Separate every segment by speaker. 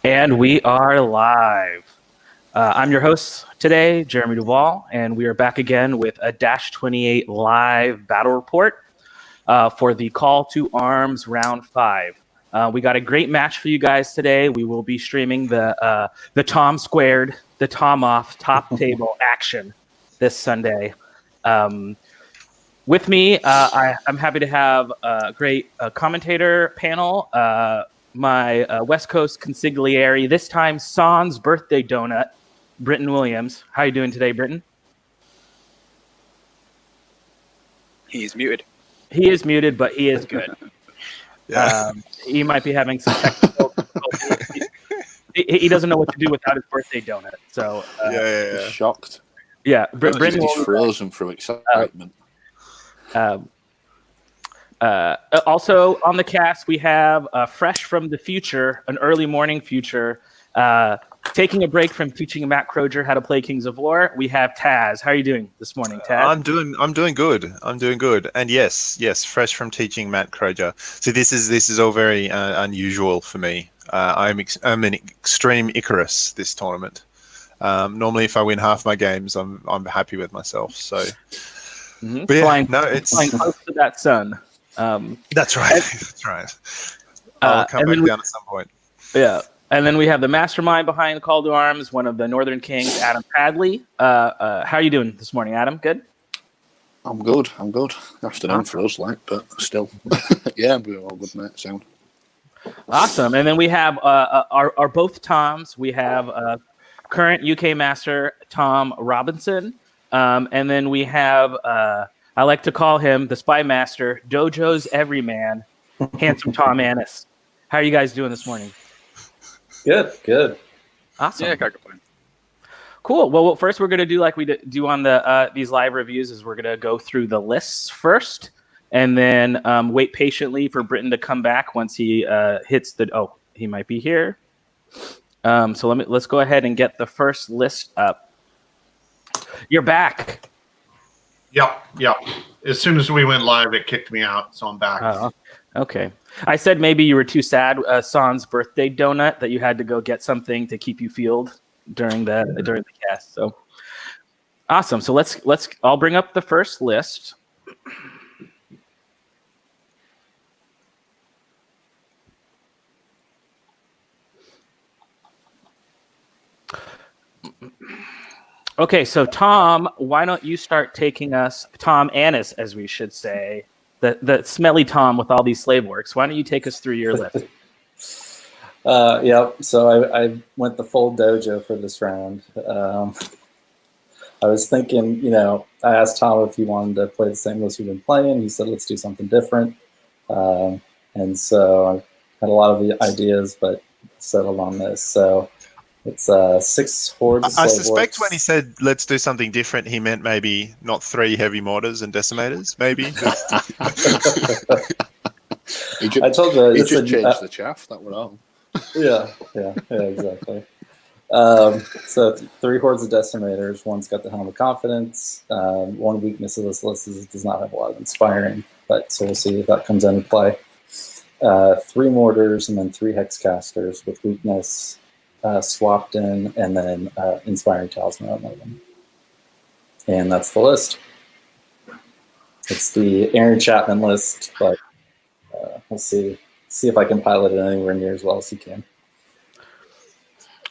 Speaker 1: And we are live. I'm your host today, Jeremy Duvall, and we are back again with a Dash 28 live battle report for the Call to Arms Round 5. We got a great match for you guys today. We will be streaming the Tom Squared, the Tom Off top table action this Sunday. With me, I'm happy to have a great commentator panel. My West Coast consigliere, this time Sans birthday donut, Britton Williams. How are you doing today, Britton?
Speaker 2: He's muted.
Speaker 1: He is muted, but he is good. He might be having some technical difficulties. He doesn't know what to do without his birthday donut. So
Speaker 3: He's shocked.
Speaker 1: Yeah, Britton
Speaker 3: He's frozen from excitement.
Speaker 1: Also on the cast, we have fresh from the future, an early morning future, taking a break from teaching Matt Croger how to play Kings of War. We have Taz. How are you doing this morning, Taz?
Speaker 4: I'm doing good. And yes, fresh from teaching Matt Croger. So this is all very unusual for me. I'm an extreme Icarus this tournament. Normally, if I win half my games, I'm happy with myself. So, but yeah, it's
Speaker 1: flying close to that sun.
Speaker 4: That's right. That's right. I'll come back down at some point.
Speaker 1: Yeah. And then we have the mastermind behind Call to Arms, one of the Northern Kings, Adam Padley. How are you doing this morning, Adam? Good?
Speaker 3: I'm good. Afternoon for us, but still. Yeah, I'm doing all good, mate. Sound.
Speaker 1: Awesome. And then we have our both Toms. We have current UK Master Tom Robinson. And then we have, I like to call him the Spy Master, Dojo's Everyman, handsome Tom Annis. How are you guys doing this morning?
Speaker 5: Good.
Speaker 1: Awesome.
Speaker 2: Yeah, I can't complain.
Speaker 1: Cool. Well, what first we're going to do, like we do on these live reviews, is we're going to go through the lists first, and then wait patiently for Britton to come back once he hits the. Oh, he might be here. So let's go ahead and get the first list up. You're back.
Speaker 6: Yep. As soon as we went live, it kicked me out, so I'm back.
Speaker 1: Okay. I said maybe you were too sad, Sans birthday donut, that you had to go get something to keep you fueled during the cast. So awesome. So let's I'll bring up the first list. Okay, so Tom, why don't you start taking us, Tom Annis, as we should say, the smelly Tom with all these slave works. Why don't you take us through your list?
Speaker 5: Yep. So I went the full dojo for this round. I was thinking, I asked Tom if he wanted to play the same list we've been playing. He said, let's do something different. And so I had a lot of the ideas, but settled on this. So it's 6 hordes.
Speaker 4: I suspect when he said let's do something different, he meant maybe not 3 heavy mortars and decimators, maybe.
Speaker 3: I told you, he just changed the chaff. That went on.
Speaker 5: Yeah, exactly. So 3 hordes of decimators. One's got the Helm of Confidence. One weakness of this list is it does not have a lot of inspiring, but so we'll see if that comes into play. 3 mortars and then 3 hexcasters with weakness swapped in, and then inspiring talisman on them. And that's the list. It's the Aaron Chapman list, but we'll see if I can pilot it anywhere near as well as he can.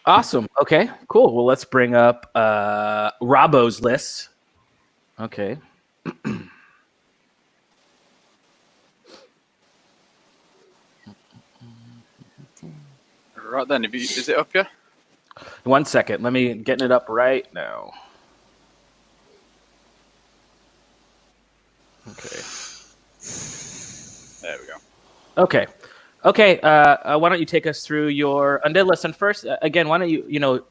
Speaker 1: Awesome. Okay, cool. Well, let's bring up Robbo's list. Okay.
Speaker 2: Right then, is it up here?
Speaker 1: 1 second. Let me get it up right now. Okay.
Speaker 2: There we go.
Speaker 1: Okay. Why don't you take us through your undead list? And first, again, why don't you,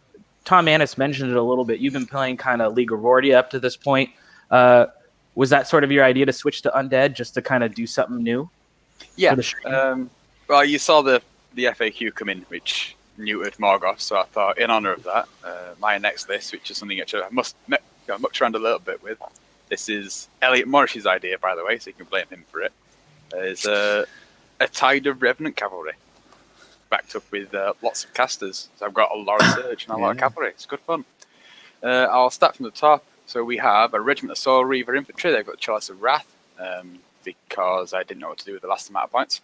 Speaker 1: Tom Annis mentioned it a little bit. You've been playing kind of League of Rorty up to this point. Was that sort of your idea to switch to undead just to kind of do something new?
Speaker 2: Yeah.
Speaker 1: for the stream?
Speaker 2: Well, you saw the FAQ come in, which neutered Morgoth, so I thought, in honor of that, my next list, which is something which I must muck around a little bit with. This is Elliot Morris's idea, by the way, so you can blame him for it. Is a tide of Revenant cavalry, backed up with lots of casters. So I've got a lot of Surge and a lot of cavalry. It's good fun. I'll start from the top. So we have a regiment of Soul Reaver infantry. They've got the Chalice of Wrath, because I didn't know what to do with the last amount of points.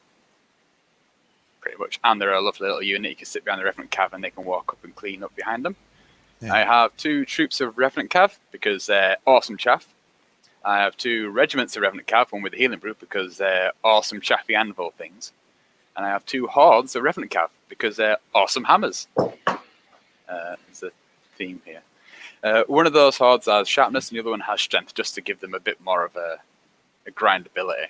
Speaker 2: Pretty much. And they're a lovely little unit. You can sit behind the Revenant Cav and they can walk up and clean up behind them. Yeah. I have 2 troops of Revenant Cav because they're awesome chaff. I have 2 regiments of Revenant Cav, one with the Healing Brew because they're awesome chaffy anvil things. And I have 2 hordes of Revenant Cav because they're awesome hammers. It's a theme here. One of those hordes has sharpness and the other one has strength, just to give them a bit more of a grindability.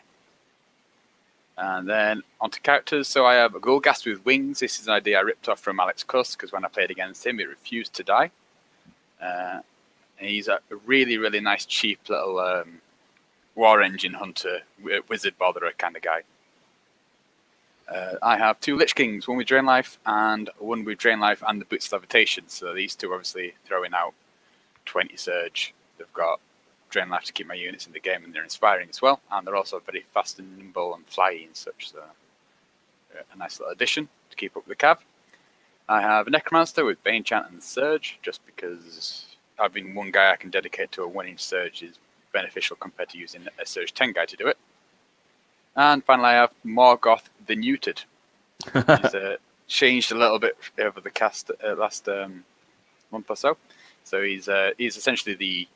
Speaker 2: And then onto characters. So I have a Gulgast with wings. This is an idea I ripped off from Alex Kuss because when I played against him, he refused to die. And he's a really, really nice, cheap little war engine hunter, wizard botherer kind of guy. I have 2 Lich Kings, one with Drain Life and one with Drain Life and the Boots of Levitation. So these 2 obviously throwing out 20 Surge. They've got Drain Life to keep my units in the game, and they're inspiring as well. And they're also very fast and nimble and flyy and such. So a nice little addition to keep up with the cav. I have a Necromancer with Bane Chant and Surge, just because having one guy I can dedicate to a 1-inch Surge is beneficial compared to using a Surge 10 guy to do it. And finally, I have Morgoth the Neutered. He's changed a little bit over the cast last month or so. So he's essentially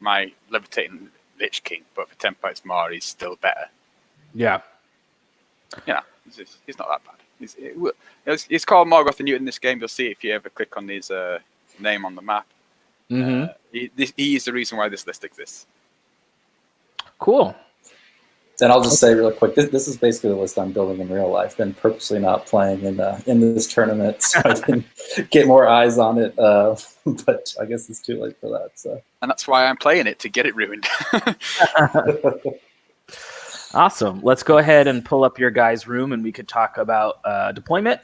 Speaker 2: my Levitating Lich King, but for 10 points more, he's still better.
Speaker 1: Yeah.
Speaker 2: Yeah, he's not that bad. He's called Morgoth the Neutered in this game. You'll see if you ever click on his name on the map. He is the reason why this list exists.
Speaker 1: Cool.
Speaker 5: And I'll just say real quick, this is basically the list I'm building in real life and purposely not playing in this tournament so I can get more eyes on it. But I guess it's too late for that. So.
Speaker 2: And that's why I'm playing it, to get it ruined.
Speaker 1: Awesome. Let's go ahead and pull up your guys' room and we could talk about deployment.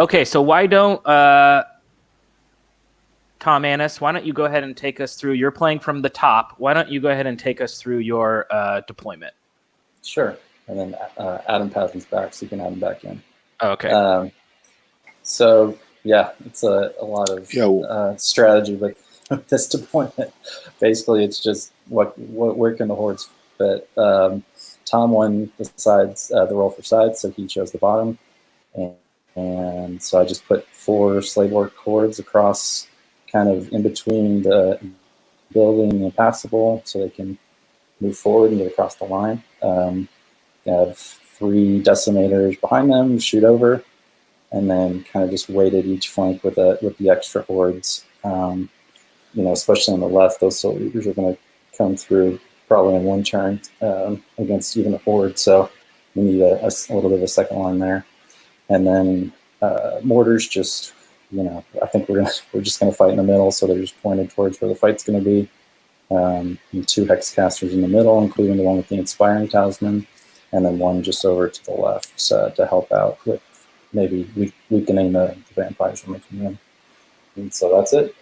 Speaker 1: Okay, so why don't... Tom Annis, why don't you go ahead and take us through, you're playing from the top, why don't you go ahead and take us through your deployment?
Speaker 5: Sure. And then Adam Patton's back, so you can add him back in.
Speaker 1: Okay.
Speaker 5: So, yeah, it's a lot of strategy with this deployment. Basically, it's just where can the hordes fit? Tom won the sides, the roll for sides, so he chose the bottom. And so I just put 4 Slave Orc hordes across, kind of in between the building and impassable, so they can move forward and get across the line. You have 3 decimators behind them, shoot over, and then kind of just weighted each flank with the extra hordes. Especially on the left, those soldiers are going to come through probably in 1 turn against even a horde, so we need a little bit of a second line there. And then mortars just... I think we're just gonna fight in the middle, so they're just pointed towards where the fight's gonna be. And 2 Hexcasters in the middle, including the one with the Inspiring Talisman, and then 1 just over to the left to help out with maybe weakening the vampires when they come in. And so that's it.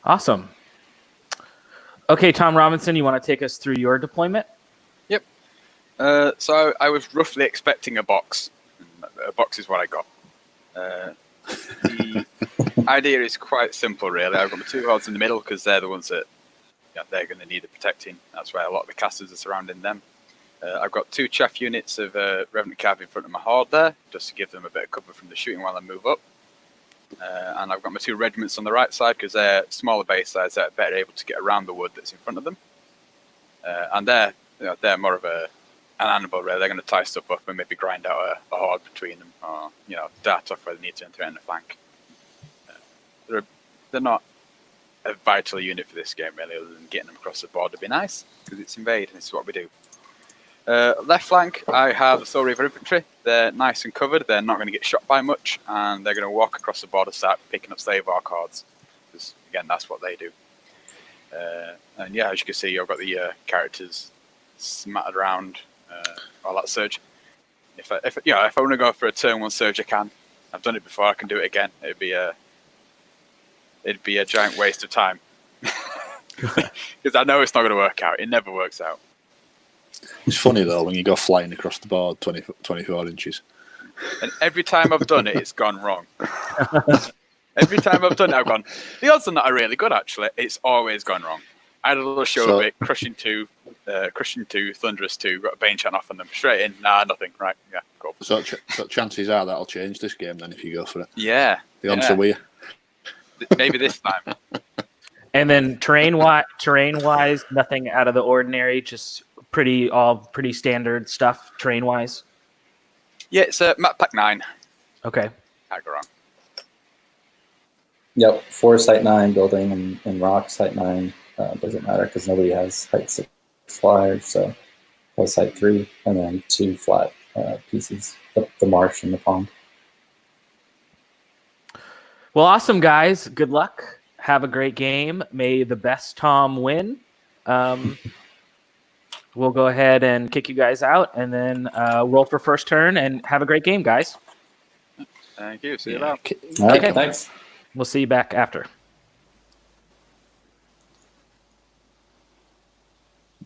Speaker 1: Awesome. Okay, Tom Robinson, you want to take us through your deployment?
Speaker 2: Yep. So I was roughly expecting a box. A box is what I got. The idea is quite simple, really. I've got my 2 hordes in the middle because they're the ones that they're going to need the protecting. That's why a lot of the casters are surrounding them. I've got 2 chaff units of Revenant Cav in front of my horde there, just to give them a bit of cover from the shooting while I move up. And I've got my 2 regiments on the right side because they're smaller base size, they're better able to get around the wood that's in front of them. And they're more of an animal, really. They're going to tie stuff up and maybe grind out a horde between them, or dart off where they need to and threaten the flank. They're not a vital unit for this game, really, other than getting them across the board would be nice, because it's invade, and this is what we do. Left flank, I have the Soul Reaver infantry. They're nice and covered. They're not going to get shot by much, and they're going to walk across the border, start picking up Slave Orc hordes, because again, that's what they do. And yeah, as you can see, I've got the characters smattered around all that surge. If I want to go for a turn 1 surge, I can. I've done it before. I can do it again. It'd be a giant waste of time because I know it's not going to work out. It never works out.
Speaker 3: It's funny though when you go flying across the board 24 inches.
Speaker 2: And every time I've done it, it's gone wrong. Every time I've done it, I've gone. The odds on that are really good. Actually, it's always gone wrong. I had a little show of it. Crushing 2, Thunderous 2. Got a Bane Chant off on them straight in. Nah, nothing. Right, yeah, cool.
Speaker 3: So chances are that'll change this game then if you go for it.
Speaker 2: Yeah.
Speaker 3: The answer with you.
Speaker 2: Maybe this time.
Speaker 1: And then terrain wise, nothing out of the ordinary. Just pretty standard stuff terrain wise.
Speaker 2: Yeah, it's map pack 9.
Speaker 1: Okay.
Speaker 2: Can't go wrong.
Speaker 5: Yep, 4 height 9 building and rocks height 9. Doesn't matter because nobody has height 6 flyers, so has height 3, and then 2 flat pieces, the marsh and the pond.
Speaker 1: Well, awesome, guys. Good luck. Have a great game. May the best Tom win. We'll go ahead and kick you guys out, and then roll for first turn, and have a great game, guys.
Speaker 2: Thank you. See you later.
Speaker 5: All right,
Speaker 1: Okay.
Speaker 5: thanks.
Speaker 1: We'll see you back after.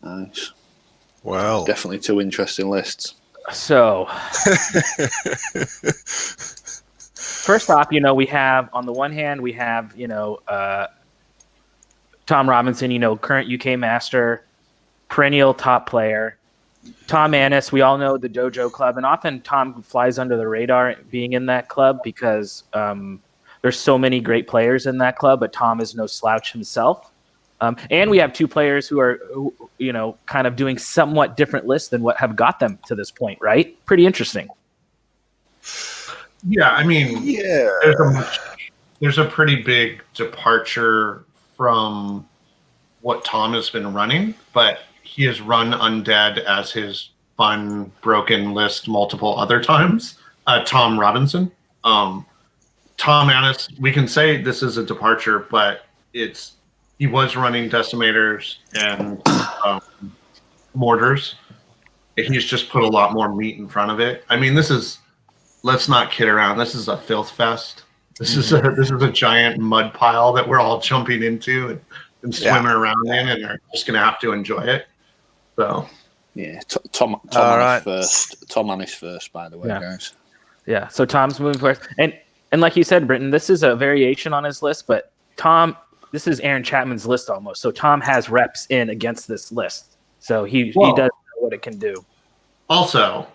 Speaker 3: Nice.
Speaker 4: Wow.
Speaker 3: Definitely 2 interesting lists.
Speaker 1: So, first off, we have, on the one hand, we have, Tom Robinson, current UK master, perennial top player. Tom Annis, we all know the Dojo Club, and often Tom flies under the radar being in that club because there's so many great players in that club, but Tom is no slouch himself. And we have 2 players who are, kind of doing somewhat different lists than what have got them to this point, right? Pretty interesting.
Speaker 6: Yeah, I mean,
Speaker 4: Yeah.
Speaker 6: there's a pretty big departure from what Tom has been running, but he has run Undead as his fun, broken list multiple other times. Tom Robinson. Tom Annis, we can say this is a departure, but he was running Decimators and Mortars. He's just put a lot more meat in front of it. I mean, let's not kid around. This is a filth fest. This is a giant mud pile that we're all jumping into and swimming around in, and are just going to have to enjoy it. So,
Speaker 3: Yeah, Tom
Speaker 4: All
Speaker 3: Annis
Speaker 4: right.
Speaker 3: first. Tom Annis first, by the way,
Speaker 1: Yeah.
Speaker 3: guys.
Speaker 1: Yeah, so Tom's moving first. And like you said, Britton, this is a variation on his list, but this is Aaron Chapman's list almost. So Tom has reps in against this list. So he does know what it can do.
Speaker 6: also,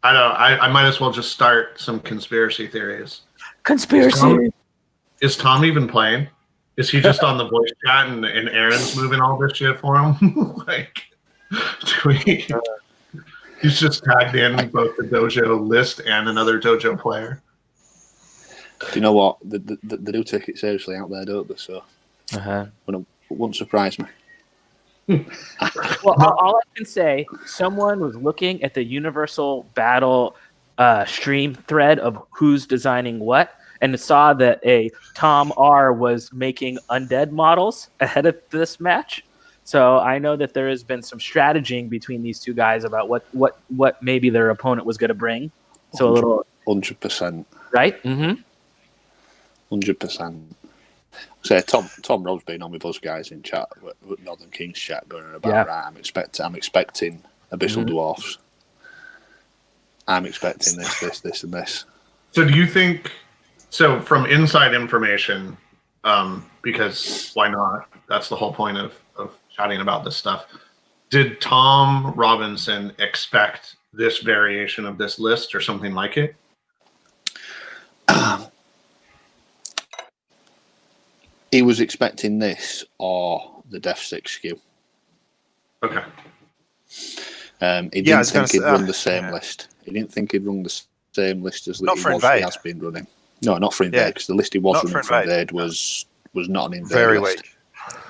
Speaker 6: I might as well just start some conspiracy theories.
Speaker 1: Conspiracy.
Speaker 6: Is Tom even playing? Is he just on the voice chat and Aaron's moving all this shit for him? He's just tagged in both the dojo list and another dojo player.
Speaker 3: Do you know what? They do take it seriously out there, don't they? So
Speaker 1: Uh-huh.
Speaker 3: it wouldn't surprise me.
Speaker 1: Well, all I can say, someone was looking at the Universal Battle stream thread of who's designing what, and saw that a Tom R was making undead models ahead of this match. So I know that there has been some strategizing between these 2 guys about what maybe their opponent was going to bring. So a little
Speaker 3: 100%.
Speaker 1: right. Mm-hmm.
Speaker 3: 100%. So Tom Rob's been on with us guys in chat, with Northern Kings chat, going on about right. I'm expecting Abyssal Dwarfs. I'm expecting this, and this.
Speaker 6: So do you think? So from inside information, because why not? That's the whole point of chatting about this stuff. Did Tom Robinson expect this variation of this list or something like it?
Speaker 3: He was expecting this or the Def 6 skew.
Speaker 6: Okay.
Speaker 3: He didn't think he'd run the same list. He didn't think he'd run the same list as he has been running. No, not for Invade, because the list he was running for Invade was not an Invade
Speaker 4: Very
Speaker 3: list.
Speaker 4: weak.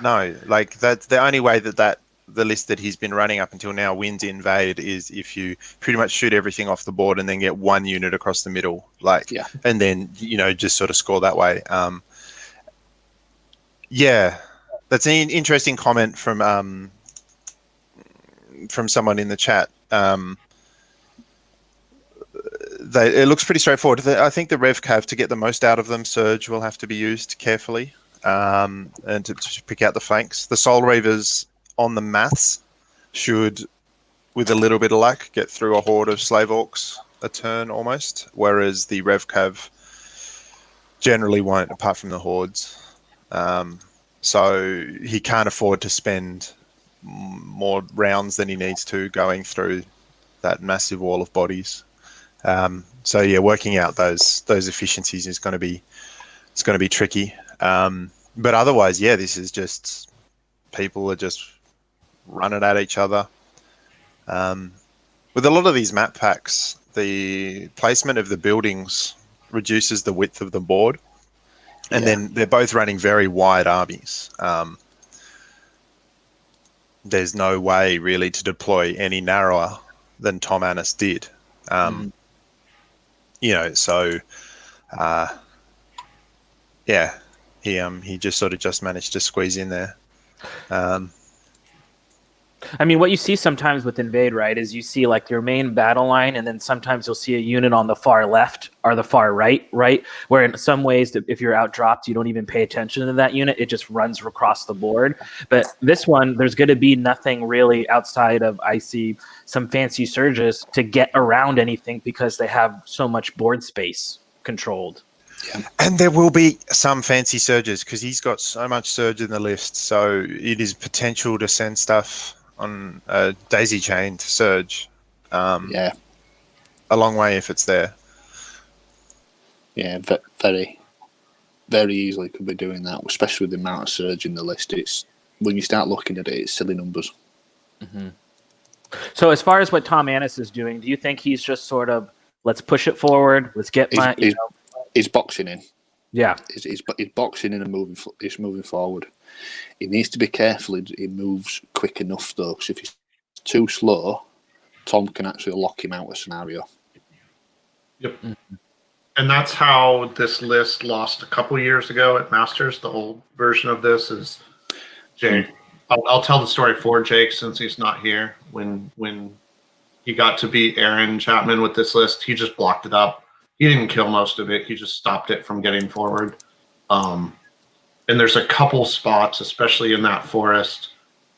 Speaker 4: No, like that's the only way that the list that he's been running up until now wins Invade is if you pretty much shoot everything off the board and then get 1 unit across the middle, and then just sort of score that way. That's an interesting comment from someone in the chat. It looks pretty straightforward. I think the Rev Cav, to get the most out of them, Surge will have to be used carefully, and to pick out the flanks. The Soul Reavers on the maths should, with a little bit of luck, get through a horde of Slave Orcs a turn almost, whereas the Rev Cav generally won't, apart from the hordes. So he can't afford to spend more rounds than he needs to going through that massive wall of bodies. So yeah, working out those efficiencies is going to be tricky. But otherwise, yeah, this is just people are just running at each other. With a lot of these map packs, the placement of the buildings reduces the width of the board, and then they're both running very wide armies. There's no way really to deploy any narrower than Tom Annis did. So he just managed to squeeze in there.
Speaker 1: I mean, what you see sometimes with Invade, right, is you see like your main battle line, and then sometimes you'll see a unit on the far left or the far right, where in some ways, if you're outdropped, you don't even pay attention to that unit. It just runs across the board. But this one, there's going to be nothing really outside of, I see some fancy surges to get around anything because they have so much board space controlled.
Speaker 4: Yeah. And there will be some fancy surges because he's got so much surge in the list. So it is potential to send stuff on a daisy chained surge. A long way if it's there.
Speaker 3: Yeah, very, very easily could be doing that, especially with the amount of surge in the list. It's when you start looking at it, it's silly numbers.
Speaker 1: Mm-hmm. So as far as what Tom Annis is doing, do you think he's just sort of, let's push it forward, let's get
Speaker 3: he's boxing in.
Speaker 1: Yeah,
Speaker 3: he's boxing in and moving forward. He needs to be careful. He moves quick enough though, because if he's too slow, Tom can actually lock him out of a scenario.
Speaker 6: Yep. Mm-hmm. And that's how this list lost a couple years ago at Masters. The old version of this is Jake. I'll tell the story for Jake since he's not here. When he got to beat Aaron Chapman with this list, he just blocked it up. He didn't kill most of it. He just stopped it from getting forward. And there's a couple spots, especially in that forest,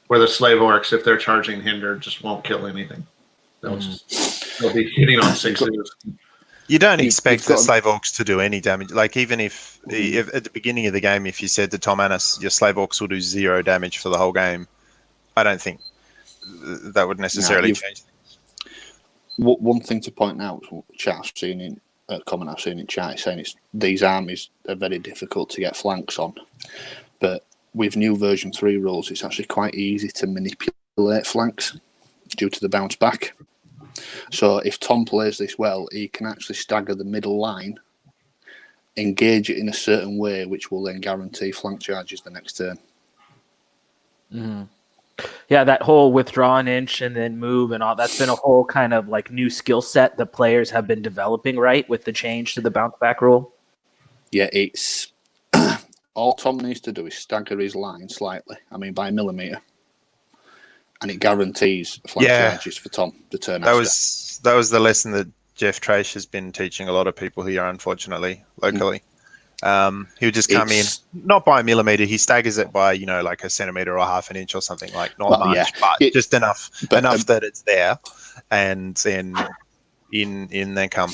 Speaker 6: where the Slave Orcs, if they're charging hindered, just won't kill anything. They'll be hitting on sixes.
Speaker 4: You don't expect the Slave Orcs to do any damage. Like even if at the beginning of the game, if you said to Tom Annis, your Slave Orcs will do 0 damage for the whole game, I don't think that would necessarily change things.
Speaker 3: One thing to point out, chat I've seen in comment I've seen in chat is saying these armies are very difficult to get flanks on, but with new version 3 rules, it's actually quite easy to manipulate flanks due to the bounce back. So if Tom plays this well, he can actually stagger the middle line, engage it in a certain way, which will then guarantee flank charges the next turn.
Speaker 1: Mm-hmm. Yeah, that whole withdraw an inch and then move and all, that's been a whole kind of like new skill set the players have been developing, right, with the change to the bounce back rule?
Speaker 3: Yeah, it's all Tom needs to do is stagger his line slightly, by a millimetre, and it guarantees flank charges for Tom the turn after.
Speaker 4: That was the lesson that Jeff Trash has been teaching a lot of people here, unfortunately, locally. He would just come in, not by a millimetre, he staggers it by, like a centimetre or half an inch or something, like not much, but just enough that it's there, and then in they come.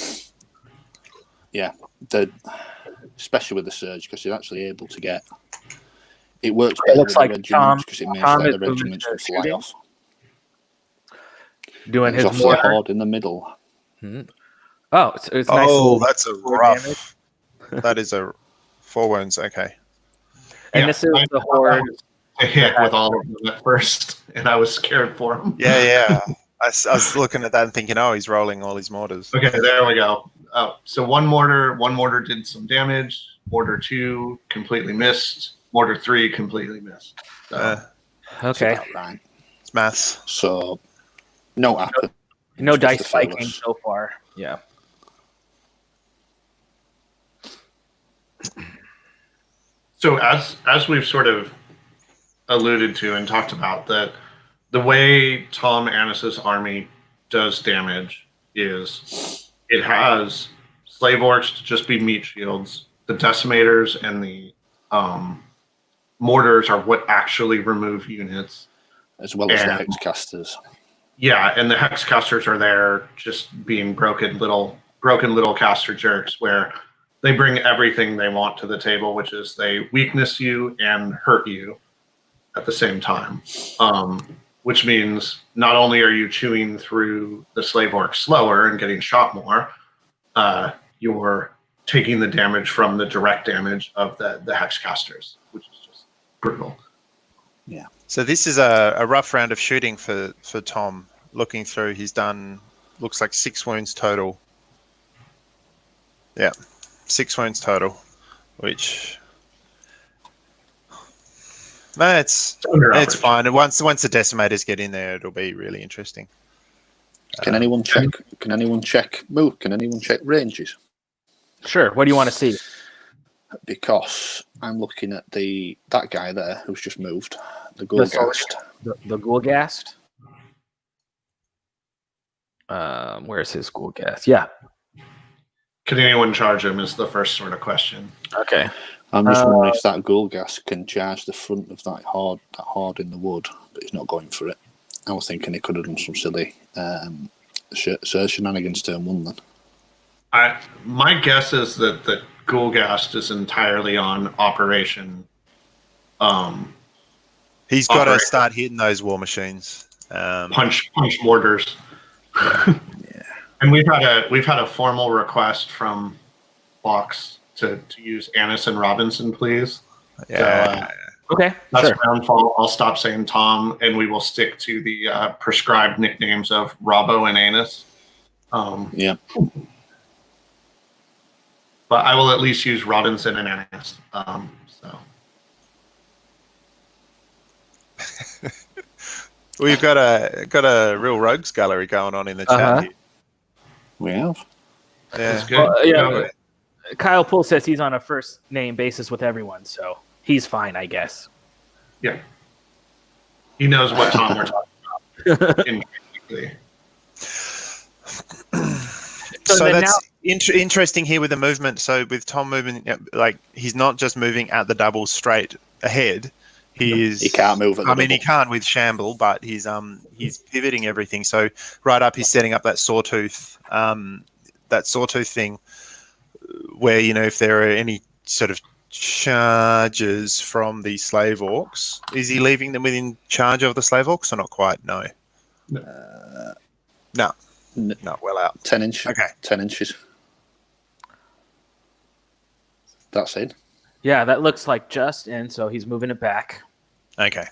Speaker 3: Yeah, especially with the surge, because you're actually able to get it works better with the regiments because it makes the regiments fly off.
Speaker 1: Doing his
Speaker 3: horde in the middle.
Speaker 1: Mm-hmm. Oh, it's nice.
Speaker 4: Oh, that's a rough. Damage. That is a 4 wounds. Okay.
Speaker 1: And this is the horde.
Speaker 6: I hit with all of them at first, and I was scared for him.
Speaker 4: Yeah. I was looking at that and thinking, oh, he's rolling all his mortars.
Speaker 6: Okay, there we go. So one mortar did some damage. Mortar 2 completely missed. Mortar 3 completely missed. So,
Speaker 1: okay.
Speaker 3: Right.
Speaker 4: It's maths.
Speaker 3: So no happen.
Speaker 1: No dice spiking so far. Yeah.
Speaker 6: So as we've sort of alluded to and talked about, that the way Tom Annis's army does damage is it has slave orcs to just be meat shields. The decimators and the mortars are what actually remove units,
Speaker 3: as well as the
Speaker 6: And-
Speaker 3: hexcasters.
Speaker 6: Yeah, and the hexcasters are there just being broken little caster jerks, where they bring everything they want to the table, which is they weakness you and hurt you at the same time. Which means not only are you chewing through the slave orc slower and getting shot more, you're taking the damage from the direct damage of the hexcasters, which is just brutal.
Speaker 4: So this is a rough round of shooting for Tom. Looking through, he's done, looks like 6 wounds total. Yeah, 6 wounds total, which... No, it's
Speaker 6: average.
Speaker 4: fine. And once the decimators get in there, it'll be really interesting.
Speaker 3: Can anyone check? Can anyone check move? Can anyone check ranges?
Speaker 1: Sure. What do you want to see?
Speaker 3: Because I'm looking at that guy there who's just moved, the
Speaker 1: The soldier.
Speaker 3: Gulgast.
Speaker 1: The Ghoulgast. Where's his Ghoulgast? Yeah.
Speaker 6: Can anyone charge him is the first sort of question.
Speaker 1: Okay.
Speaker 3: I'm just wondering if that Gulgast can charge the front of that horde in the wood, but he's not going for it. I was thinking he could have done some silly shenanigans turn 1 then.
Speaker 6: My guess is that the Ghoulgast is entirely on Operation.
Speaker 4: He's got to
Speaker 6: Operate.
Speaker 4: start hitting those war machines.
Speaker 6: Punch mortars. And we've had a formal request from Fox to use Annis and Robinson, please.
Speaker 4: Yeah.
Speaker 1: Okay.
Speaker 6: That's
Speaker 1: Sure.
Speaker 6: downfall. I'll stop saying Tom, and we will stick to the prescribed nicknames of Robbo and Annis.
Speaker 3: Yeah.
Speaker 6: But I will at least use Robinson and Annis.
Speaker 4: We've got a real rogues gallery going on in the chat here.
Speaker 3: We have.
Speaker 4: Yeah.
Speaker 6: That's good.
Speaker 1: Well, yeah.
Speaker 6: No,
Speaker 1: Kyle Poole says he's on a first name basis with everyone, so he's fine, I guess.
Speaker 6: yeah. He knows what Tom we're talking about. Intrinsically.
Speaker 4: So
Speaker 1: then
Speaker 4: that's interesting here with the movement. So with Tom moving, like he's not just moving at the double straight ahead. He
Speaker 3: can't move at the
Speaker 4: he
Speaker 3: double.
Speaker 4: can't with Shamble, but he's pivoting everything. So right up, he's setting up that sawtooth thing, where if there are any sort of charges from the slave orcs, is he leaving them within charge of the slave orcs or not quite? No. No. No, well out.
Speaker 3: 10 inches.
Speaker 4: Okay.
Speaker 3: 10 inches. That's it.
Speaker 1: Yeah, that looks like just in, so he's moving it back.
Speaker 4: Okay.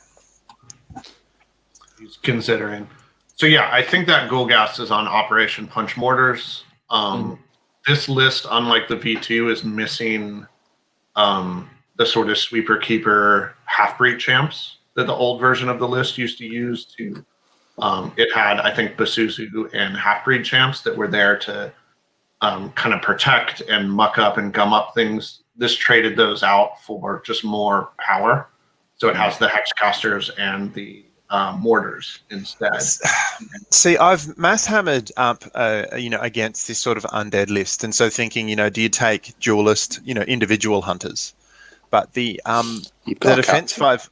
Speaker 6: He's considering. So yeah, I think that Ghoulgast is on Operation Punch Mortars. This list, unlike the V2, is missing the sort of sweeper keeper half-breed champs that the old version of the list used to use to it had, I think, Basuzu and half-breed champs that were there to kind of protect and muck up and gum up things. This traded those out for just more power. So it has the hexcasters and the mortars instead.
Speaker 4: See, I've mass hammered up, against this sort of undead list, and so thinking, do you take duelist, individual hunters? But the
Speaker 3: You've got to
Speaker 4: defense
Speaker 3: catch
Speaker 4: 5,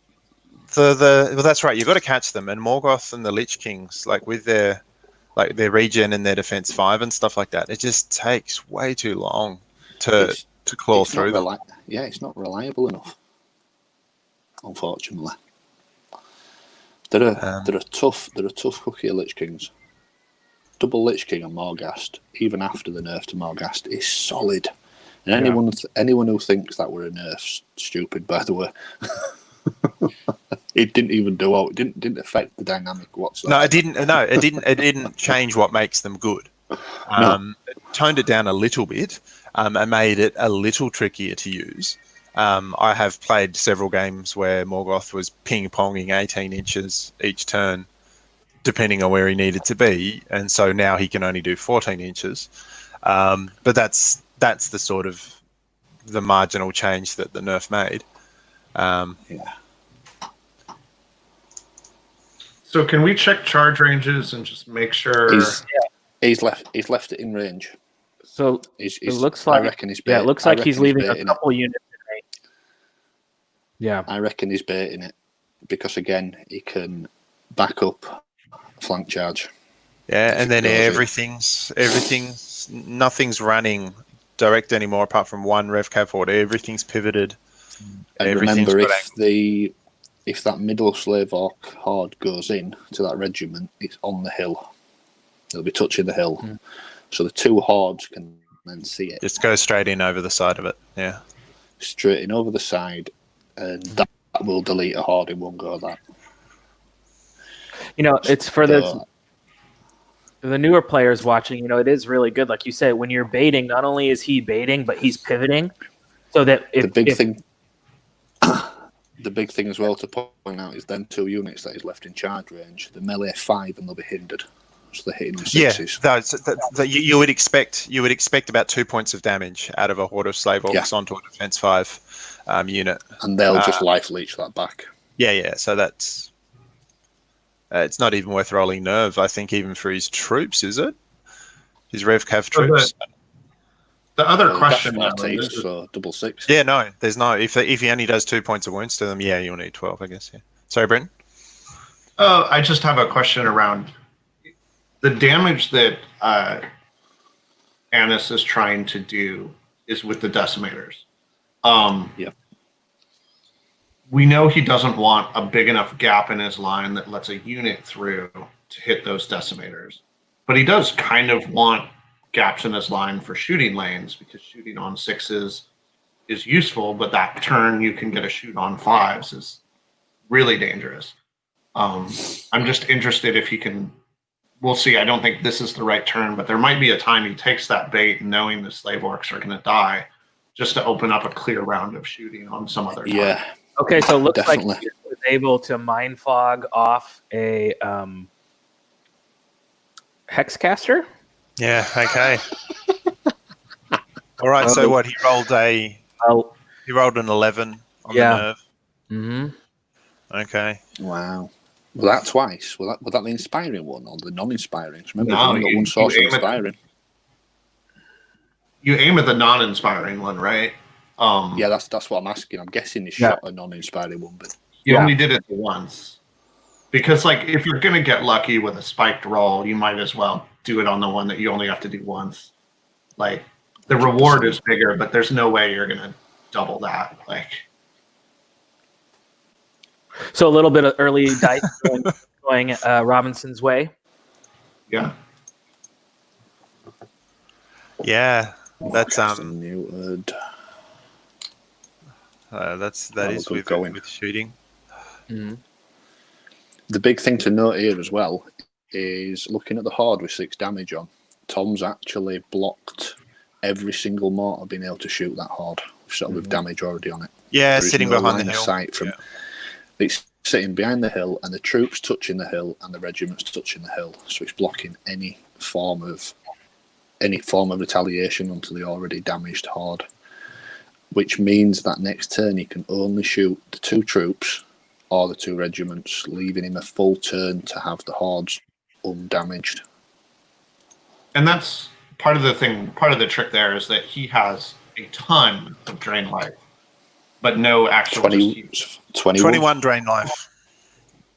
Speaker 4: well, that's right. You've got to catch them, and Morgoth and the Lich Kings, with their regen and their defense 5 and stuff like that, it just takes way too long to claw
Speaker 3: it's
Speaker 4: through
Speaker 3: not
Speaker 4: them.
Speaker 3: it's not reliable enough, unfortunately. They're a tough cookie of Lich Kings. Double Lich King and Morghast, even after the nerf to Morghast, is solid. And anyone who thinks that were a nerf's stupid, by the way. It didn't even it didn't affect the dynamic whatsoever.
Speaker 4: No, it didn't. No, it didn't. It didn't change what makes them good. It toned it down a little bit and made it a little trickier to use. I have played several games where Morgoth was ping-ponging 18 inches each turn, depending on where he needed to be, and so now he can only do 14 inches. But that's the sort of the marginal change that the nerf made.
Speaker 6: So can we check charge ranges and just make sure?
Speaker 3: He's left it in range.
Speaker 1: So
Speaker 3: He's,
Speaker 1: it looks like
Speaker 3: I reckon he's
Speaker 1: it looks like he's leaving a
Speaker 3: baiting
Speaker 1: couple units. Yeah.
Speaker 3: I reckon he's baiting it because again he can back up flank charge.
Speaker 4: Yeah, and then
Speaker 3: Goes in.
Speaker 4: nothing's running direct anymore apart from one RevCav horde. Everything's pivoted.
Speaker 3: And
Speaker 4: Everything's
Speaker 3: remember,
Speaker 4: got
Speaker 3: if that middle slave orc horde goes in to that regiment, it's on the hill. It'll be touching the hill, so the two hordes can then see it.
Speaker 4: Just go straight in over the side of it. Yeah.
Speaker 3: Straight in over the side, and that will delete a horde in one go. That
Speaker 1: It's for the newer players watching. It is really good. Like you said, when you're baiting, not only is he baiting, but he's pivoting, so that
Speaker 3: the big thing as well to point out is then 2 units that is left in charge range. The melee 5 and they'll be hindered, so they're hitting with 6s.
Speaker 4: Yeah, you would expect about 2 points of damage out of a horde of slave orcs onto a defense 5 unit,
Speaker 3: and they'll just life leech that back.
Speaker 4: Yeah. So that's it's not even worth rolling nerve. I think even for his troops, is it? His RevCav troops.
Speaker 6: The other question
Speaker 3: now
Speaker 6: is,
Speaker 3: so double 6.
Speaker 4: Yeah, no, there's no. If he only does 2 points of wounds to them, yeah, you'll need 12, I guess. Yeah. Sorry, Brenton.
Speaker 6: I just have a question around the damage that Annis is trying to do is with the decimators.
Speaker 3: Yep.
Speaker 6: We know he doesn't want a big enough gap in his line that lets a unit through to hit those decimators, but he does kind of want gaps in his line for shooting lanes because shooting on 6s is useful, but that turn you can get a shoot on 5s is really dangerous. I'm just interested if he can. We'll see. I don't think this is the right turn, but there might be a time he takes that bait knowing the slave orcs are going to die just to open up a clear round of shooting on some other time.
Speaker 3: Yeah.
Speaker 1: Okay, so it looks
Speaker 3: Definitely.
Speaker 1: like he was able to mind fog off a hexcaster.
Speaker 4: Yeah. Okay. All right. So what? He rolled an 11 on the nerve.
Speaker 1: Mm-hmm.
Speaker 4: Okay.
Speaker 3: Wow. Was that twice? Was that the inspiring one or the non-inspiring? Remember,
Speaker 6: No,
Speaker 3: you've only got one source of inspiring.
Speaker 6: You aim at the non-inspiring one, right?
Speaker 3: Yeah, that's what I'm asking. I'm guessing he shot a non-inspiring one, but
Speaker 6: you only did it once. Because, if you're going to get lucky with a spiked roll, you might as well do it on the one that you only have to do once. The reward is bigger, but there's no way you're going to double that.
Speaker 1: So a little bit of early dice going Robinson's way.
Speaker 6: Yeah.
Speaker 4: Yeah. That's
Speaker 3: neutered.
Speaker 4: that is with shooting.
Speaker 1: Mm-hmm.
Speaker 3: The big thing to note here as well is looking at the horde with 6 damage on. Tom's actually blocked every single mortar being able to shoot that horde, with damage already on it.
Speaker 4: Yeah, sitting behind the hill.
Speaker 3: Sight from, It's sitting behind the hill, and the troops touching the hill, and the regiments touching the hill. So it's blocking any form of retaliation onto the already damaged horde. Which means that next turn he can only shoot the 2 troops or the 2 regiments, leaving him a full turn to have the hordes undamaged.
Speaker 6: And that's part of the trick there is that he has a ton of drain life, but no actual
Speaker 4: 21 drain life.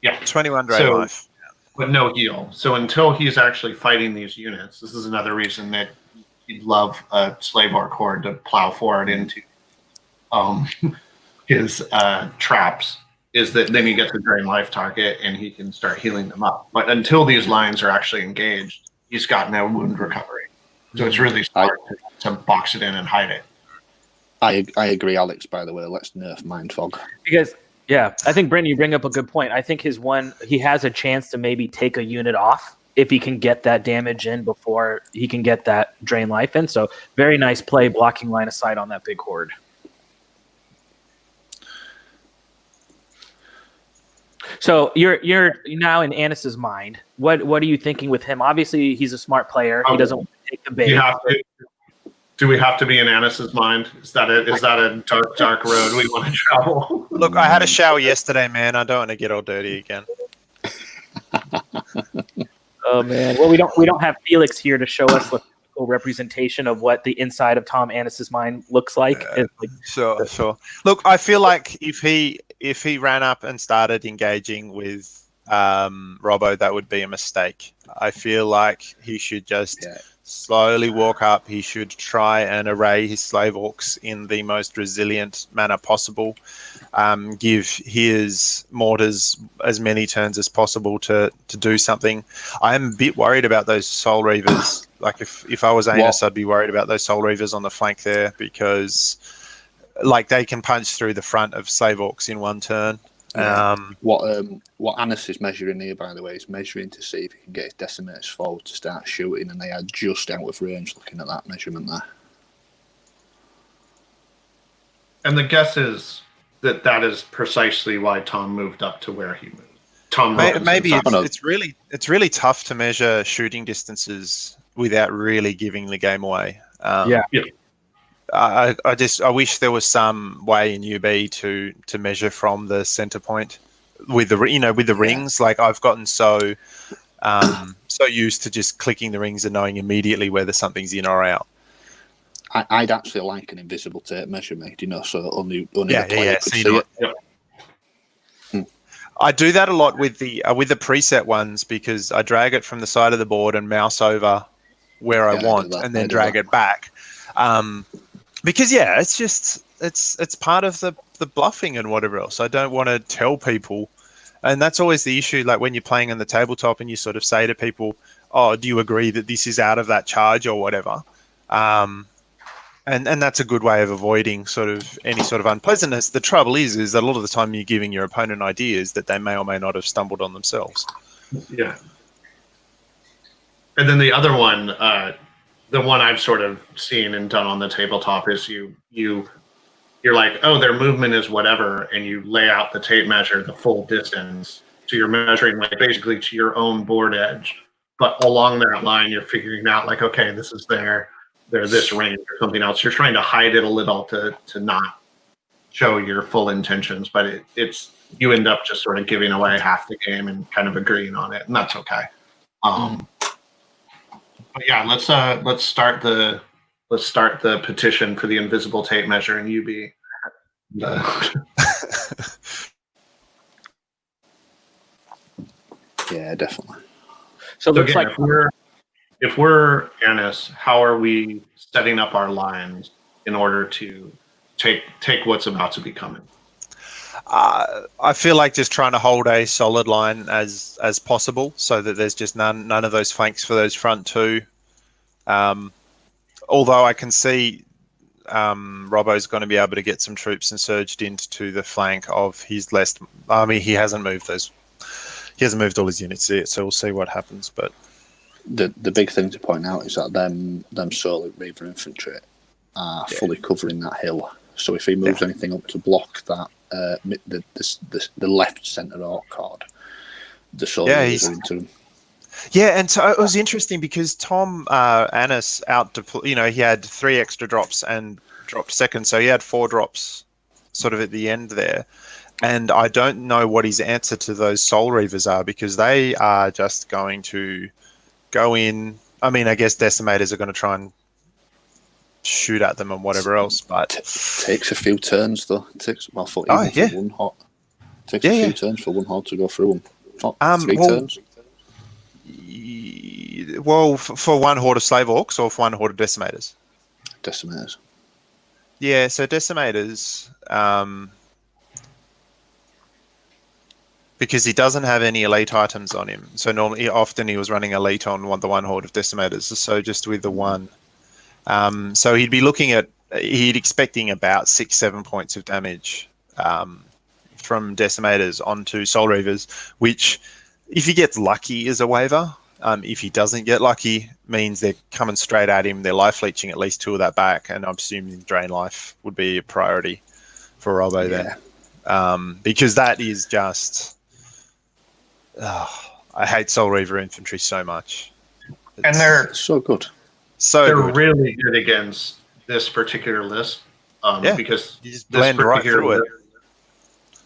Speaker 6: Yeah.
Speaker 4: 21 drain life.
Speaker 6: But no heal. So until he's actually fighting these units, this is another reason that he'd love a slave orc horde to plow forward into his traps, is that then he gets a drain life target and he can start healing them up. But until these lines are actually engaged, he's got no wound recovery. So it's really smart to box it in and hide it.
Speaker 3: I agree, Alex, by the way. Let's nerf Mind Fog.
Speaker 1: Because, I think, Brendan, you bring up a good point. I think he has a chance to maybe take a unit off if he can get that damage in before he can get that drain life in. So very nice play blocking line of sight on that big horde. So you're now in Annis's mind. What are you thinking with him? Obviously, he's a smart player. He doesn't want to take the bait.
Speaker 6: Do we have to be in Annis's mind? Is that a dark road we want to travel?
Speaker 4: Look, I had a shower yesterday, man. I don't want to get all dirty again.
Speaker 1: Oh man. Well, we don't have Felix here to show us the physical representation of what the inside of Tom Annis's mind looks like. It's like
Speaker 4: Sure. Look, I feel like if he ran up and started engaging with Robbo, that would be a mistake. I feel like he should just slowly walk up. He should try and array his slave orcs in the most resilient manner possible. Give his mortars as many turns as possible to do something. I am a bit worried about those Soul Reavers. Like if I was Anus, I'd be worried about those Soul Reavers on the flank there because like they can punch through the front of slave orcs in one turn.
Speaker 3: What Annis is measuring here, by the way, is measuring to see if he can get his decimators forward to start shooting, and they are just out of range looking at that measurement there.
Speaker 6: And the guess is that is precisely why Tom moved up to where he moved. Tom
Speaker 4: maybe it's really tough to measure shooting distances without really giving the game away. I wish there was some way in UB to measure from the center point with the rings. Like I've gotten so used to just clicking the rings and knowing immediately whether something's in or out.
Speaker 3: I'd actually like an invisible tape measure, mate. So only the player could see it.
Speaker 6: Yeah.
Speaker 4: I do that a lot with the preset ones because I drag it from the side of the board and mouse over where I want and then drag it back. Because it's just it's part of the bluffing and whatever else. I don't want to tell people, and that's always the issue. Like when you're playing on the tabletop and you sort of say to people, "Oh, do you agree that this is out of that charge or whatever?" And that's a good way of avoiding sort of any sort of unpleasantness. The trouble is that a lot of the time you're giving your opponent ideas that they may or may not have stumbled on themselves.
Speaker 6: Yeah. And then the other one, the one I've sort of seen and done on the tabletop is you're like, oh, their movement is whatever, and you lay out the tape measure the full distance. So you're measuring like basically to your own board edge, but along that line you're figuring out like, okay, this is they're this range or something else. You're trying to hide it a little to not show your full intentions, but it's you end up just sort of giving away half the game and kind of agreeing on it, and that's okay. But yeah, let's start the petition for the invisible tape measure in UB.
Speaker 3: Yeah, definitely.
Speaker 1: So it looks
Speaker 6: again,
Speaker 1: like
Speaker 6: if we're Annis, how are we setting up our lines in order to take what's about to be coming?
Speaker 4: I feel like just trying to hold a solid line as possible, so that there's just none of those flanks for those front two. Although I can see Robbo's going to be able to get some troops insurged into the flank of his less. I mean, he hasn't moved all his units yet, so we'll see what happens. But
Speaker 3: the big thing to point out is that them Solar Reaver infantry are fully covering that hill. So if he moves anything up to block that, the left centre orc card, the Solar Reavers are into him.
Speaker 4: Yeah, and so it was interesting because Tom Annis he had 3 extra drops and dropped second, so he had 4 drops sort of at the end there. And I don't know what his answer to those Soul Reavers are, because they are just going to go in. I mean, I guess Decimators are going to try and shoot at them and whatever else, but
Speaker 3: takes a few turns though. Takes for one hot. Takes a few turns for one hot to go through them. 3 turns.
Speaker 4: Well, for one horde of slave orcs or for one horde of decimators?
Speaker 3: Decimators.
Speaker 4: Yeah, so decimators, because he doesn't have any elite items on him. So often he was running elite on the one horde of decimators. So just with the one. So he'd expecting about 6-7 points of damage from decimators onto Soul Reavers, which if he gets lucky is a waiver. If he doesn't get lucky, means they're coming straight at him. They're life leeching at least 2 of that back, and I'm assuming drain life would be a priority for Robbo then. Because that is just... I hate Soul Reaver infantry so much.
Speaker 6: And they're
Speaker 3: so good.
Speaker 6: They're really good against this particular list. Because
Speaker 4: you just blend right through it.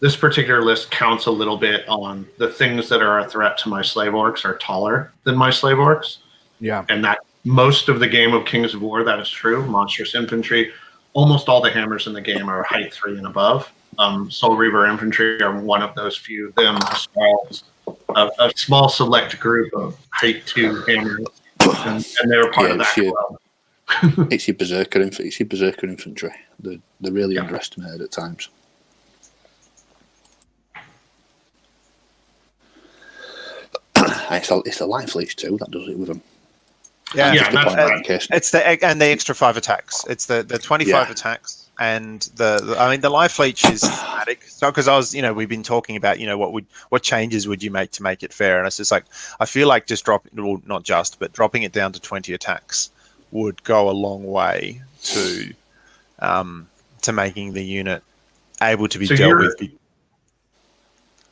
Speaker 6: this particular list counts a little bit on the things that are a threat to my slave orcs are taller than my slave orcs.
Speaker 1: Yeah.
Speaker 6: And that most of the game of Kings of War, that is true. Monstrous Infantry, almost all the hammers in the game are height 3 and above. Soul Reaver Infantry are one of those few. Them, a small select group of height 2 hammers, and they're part of that club.
Speaker 3: It's your berserker infantry. They're really underestimated at times. It's the light fleets too that does it with them.
Speaker 4: Yeah,
Speaker 3: It's
Speaker 4: the extra 5 attacks. It's the 25 attacks, and the life leech is thematic. So because we've been talking about what changes would you make to make it fair, and it's just like I feel like just dropping it down to 20 attacks would go a long way to making the unit able to be dealt with.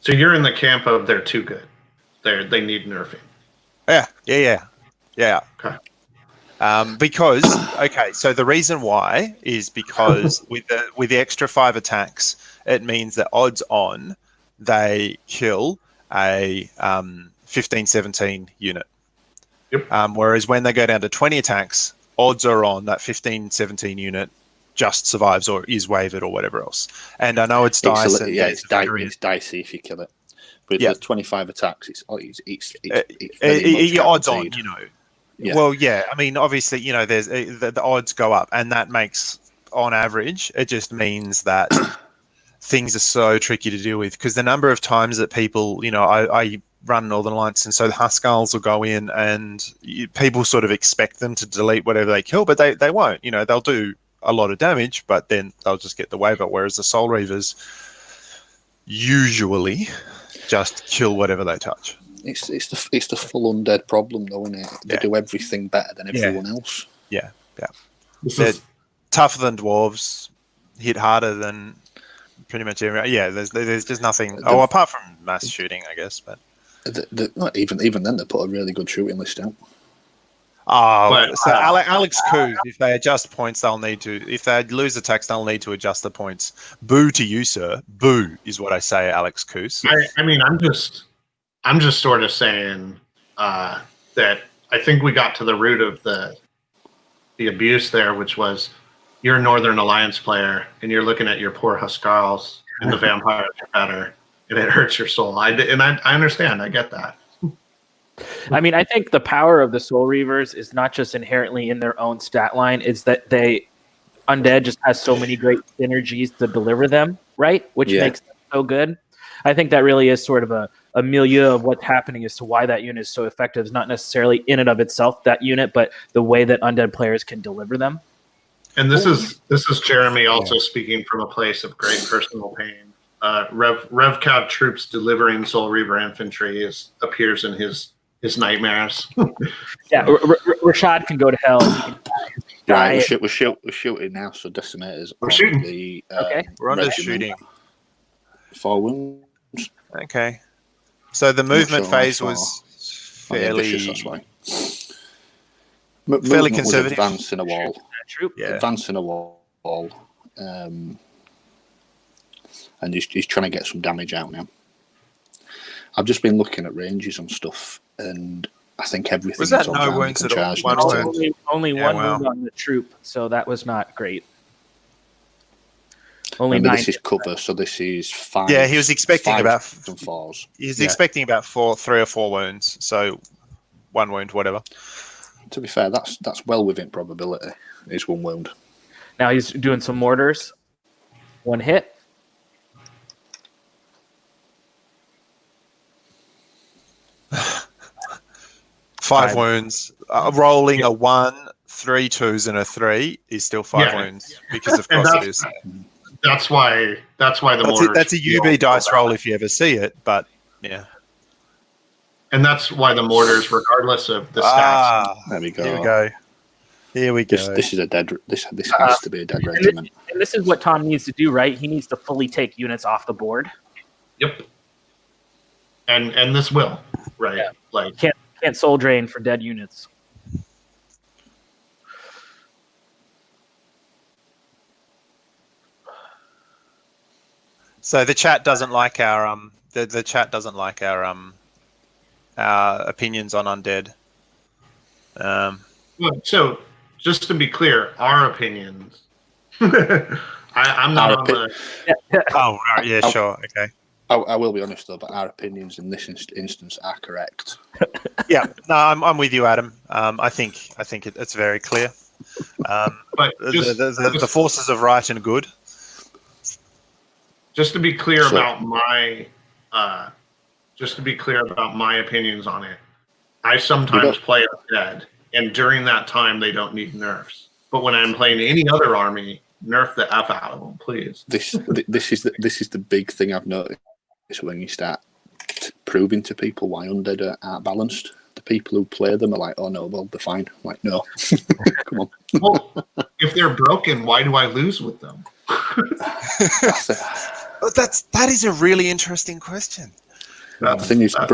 Speaker 6: So you're in the camp of they're too good. They need nerfing.
Speaker 4: Yeah.
Speaker 6: Okay.
Speaker 4: So the reason why is because with the extra 5 attacks, it means that odds on they kill a 15-17 unit.
Speaker 6: Yep.
Speaker 4: Whereas when they go down to 20 attacks, odds are on that 15-17 unit just survives or is wavered or whatever else. And I know it's dice.
Speaker 3: It's dicey if you kill it. With the 25 attacks, it's
Speaker 4: your odds on, Yeah. Well, yeah. I mean, obviously, there's the odds go up, and that makes, on average, it just means that things are so tricky to deal with because the number of times that people, I run Northern Lights, and so the Huskarls will go in, and people sort of expect them to delete whatever they kill, but they won't. They'll do a lot of damage, but then they'll just get the waiver. Whereas the Soul Reavers usually just kill whatever they touch.
Speaker 3: It's the full undead problem, though, isn't it? They do everything better than everyone else.
Speaker 4: Yeah. They're tougher than dwarves, hit harder than pretty much everyone. Yeah, there's just nothing. Apart from mass shooting, I guess. But
Speaker 3: not even then, they put a really good shooting list out.
Speaker 4: Alex Coos, if they adjust points, they'll need to. If they lose attacks, they'll need to adjust the points. Boo to you, sir. Boo is what I say, Alex Coos.
Speaker 6: I mean, I'm just sort of saying that I think we got to the root of the abuse there, which was you're a Northern Alliance player and you're looking at your poor Huskarls and the vampires are better, and it hurts your soul. I understand. I get that.
Speaker 1: I mean, I think the power of the Soul Reavers is not just inherently in their own stat line; it's that Undead just has so many great synergies to deliver them, right? Which makes them so good. I think that really is sort of a milieu of what's happening as to why that unit is so effective. It's not necessarily in and of itself that unit, but the way that Undead players can deliver them.
Speaker 6: And this is Jeremy also speaking from a place of great personal pain. RevCav troops delivering Soul Reaver infantry appears in his nightmares.
Speaker 1: Rashad can go to hell.
Speaker 3: Right, we're shooting now, so decimators.
Speaker 6: We're shooting.
Speaker 4: We're on the shooting.
Speaker 3: 4 wounds.
Speaker 4: Okay. So the movement phase was fairly fairly conservative.
Speaker 3: Advancing a wall. Advancing a wall. And he's trying to get some damage out now. I've just been looking at ranges and stuff, and I think everything
Speaker 4: was that no wounds at all.
Speaker 1: Only one wound on the troop, so that was not great. Only
Speaker 3: Remember,
Speaker 1: 9.
Speaker 3: This is cover, so this is 5.
Speaker 4: Yeah, he was expecting about
Speaker 3: 4s.
Speaker 4: He's expecting about 3 or 4 wounds, so 1 wound, whatever.
Speaker 3: To be fair, that's well within probability. It's 1 wound.
Speaker 1: Now he's doing some mortars. 1 hit.
Speaker 4: 5 wounds. Rolling a 1, 3 2s, and a 3 is still 5 wounds because of course it is.
Speaker 6: That's why the mortars.
Speaker 4: That's a UB dice roll if you ever see it, but yeah.
Speaker 6: And that's why the mortars, regardless of the stats.
Speaker 3: There we go.
Speaker 4: Here we go.
Speaker 3: This is a dead. This has to be a dead regiment.
Speaker 1: And this is what Tom needs to do, right? He needs to fully take units off the board.
Speaker 6: Yep. And this will, right?
Speaker 1: Yeah.
Speaker 6: Like
Speaker 1: can't soul drain for dead units.
Speaker 4: So the chat doesn't like our the chat doesn't like our opinions on undead.
Speaker 6: Well, so just to be clear, our opinions. I'm not
Speaker 3: Our
Speaker 6: on
Speaker 3: opi-
Speaker 6: the.
Speaker 4: Oh, right, yeah, sure, okay.
Speaker 3: I will be honest though, but our opinions in this instance are correct.
Speaker 4: Yeah, no, I'm with you, Adam. I think it's very clear.
Speaker 6: But
Speaker 4: The forces of right and good.
Speaker 6: just to be clear
Speaker 3: So-
Speaker 6: about my, opinions on it. I sometimes play undead, and during that time they don't need nerfs. But when I'm playing any other army, nerf the F out of them, please.
Speaker 3: This is the big thing I've noticed when you start proving to people why undead aren't balanced. The people who play them are like, oh no, well they're fine. I'm like, no, come on.
Speaker 6: Well, if they're broken, why do I lose with them?
Speaker 4: That is a really interesting question.
Speaker 3: The thing is,
Speaker 6: That's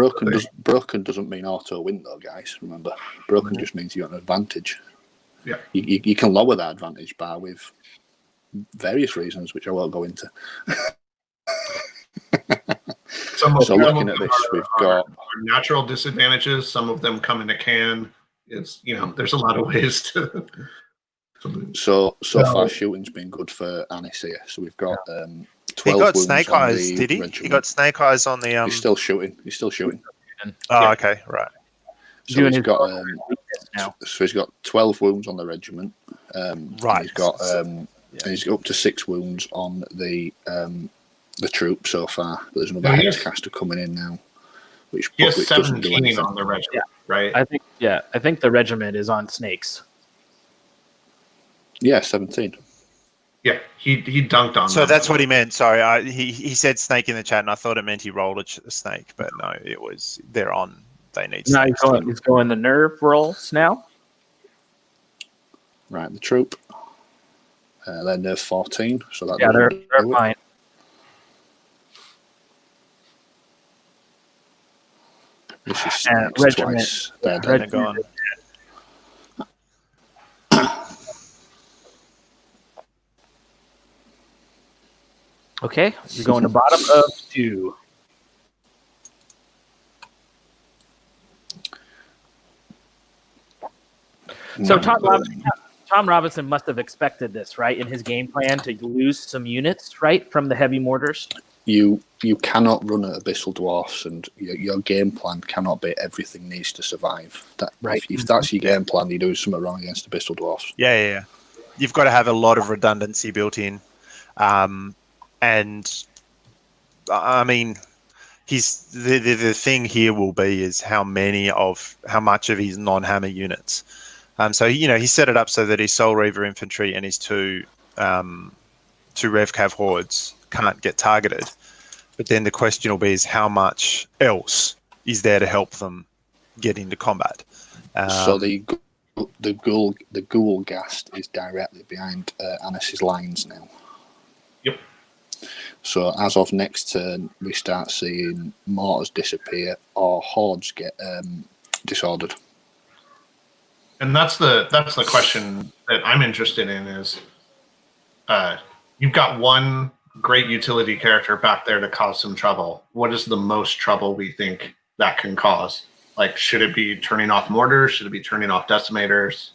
Speaker 3: broken doesn't mean auto win though, guys. Remember, broken just means you got an advantage.
Speaker 6: Yeah.
Speaker 3: You can lower that advantage bar with various reasons, which I won't go into.
Speaker 6: Some of
Speaker 3: So
Speaker 6: them
Speaker 3: looking at this, we've got
Speaker 6: are natural disadvantages. Some of them come in a can. It's there's a lot of ways to lose.
Speaker 3: so far shooting's been good for Anis here. So we've got 12
Speaker 4: He got
Speaker 3: wounds
Speaker 4: snake
Speaker 3: on
Speaker 4: eyes,
Speaker 3: the
Speaker 4: did he? He
Speaker 3: regiment.
Speaker 4: got snake eyes on the
Speaker 3: He's still shooting.
Speaker 4: Oh, okay, right.
Speaker 3: So
Speaker 1: Doing
Speaker 3: he's
Speaker 1: his
Speaker 3: got
Speaker 1: now.
Speaker 3: so he's got 12 wounds on the regiment.
Speaker 4: Right.
Speaker 3: And he's got and he's up to 6 wounds on the troop so far. But there's another
Speaker 6: Yeah,
Speaker 3: hex caster coming in now, which
Speaker 6: He has
Speaker 3: doesn't do
Speaker 6: 17
Speaker 3: anything.
Speaker 6: on the regiment, right?
Speaker 1: I think the regiment is on snakes.
Speaker 3: Yeah, 17.
Speaker 6: Yeah, he dunked on.
Speaker 4: So
Speaker 6: them.
Speaker 4: that's what he meant. Sorry, he said snake in the chat, and I thought it meant he rolled a snake, but no, it was they're on. They need
Speaker 1: Now
Speaker 4: snakes.
Speaker 1: he's going the nerve rolls now.
Speaker 3: Right, the troop. They're nerf 14, so that
Speaker 1: Yeah, they're
Speaker 3: doesn't do it.
Speaker 1: fine.
Speaker 3: This is
Speaker 1: And
Speaker 3: snakes
Speaker 1: regiment.
Speaker 3: twice. They're
Speaker 4: They're
Speaker 3: dead.
Speaker 4: gone.
Speaker 1: Okay, you're going to bottom of 2. So Tom Robinson must have expected this, right, in his game plan to lose some units, right, from the heavy mortars.
Speaker 3: You cannot run at Abyssal Dwarfs, and your game plan cannot be everything needs to survive. That
Speaker 1: Right.
Speaker 3: If that's your game plan, you're doing something wrong against Abyssal Dwarfs.
Speaker 4: Yeah. You've got to have a lot of redundancy built in, and I mean, the thing here will be is how much of his non-hammer units. So he set it up so that his Soul Reaver infantry and his two Revcav hordes can't get targeted. But then the question will be is how much else is there to help them get into combat?
Speaker 3: So the Ghoul Ghast is directly behind Anis's lines now.
Speaker 6: Yep.
Speaker 3: So as of next turn, we start seeing mortars disappear or hordes get disordered.
Speaker 6: And that's the question that I'm interested in is, you've got one great utility character back there to cause some trouble. What is the most trouble we think that can cause? Like, should it be turning off mortars? Should it be turning off decimators?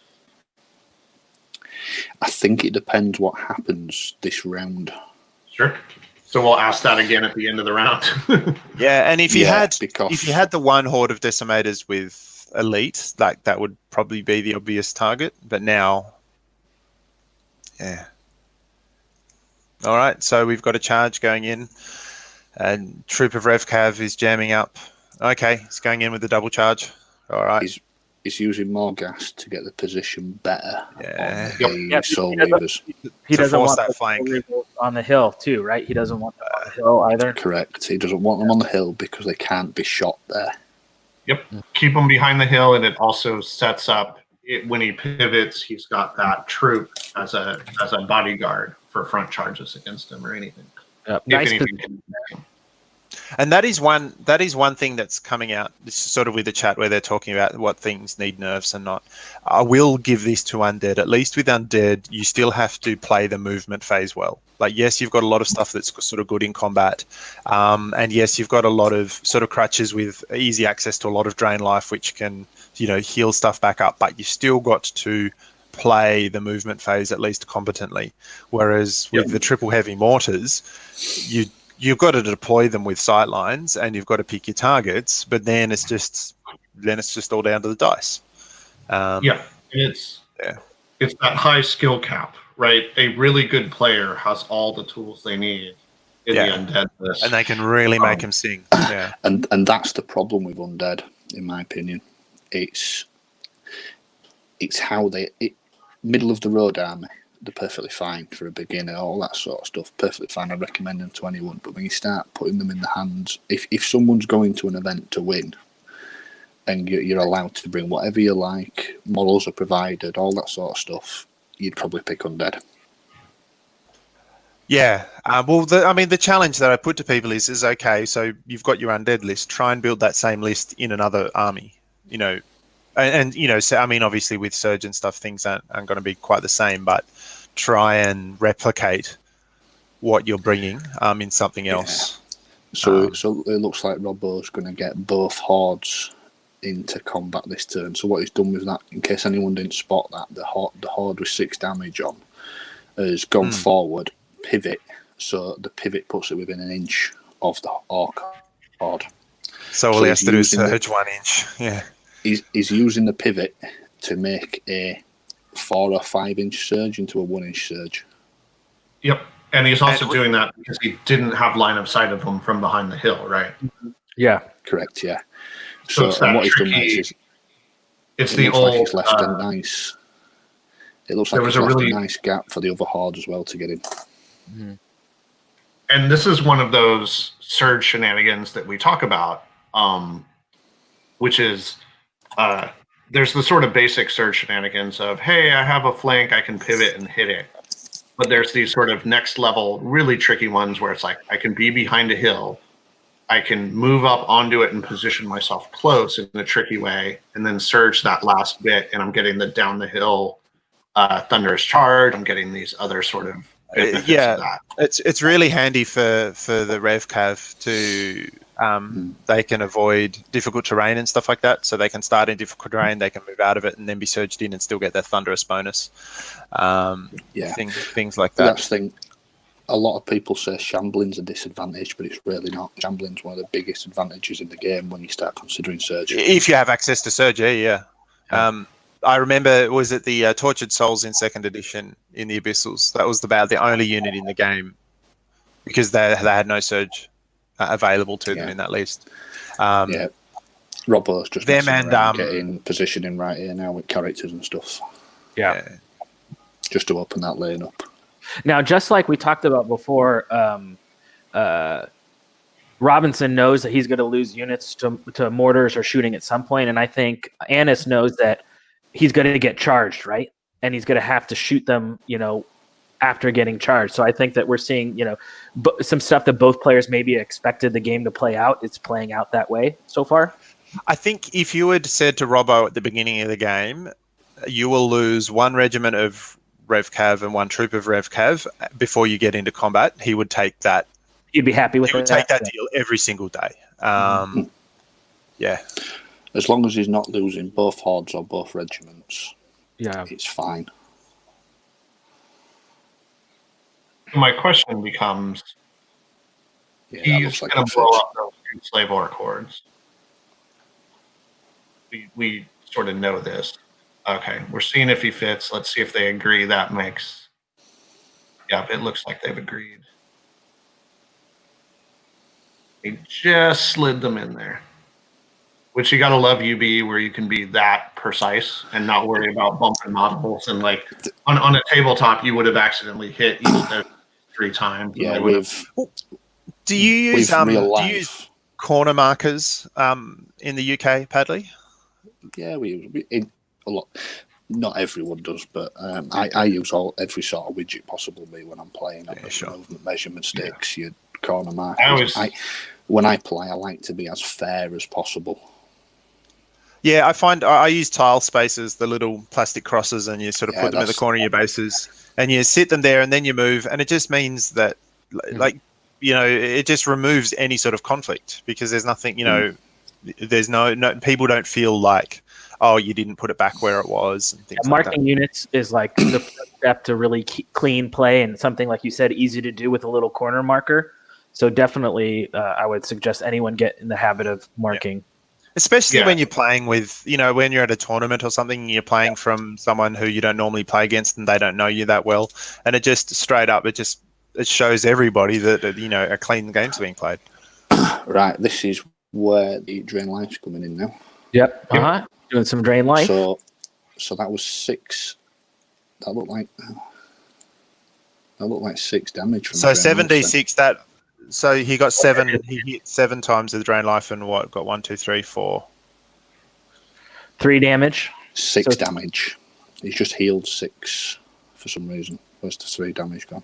Speaker 3: I think it depends what happens this round.
Speaker 6: Sure. So we'll ask that again at the end of the round.
Speaker 4: Yeah, and if you had the one horde of decimators with elite, like that would probably be the obvious target. But now, yeah. All right, so we've got a charge going in, and troop of Revcav is jamming up. Okay, it's going in with the double charge. All right.
Speaker 3: He's using more gas to get the position better
Speaker 4: Yeah.
Speaker 3: on the Soul Reavers.
Speaker 1: He
Speaker 4: To
Speaker 1: doesn't
Speaker 4: force
Speaker 1: want
Speaker 4: that
Speaker 1: the
Speaker 4: flank.
Speaker 1: on the hill too, right? He doesn't want them on the hill either.
Speaker 3: Correct. He doesn't want them on the hill because they can't be shot there.
Speaker 6: Yep. Keep him behind the hill, and it also sets up when he pivots. He's got that troop as a bodyguard for front charges against him or anything.
Speaker 1: Yep.
Speaker 6: If anything can
Speaker 4: And that is one thing that's coming out sort of with the chat where they're talking about what things need nerfs and not. I will give this to Undead. At least with Undead, you still have to play the movement phase well. Like, yes, you've got a lot of stuff that's sort of good in combat. And yes, you've got a lot of sort of crutches with easy access to a lot of drain life, which can, heal stuff back up. But you've still got to play the movement phase at least competently. Whereas with the triple heavy mortars, you've got to deploy them with sightlines and you've got to pick your targets, but then it's just all down to the dice.
Speaker 6: It's that high skill cap, right? A really good player has all the tools they need in the Undead list.
Speaker 4: And they can really make them sing. Yeah.
Speaker 3: And that's the problem with Undead, in my opinion. It's how middle of the road army. They're perfectly fine for a beginner, all that sort of stuff. Perfectly fine. I recommend them to anyone. But when you start putting them in the hands, if someone's going to an event to win, and you're allowed to bring whatever you like, models are provided, all that sort of stuff, you'd probably pick Undead.
Speaker 4: Yeah. The challenge that I put to people is okay, so you've got your Undead list. Try and build that same list in another army, so obviously with Surge and stuff, things aren't going to be quite the same, but try and replicate what you're bringing in something else.
Speaker 3: So it looks like Robbo's going to get both hordes into combat this turn. So what he's done with that, in case anyone didn't spot that, the horde with 6 damage on has gone forward, pivot, so the pivot puts it within an inch of the orc horde.
Speaker 4: So all he has to do is surge 1 inch. Yeah.
Speaker 3: He's using the pivot to make a 4 or 5 inch surge into a 1 inch surge.
Speaker 6: Yep. And he's also doing that because he didn't have line of sight of him from behind the hill, right?
Speaker 1: Yeah.
Speaker 3: Correct, yeah. So what he's done next is he's left a nice. It looks like he's left a nice gap for the other horde as well to get in.
Speaker 6: Mm-hmm. And this is one of those surge shenanigans that we talk about, which is there's the sort of basic surge shenanigans of, hey, I have a flank, I can pivot and hit it. But there's these sort of next level, really tricky ones where it's like, I can be behind a hill, I can move up onto it and position myself close in a tricky way, and then surge that last bit, and I'm getting the down the hill thunderous charge. I'm getting these other sort of benefits of that.
Speaker 4: It's really handy for the RevCav to they can avoid difficult terrain and stuff like that. So they can start in difficult terrain, they can move out of it, and then be surged in and still get that thunderous bonus. Things like that.
Speaker 3: That's the thing. A lot of people say Shambling's a disadvantage, but it's really not. Shambling's one of the biggest advantages in the game when you start considering Surge.
Speaker 4: If you have access to Surge, yeah. I remember, was it the Tortured Souls in 2nd edition in the Abyssals? That was about the only unit in the game because they had no Surge available to them in that list.
Speaker 3: Robbo's just getting positioning right here now with characters and stuff.
Speaker 1: Yeah.
Speaker 3: Just to open that lane up.
Speaker 1: Now, just like we talked about before, Robinson knows that he's going to lose units to mortars or shooting at some point, and I think Annis knows that he's going to get charged, right? And he's going to have to shoot them, after getting charged. So I think that we're seeing, some stuff that both players maybe expected the game to play out. It's playing out that way so far.
Speaker 4: I think if you had said to Robbo at the beginning of the game, you will lose 1 regiment of RevCav and 1 troop of RevCav before you get into combat, he would take that.
Speaker 1: You'd be happy with
Speaker 4: He would take that deal every single day. Yeah.
Speaker 3: As long as he's not losing both hordes or both regiments, it's fine.
Speaker 6: My question becomes, he's going to blow up those 2 slave orc hordes. We sort of know this. Okay, we're seeing if he fits. Let's see if they agree. That makes... Yeah, it looks like they've agreed. He just slid them in there. Which you gotta love UB, where you can be that precise and not worry about bumping models. And like on a tabletop, you would have accidentally hit each of those 3 times.
Speaker 3: Yeah,
Speaker 4: do you use corner markers in the UK, Padley?
Speaker 3: Yeah, we a lot. Not everyone does, but I use every sort of widget possible when I'm playing. Movement measurement sticks, your corner markers. when I play, I like to be as fair as possible.
Speaker 4: Yeah, I find I use tile spaces, the little plastic crosses, and you sort of
Speaker 3: Yeah,
Speaker 4: put them in the
Speaker 3: that's-
Speaker 4: corner of your bases, and you sit them there, and then you move, and it just means that, like, it just removes any sort of conflict because there's nothing, there's no people don't feel like, oh, you didn't put it back where it was, and things like that.
Speaker 1: Marking units is like the first step to really clean play, and something like you said, easy to do with a little corner marker. So definitely, I would suggest anyone get in the habit of marking.
Speaker 4: Especially
Speaker 6: Yeah.
Speaker 4: when you're playing with, when you're at a tournament or something, you're playing from someone who you don't normally play against and they don't know you that well. And it just straight up, it shows everybody that, a clean game's being played.
Speaker 3: Right, this is where the Drain Life's coming in now.
Speaker 1: Yep. Doing some drain life.
Speaker 3: So that was 6. That looked like 6 damage from
Speaker 4: So
Speaker 3: the Drain Life then.
Speaker 4: 7d6, so he got 7, he hit 7 times with the Drain Life and got 1, 2, 3, 4.
Speaker 1: 3 damage.
Speaker 3: 6
Speaker 1: So-
Speaker 3: damage. He's just healed 6 for some reason. Where's the 3 damage gone?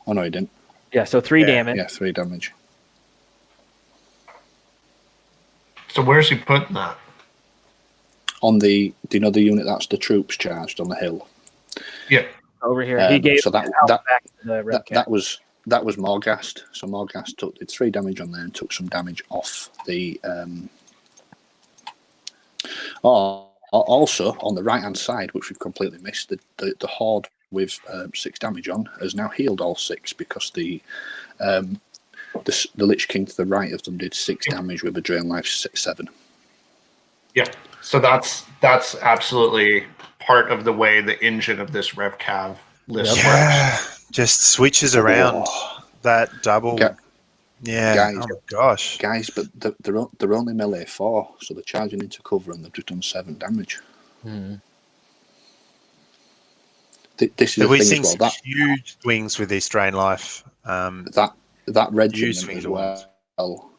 Speaker 3: Oh no, he didn't.
Speaker 1: Yeah, so 3 damage.
Speaker 3: Yeah, 3 damage.
Speaker 6: So where's he putting that?
Speaker 3: On the, do you know the unit that's the troops charged on the hill?
Speaker 6: Yeah.
Speaker 1: Over here. He gave
Speaker 3: so that
Speaker 1: back to the red cap.
Speaker 3: that was Morghast. So Morghast did 3 damage on there and took some damage off the. Also on the right hand side, which we've completely missed, the horde with 6 damage on has now healed all 6 because the Lich King to the right of them did 6 damage with a Drain Life 7.
Speaker 6: Yeah. So that's absolutely part of the way the engine of this RevCav list works.
Speaker 4: Yeah, just switches around that double.
Speaker 3: Ga-
Speaker 4: Yeah,
Speaker 3: guys.
Speaker 4: oh my gosh.
Speaker 3: Guys, but they're only melee 4, so they're charging into cover and they've just done 7 damage. This is
Speaker 4: So
Speaker 3: the
Speaker 4: we've
Speaker 3: thing
Speaker 4: seen
Speaker 3: as
Speaker 4: some
Speaker 3: well.
Speaker 4: huge swings with this Drain Life.
Speaker 3: That regiment
Speaker 4: swings
Speaker 3: as
Speaker 4: at once.
Speaker 3: well.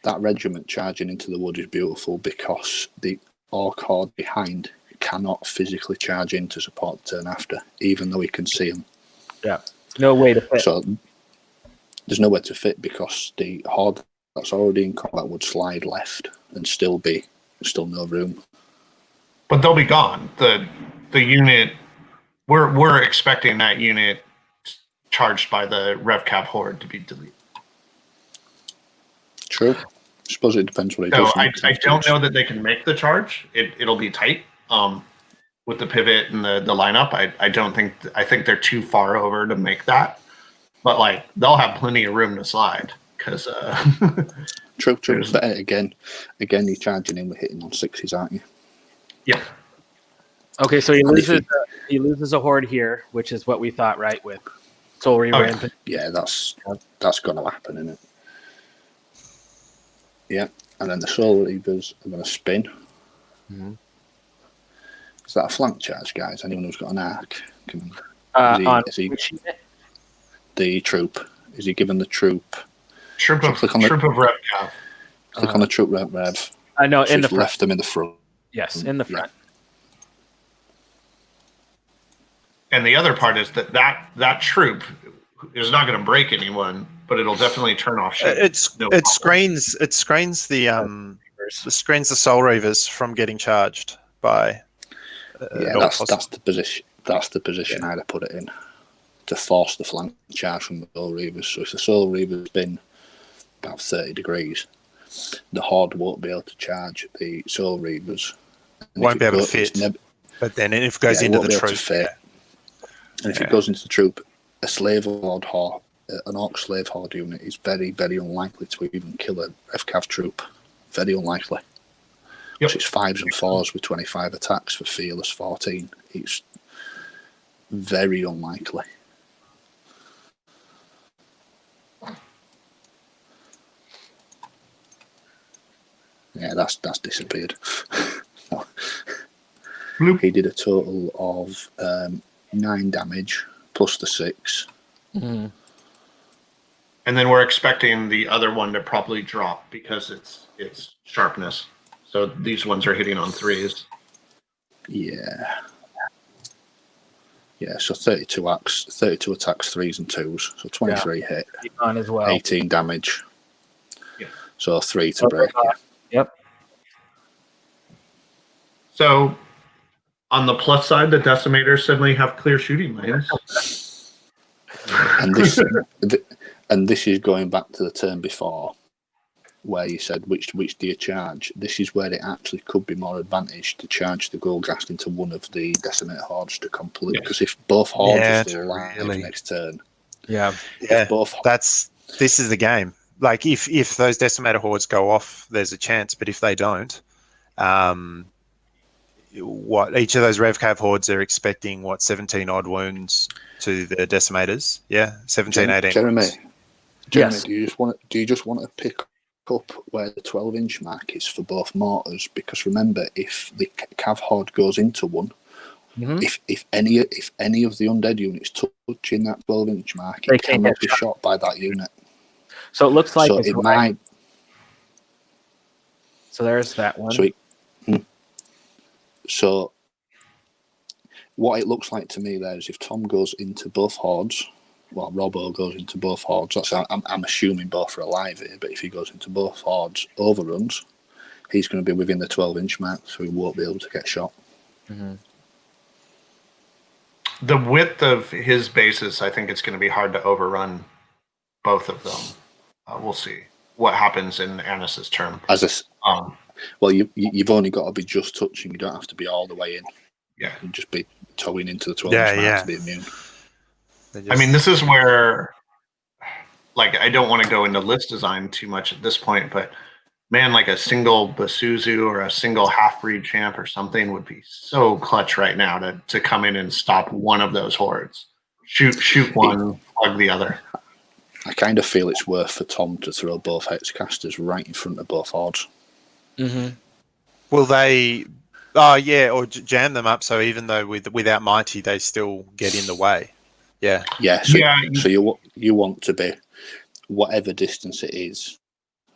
Speaker 3: That regiment charging into the wood is beautiful because the Orc Horde behind cannot physically charge in to support the turn after, even though he can see them.
Speaker 1: Yeah. No way to fit.
Speaker 3: So there's nowhere to fit because the Horde that's already in combat would slide left and still no room.
Speaker 6: But they'll be gone. The unit we're expecting that unit charged by the RevCap horde to be deleted.
Speaker 3: True. I suppose it depends what he
Speaker 6: So
Speaker 3: does.
Speaker 6: I don't know that they can make the charge. It'll be tight with the pivot and the lineup. I think they're too far over to make that. But like they'll have plenty of room to slide because
Speaker 3: True. But again, you're charging in with hitting on 6s, aren't you?
Speaker 6: yeah.
Speaker 1: Okay, so he loses a horde here, which is what we thought, right? With Soul Reaver.
Speaker 6: Okay.
Speaker 3: Yeah, that's going to happen, isn't it? Yeah, and then the Soul Reavers are going to spin.
Speaker 1: Mm-hmm.
Speaker 3: Is that a flank charge, guys? Anyone who's got an arc?
Speaker 1: Which unit?
Speaker 3: The troop? Is he given the troop?
Speaker 6: Troop of RevCap.
Speaker 3: Click on the troop rev.
Speaker 1: I know,
Speaker 3: So
Speaker 1: in the
Speaker 3: he's
Speaker 1: front.
Speaker 3: left them in the front.
Speaker 1: Yes, in the front.
Speaker 6: And the other part is that troop is not going to break anyone, but it'll definitely turn off shit.
Speaker 4: It
Speaker 6: problem.
Speaker 4: screens the Soul Reavers from getting charged by.
Speaker 3: That's the position. That's the position I'd have put it in to force the flank charge from the Soul Reavers. So if the Soul Reavers spin about 30 degrees, the Horde won't be able to charge the Soul Reavers. And
Speaker 4: Won't
Speaker 3: if
Speaker 4: be
Speaker 3: it
Speaker 4: able to
Speaker 3: goes-
Speaker 4: fit. But then if it goes
Speaker 3: it
Speaker 4: into
Speaker 3: won't
Speaker 4: the
Speaker 3: be able to
Speaker 4: troop,
Speaker 3: fit. And if it goes into the troop, a slave horde, an Orc slave horde unit is very, very unlikely to even kill a RevCav troop. Very unlikely.
Speaker 6: Yep.
Speaker 3: So it's 5s and 4s with 25 attacks for Fearless 14. It's very unlikely. Yeah, that's disappeared.
Speaker 6: Bloop.
Speaker 3: He did a total of 9 damage plus the 6.
Speaker 1: Mhm.
Speaker 6: And then we're expecting the other one to probably drop because it's sharpness. So these ones are hitting on 3s.
Speaker 3: Yeah. Yeah, so 32 attacks, 3s and 2s, so 23 hit,
Speaker 1: On as well.
Speaker 3: 18 damage.
Speaker 6: Yeah.
Speaker 3: So 3 to break. Yeah.
Speaker 1: Yep.
Speaker 6: So, on the plus side, the Decimators suddenly have clear shooting lanes.
Speaker 3: And this is going back to the turn before, where you said which do you charge. This is where it actually could be more advantage to charge the Golgast into one of the Decimator hordes to complete. Because if both hordes are still alive next turn,
Speaker 4: this is the game. Like if those Decimator hordes go off, there's a chance. But if they don't, what each of those RevCav hordes are expecting 17 odd wounds to the Decimators. Yeah, 17, 18.
Speaker 3: Jeremy,
Speaker 1: Yes.
Speaker 3: do you just want to pick up where the 12-inch mark is for both mortars? Because remember, if the Cav horde goes into one, if any of the undead units touching that 12-inch mark, it cannot be shot by that unit.
Speaker 1: So it looks like
Speaker 3: So
Speaker 1: it's
Speaker 3: it
Speaker 1: right.
Speaker 3: might.
Speaker 1: So there's that one.
Speaker 3: So what it looks like to me there is if Tom goes into both hordes, well, Robbo goes into both hordes. That's, I'm assuming both are alive here, but if he goes into both hordes, overruns, he's going to be within the 12-inch mark, so he won't be able to get shot.
Speaker 6: The width of his bases, I think it's going to be hard to overrun both of them. We'll see what happens in Annis's term.
Speaker 3: Well, you've only got to be just touching. You don't have to be all the way in.
Speaker 6: Yeah.
Speaker 3: You just be towing into the 12-inch mark to be immune.
Speaker 6: I mean, this is where, like, I don't want to go into list design too much at this point, but man, like a single Basuzu or a single half-breed champ or something would be so clutch right now to come in and stop one of those hordes. Shoot one, plug the other.
Speaker 3: I kind of feel it's worth for Tom to throw both Hexcasters right in front of both hordes.
Speaker 4: Will they? Oh yeah, or jam them up so even though without Mighty they still get in the way. Yeah.
Speaker 3: Yeah. So you want to be whatever distance it is,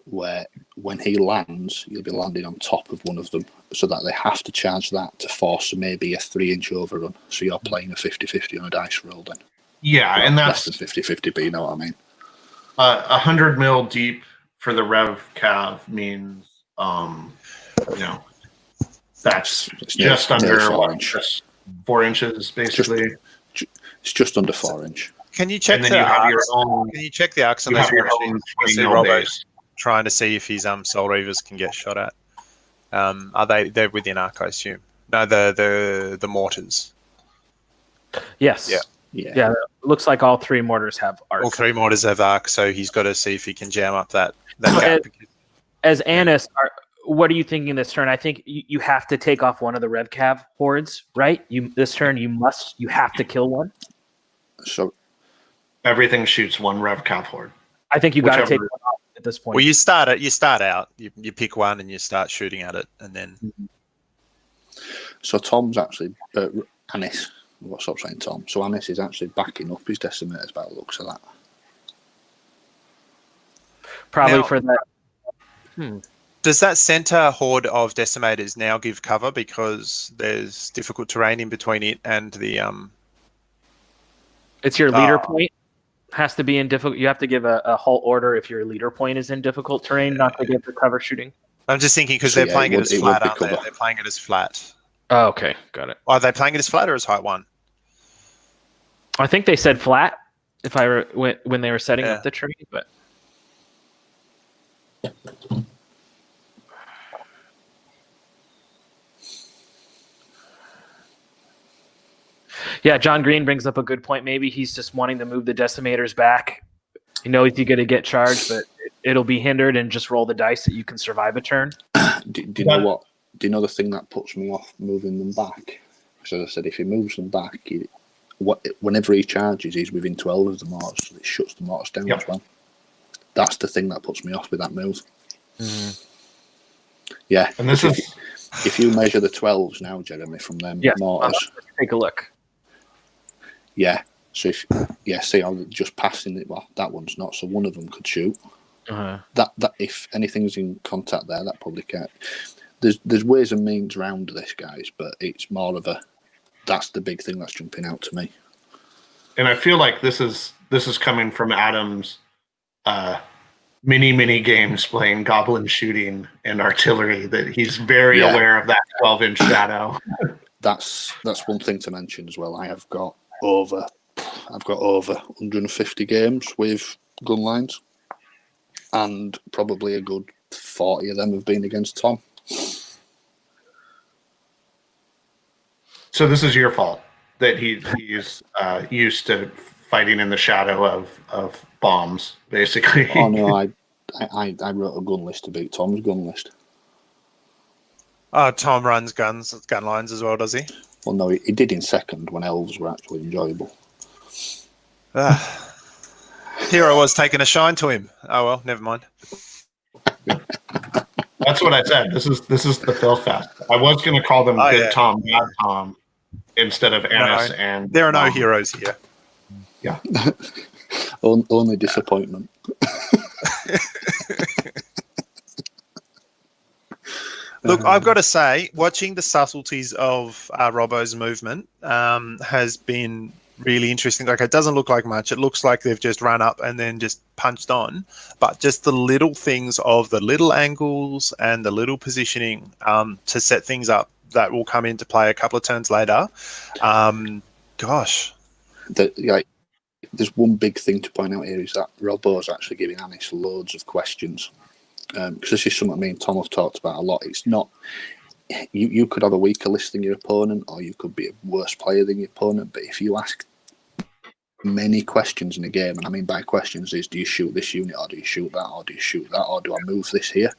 Speaker 3: where when he lands, you'll be landing on top of one of them, so that they have to charge that to force maybe a 3-inch overrun. So you're playing a 50-50 on a dice roll then.
Speaker 6: Yeah,
Speaker 3: well,
Speaker 6: and that's
Speaker 3: less than 50-50, but you know what I mean.
Speaker 6: 100 mil deep for the Rev Cav means, that's just under 4 inches. 4 inches, basically.
Speaker 3: It's just under 4 inch.
Speaker 4: Can you check
Speaker 6: the arcs? Can
Speaker 4: you check the arcs on those machines? Trying to see if his Soul Reavers can get shot at. Are they're within arc, I assume? No, the mortars.
Speaker 1: Yes. Yeah. It looks like all 3 mortars have arc.
Speaker 4: All 3 mortars have arc, so he's got to see if he can jam up that gap.
Speaker 1: As Annis, what are you thinking this turn? I think you have to take off one of the RevCav hordes, right? This turn you have to kill one.
Speaker 3: So
Speaker 6: everything shoots one RevCav horde.
Speaker 1: I think you got to take one off at this point.
Speaker 4: Well, you start out. You pick one and you start shooting at it, and then.
Speaker 3: So Tom's actually Annis. What's up saying Tom? So Annis is actually backing up his Decimators by the looks of that.
Speaker 1: Probably
Speaker 4: now,
Speaker 1: for that.
Speaker 4: Does that center horde of Decimators now give cover because there's difficult terrain in between it and the
Speaker 1: It's your leader point. Has to be in difficult. You have to give a whole order if your leader point is in difficult terrain, not to get the cover shooting.
Speaker 4: I'm just thinking because they're playing it as flat, aren't they? They're playing it as flat.
Speaker 1: Oh, okay, got it.
Speaker 4: Are they playing it as flat or as height 1?
Speaker 1: I think they said flat. If when they were setting up the tree, but. Yeah, John Green brings up a good point. Maybe he's just wanting to move the Decimators back. You know, he's going to get charged, but it'll be hindered, and just roll the dice that you can survive a turn.
Speaker 3: Do you know what? Do you know the thing that puts me off moving them back? So as I said, if he moves them back, whenever he charges, he's within 12 of the mortars, so it shuts the mortars down as well. That's the thing that puts me off with that move. Yeah,
Speaker 6: and this is
Speaker 3: if you measure the 12s now, Jeremy, from them mortars.
Speaker 1: Take a look.
Speaker 3: Yeah. So see, I'm just passing it. Well, that one's not. So one of them could shoot. That if anything's in contact there, that probably can't. There's ways and means around this, guys, but it's more of that's the big thing that's jumping out to me.
Speaker 6: And I feel like this is coming from Adam's many games playing goblin shooting and artillery, that he's very aware of that 12-inch shadow.
Speaker 3: That's one thing to mention as well. I've got over 150 games with gun lines, and probably a good 40 of them have been against Tom.
Speaker 6: So this is your fault that he's used to fighting in the shadow of bombs, basically.
Speaker 3: Oh no, I wrote a gun list to beat Tom's gun list.
Speaker 4: Tom runs gun lines as well, does he?
Speaker 3: Well, no, he did in second when elves were actually enjoyable.
Speaker 4: Hero was taking a shine to him. Oh well, never mind.
Speaker 6: That's what I said. This is the Phil Fest. I was going to call them Good Tom, Bad Tom, instead of Annis and.
Speaker 4: There are no heroes here.
Speaker 6: Yeah.
Speaker 3: Only disappointment.
Speaker 4: Look, I've got to say, watching the subtleties of Robbo's movement has been really interesting. Like, it doesn't look like much. It looks like they've just run up and then just punched on. But just the little things of the little angles and the little positioning to set things up that will come into play a couple of turns later. Gosh.
Speaker 3: There's one big thing to point out here is that Robbo's actually giving Annis loads of questions. Because this is something me and Tom have talked about a lot. It's not you could have a weaker list than your opponent, or you could be a worse player than your opponent. But if you ask many questions in a game, and I mean by questions is, do you shoot this unit, or do you shoot that, or do you shoot that, or do I move this here?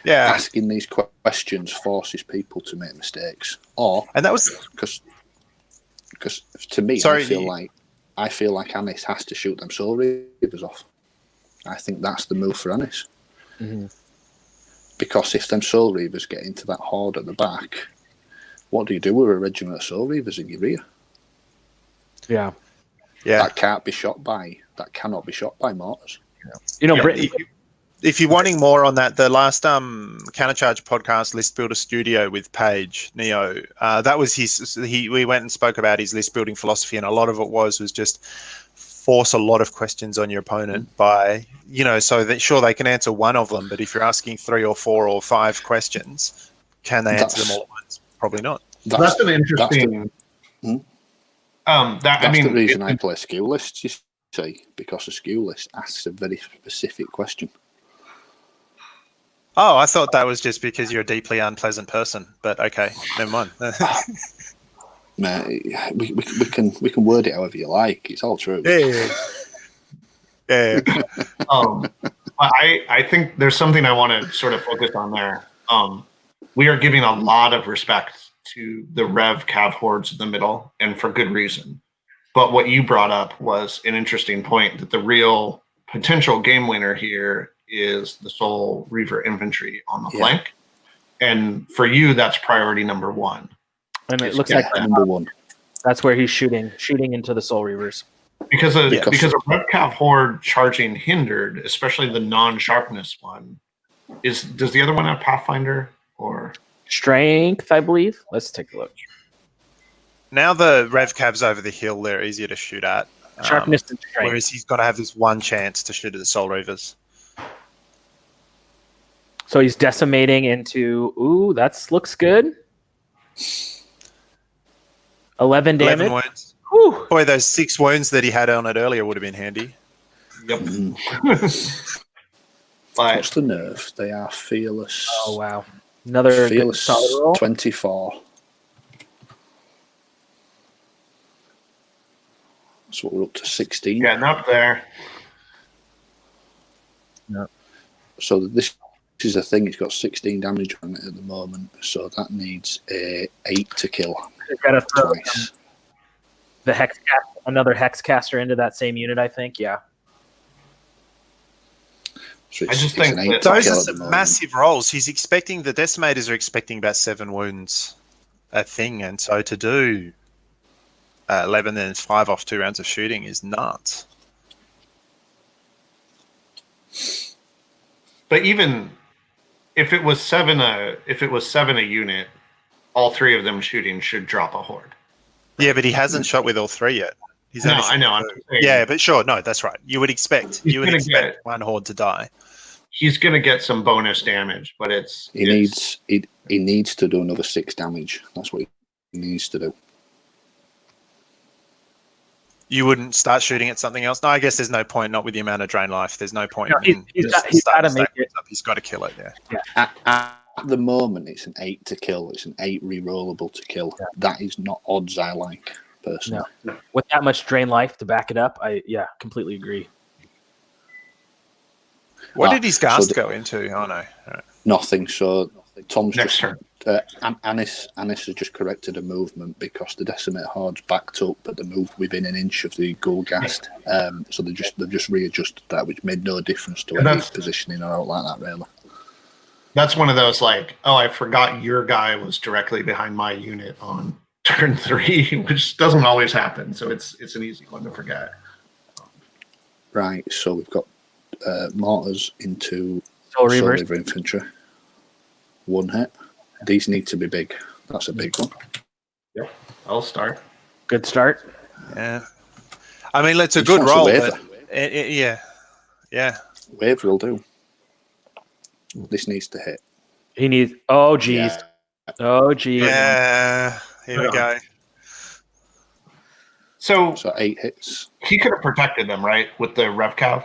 Speaker 4: Yeah,
Speaker 3: asking these questions forces people to make mistakes, and that was because to me, I feel like Annis has to shoot them Soul Reavers off. I think that's the move for Annis. Mm-hmm. Because if them Soul Reavers get into that horde at the back, what do you do with a regiment of Soul Reavers in your rear?
Speaker 1: Yeah.
Speaker 3: That cannot be shot by mortars.
Speaker 4: If you're wanting more on that, the last Countercharge podcast, List Builder Studio with Paige Neo, that was we went and spoke about his list building philosophy, and a lot of it was just force a lot of questions on your opponent by, so that sure they can answer one of them, but if you're asking 3 or 4 or 5 questions, can they answer them all at once? Probably not.
Speaker 6: That's an interesting.
Speaker 3: That's the reason I play skill lists, you see, because a skill list asks a very specific question.
Speaker 4: Oh, I thought that was just because you're a deeply unpleasant person, but okay, never mind.
Speaker 3: Man, we can word it however you like. It's all true.
Speaker 4: Yeah.
Speaker 6: I think there's something I want to sort of focus on there. We are giving a lot of respect to the Rev Cav hordes in the middle, and for good reason. But what you brought up was an interesting point, that the real potential game winner here is the Soul Reaver infantry on the flank. And for you, that's priority number 1.
Speaker 1: And it looks like
Speaker 3: number 1.
Speaker 1: That's where he's shooting into the Soul Reavers.
Speaker 6: Because a Rev Cav horde charging hindered, especially the non-sharpness one, does the other one have Pathfinder or
Speaker 1: Strength, I believe? Let's take a look.
Speaker 4: Now the Rev Cavs over the hill, they're easier to shoot at.
Speaker 1: Sharpness and strength.
Speaker 4: Whereas he's got to have this one chance to shoot at the Soul Reavers.
Speaker 1: So he's decimating into... Ooh, that looks good. 11 damage.
Speaker 4: 11 wounds.
Speaker 1: Whew.
Speaker 4: Boy, those 6 wounds that he had on it earlier would have been handy.
Speaker 6: Yep.
Speaker 3: What's the nerve? They are fearless.
Speaker 1: Oh, wow. Another
Speaker 3: fearless
Speaker 1: solid roll.
Speaker 3: 24. So we're up to 16.
Speaker 6: Getting up there.
Speaker 1: No.
Speaker 3: So this is the thing. It's got 16 damage on it at the moment. So that needs 8 to kill.
Speaker 1: You've got to throw
Speaker 3: Twice.
Speaker 1: another Hexcaster into that same unit, I think. Yeah.
Speaker 3: So
Speaker 6: I just think that
Speaker 4: those are some massive rolls. The Decimators are expecting about 7 wounds a thing, and so to do 11 and 5 off 2 rounds of shooting is nuts.
Speaker 6: But even if it was 7 a unit, all 3 of them shooting should drop a horde.
Speaker 4: Yeah, but he hasn't shot with all three yet. He's
Speaker 6: No,
Speaker 4: only
Speaker 6: I know.
Speaker 4: shot
Speaker 6: I'm
Speaker 4: with two.
Speaker 6: saying
Speaker 4: Yeah, but sure, no, that's right. You would expect
Speaker 6: He's gonna get-
Speaker 4: one horde to die.
Speaker 6: he's going to get some bonus damage, but
Speaker 3: He needs to do another 6 damage. That's what he needs to do.
Speaker 4: You wouldn't start shooting at something else. No, I guess there's no point. Not with the amount of drain life. There's no point.
Speaker 1: No, he's got to make it.
Speaker 4: Up. He's got to kill it. Yeah.
Speaker 3: At the moment, it's an 8 to kill. It's an 8 re-rollable to kill.
Speaker 1: Yeah.
Speaker 3: That is not odds I like, personally.
Speaker 1: No. With that much drain life to back it up, I completely agree.
Speaker 4: What
Speaker 3: Ah,
Speaker 4: did his ghast
Speaker 3: so
Speaker 4: go into? Oh no. All right.
Speaker 3: Nothing. So Tom's
Speaker 6: next
Speaker 3: just
Speaker 6: turn.
Speaker 3: Anis has just corrected a movement because the Decimate Horde's backed up, but they moved within an inch of the Gulgast. So they've just readjusted that, which made no difference to
Speaker 6: And
Speaker 3: any
Speaker 6: that's-
Speaker 3: positioning or out like that, really.
Speaker 6: That's one of those like, oh, I forgot your guy was directly behind my unit on turn 3, which doesn't always happen. So it's an easy one to forget.
Speaker 3: Right. So we've got mortars into
Speaker 1: Soul
Speaker 3: Soul
Speaker 1: Reavers.
Speaker 3: Reaver infantry. 1 hit. These need to be big. That's a big one.
Speaker 6: I'll start.
Speaker 1: Good start.
Speaker 4: Yeah. I mean, it's a
Speaker 3: It's
Speaker 4: good
Speaker 3: also
Speaker 4: roll.
Speaker 3: Waver.
Speaker 4: But yeah.
Speaker 3: Waver will do. This needs to hit.
Speaker 1: He needs. Oh geez.
Speaker 3: Yeah.
Speaker 1: Oh geez.
Speaker 4: Yeah. Here we go.
Speaker 6: So
Speaker 3: So 8 hits.
Speaker 6: he could have protected them, right, with the Rev Cav?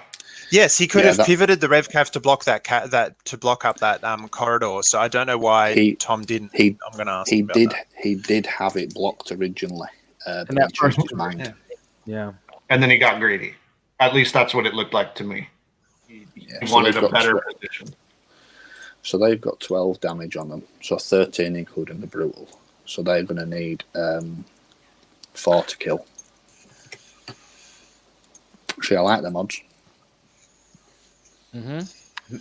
Speaker 4: Yes, he could
Speaker 3: Yeah,
Speaker 4: have
Speaker 3: that-
Speaker 4: pivoted the RevCav to block that to block up that corridor. So I don't know why Tom didn't.
Speaker 3: He
Speaker 4: I'm going to ask.
Speaker 3: he
Speaker 4: him about
Speaker 3: did
Speaker 4: that.
Speaker 3: he did have it blocked originally, but
Speaker 1: And that
Speaker 3: he changed
Speaker 1: first-
Speaker 3: his mind.
Speaker 4: Yeah.
Speaker 1: Yeah.
Speaker 6: And then he got greedy. At least that's what it looked like to me. He
Speaker 3: Yeah, so
Speaker 6: wanted
Speaker 3: they've
Speaker 6: a
Speaker 3: got
Speaker 6: better
Speaker 3: 12
Speaker 6: position.
Speaker 3: So they've got 12 damage on them. So 13 including the brutal. So they're going to need 4 to kill. See, I like them odds.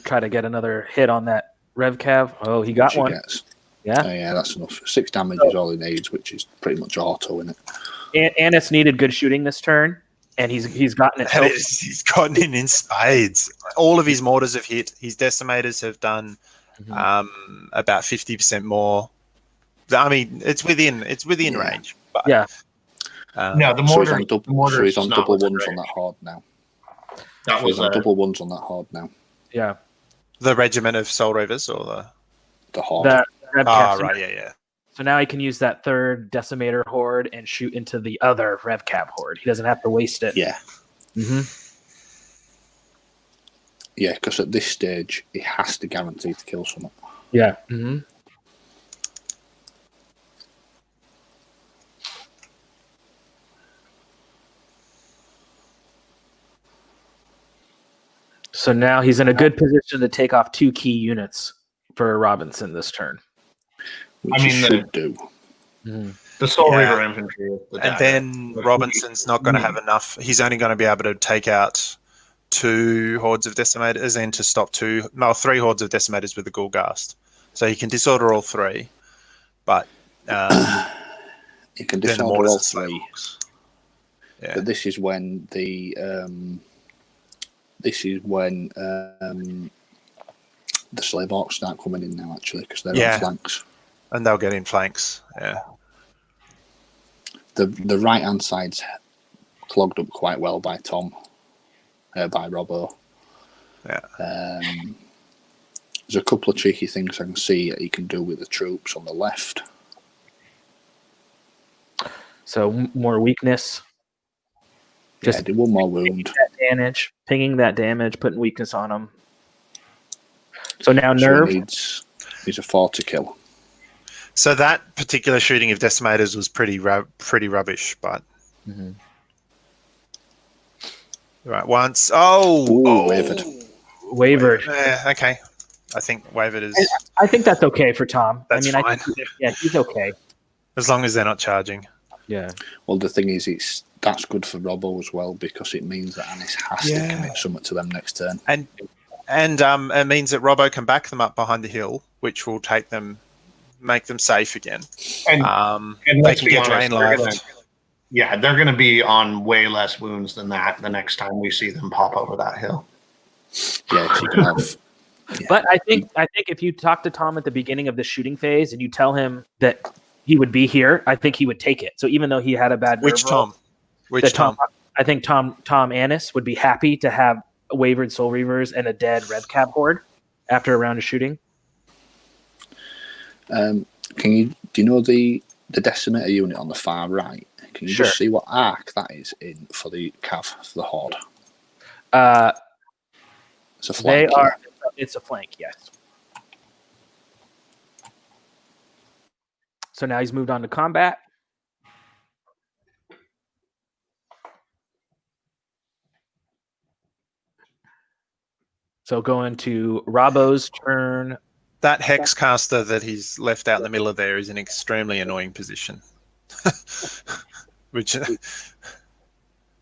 Speaker 1: Try to get another hit on that Rev Cav. Oh, he got
Speaker 3: Which he
Speaker 1: one.
Speaker 3: gets.
Speaker 1: Yeah.
Speaker 3: Yeah, that's enough. 6 damage is all he needs, which is pretty much auto in it.
Speaker 1: Anis needed good shooting this turn, and he's gotten it.
Speaker 4: And he's gotten it in spades. All of his mortars have hit. His decimators have done about 50% more. I mean, it's within
Speaker 3: Yeah.
Speaker 4: range. But,
Speaker 1: Yeah.
Speaker 6: No, the
Speaker 3: So he's
Speaker 6: mortar.
Speaker 3: on,
Speaker 6: the mortar
Speaker 3: so he's
Speaker 6: is
Speaker 3: on
Speaker 6: not
Speaker 3: double
Speaker 6: within
Speaker 3: ones on
Speaker 6: range.
Speaker 3: that horde now.
Speaker 6: That
Speaker 3: So
Speaker 6: was
Speaker 3: he's on double ones on that horde now.
Speaker 1: Yeah.
Speaker 4: the regiment of Soul Reavers or the.
Speaker 3: The horde.
Speaker 1: That Rev
Speaker 4: Ah,
Speaker 1: Cav.
Speaker 4: right. Yeah.
Speaker 1: So now he can use that third Decimator horde and shoot into the other Rev Cav horde. He doesn't have to waste it.
Speaker 3: Yeah.
Speaker 1: Mm-hmm.
Speaker 3: Yeah, because at this stage, he has to guarantee to kill someone.
Speaker 1: Yeah. Mm-hmm. So now he's in a good position to take off 2 key units for Robinson this turn.
Speaker 3: Which
Speaker 6: I
Speaker 3: he
Speaker 6: mean,
Speaker 3: should do.
Speaker 6: the Soul
Speaker 4: Yeah.
Speaker 6: Reaver infantry. Is the
Speaker 4: And
Speaker 6: dagger.
Speaker 4: then Robinson's not going to have enough. He's only going to be able to take out 2 hordes of decimators and to stop 3 hordes of decimators with the Gulgast. So he can disorder all 3, but
Speaker 3: He can
Speaker 4: then the
Speaker 3: disorder
Speaker 4: mortars
Speaker 3: all
Speaker 4: are slave
Speaker 3: 3.
Speaker 4: walks. Yeah.
Speaker 3: But this is when the slave orcs start coming in now, actually, because they're
Speaker 4: Yeah.
Speaker 3: on flanks.
Speaker 4: And they'll get in flanks. Yeah.
Speaker 3: The right hand side's clogged up quite well by Tom, by Robbo.
Speaker 4: Yeah.
Speaker 3: There's a couple of cheeky things I can see that he can do with the troops on the left.
Speaker 1: So more weakness. Just
Speaker 3: Yeah, do one more wound.
Speaker 1: pinging that damage, putting weakness on him. So now
Speaker 3: So
Speaker 1: nerve.
Speaker 3: he needs a 4 to kill.
Speaker 4: So that particular shooting of decimators was pretty rubbish, but right once.
Speaker 3: Ooh, wavered.
Speaker 1: Wavered.
Speaker 4: Okay. I think wavered is
Speaker 1: I think that's okay for Tom.
Speaker 4: that's
Speaker 1: I mean,
Speaker 4: fine.
Speaker 1: I think, yeah, he's okay.
Speaker 4: As long as they're not charging.
Speaker 1: Yeah.
Speaker 3: Well, the thing is, that's good for Robbo as well because it means that Anis has to commit something to them next turn.
Speaker 4: And it means that Robbo can back them up behind the hill, which will make them safe again.
Speaker 6: And
Speaker 4: They
Speaker 6: let's
Speaker 4: can
Speaker 6: be
Speaker 4: get
Speaker 6: honest,
Speaker 4: drain life.
Speaker 6: they're going to be on way less wounds than that the next time we see them pop over that hill.
Speaker 3: Yeah, so you can have. Yeah.
Speaker 1: But I think if you talk to Tom at the beginning of the shooting phase and you tell him that he would be here, I think he would take it. So even though he had a bad
Speaker 4: Which
Speaker 1: nerve roll,
Speaker 4: Tom? Which Tom?
Speaker 1: I think Tom Annis would be happy to have wavered Soul Reavers and a dead Red Cab horde after a round of shooting.
Speaker 3: Do you know the decimator unit on the far right? Can you
Speaker 1: Sure.
Speaker 3: just see what arc that is in for the cav, for the horde? It's a flank.
Speaker 1: It's a flank, yes. So now he's moved on to combat. So going to Robbo's turn.
Speaker 4: That Hexcaster that he's left out in the middle of there is an extremely annoying position. Which,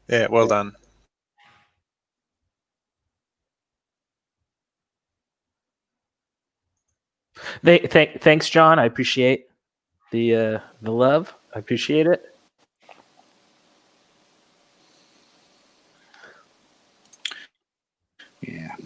Speaker 4: yeah, well done.
Speaker 1: Thanks, John. I appreciate the love. I appreciate it.
Speaker 3: Yeah.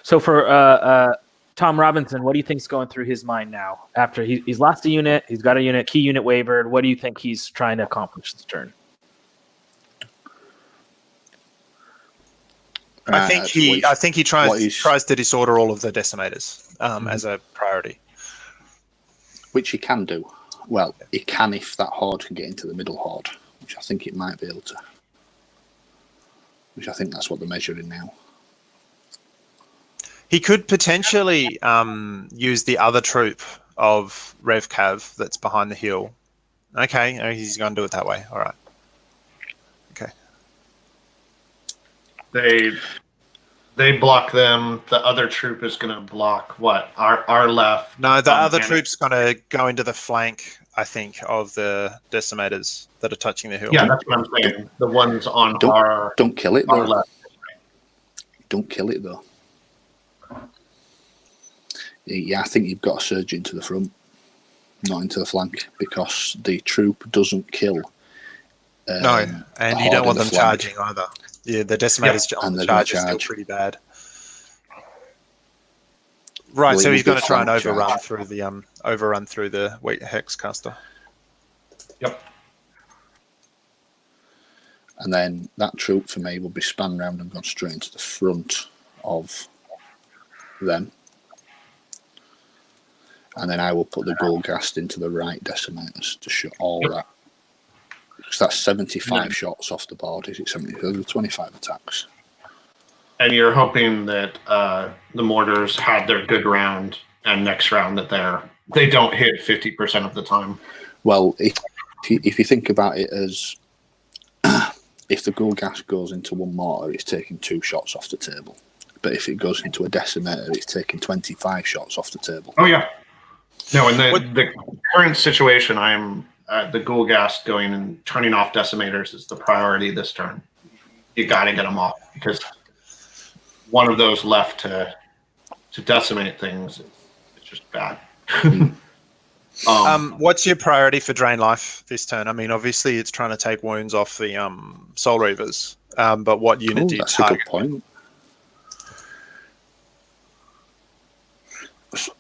Speaker 1: So for Tom Robinson, what do you think's going through his mind now? After he's lost a unit, he's got a unit, key unit wavered. What do you think he's trying to accomplish this turn?
Speaker 4: I think he tries to disorder all of the decimators as a priority.
Speaker 3: Which he can do. Well, he can if that horde can get into the middle horde, which I think it might be able to. Which I think that's what they're measuring now.
Speaker 4: He could potentially use the other troop of Rev Cav that's behind the hill. Okay, he's going to do it that way. All right. Okay.
Speaker 6: They block them. The other troop is going to block what? Our left.
Speaker 4: No, the other troop's going to go into the flank, I think, of the decimators that are touching the hill.
Speaker 6: Yeah, that's what I'm saying. The ones on
Speaker 3: Don't kill it,
Speaker 6: our
Speaker 3: though.
Speaker 6: left.
Speaker 3: Don't kill it, though. Yeah, I think you've got to surge into the front, not into the flank, because the troop doesn't kill.
Speaker 4: No, and you don't want them charging either. Yeah, the decimators on the charge is still pretty bad. Right, so he's going to try and overrun through the Hexcaster.
Speaker 6: Yep.
Speaker 3: And then that troop for me will be spun round and gone straight into the front of them. And then I will put the Goldghast into the right decimators to shoot all that. Because that's 75 shots off the board. Is it 70? 25 attacks.
Speaker 6: And you're hoping that the mortars had their good round, and next round that they don't hit 50% of the time.
Speaker 3: Well, if you think about it as if the Goldghast goes into one mortar, it's taking 2 shots off the table. But if it goes into a decimator, it's taking 25 shots off the table.
Speaker 6: Oh yeah. No, in the current situation, I'm the Goldghast going and turning off decimators is the priority this turn. You got to get them off because one of those left to decimate things is just bad.
Speaker 4: What's your priority for Drain Life this turn? I mean, obviously it's trying to take wounds off the Soul Reavers, but what unit do you target?
Speaker 3: That's a good point.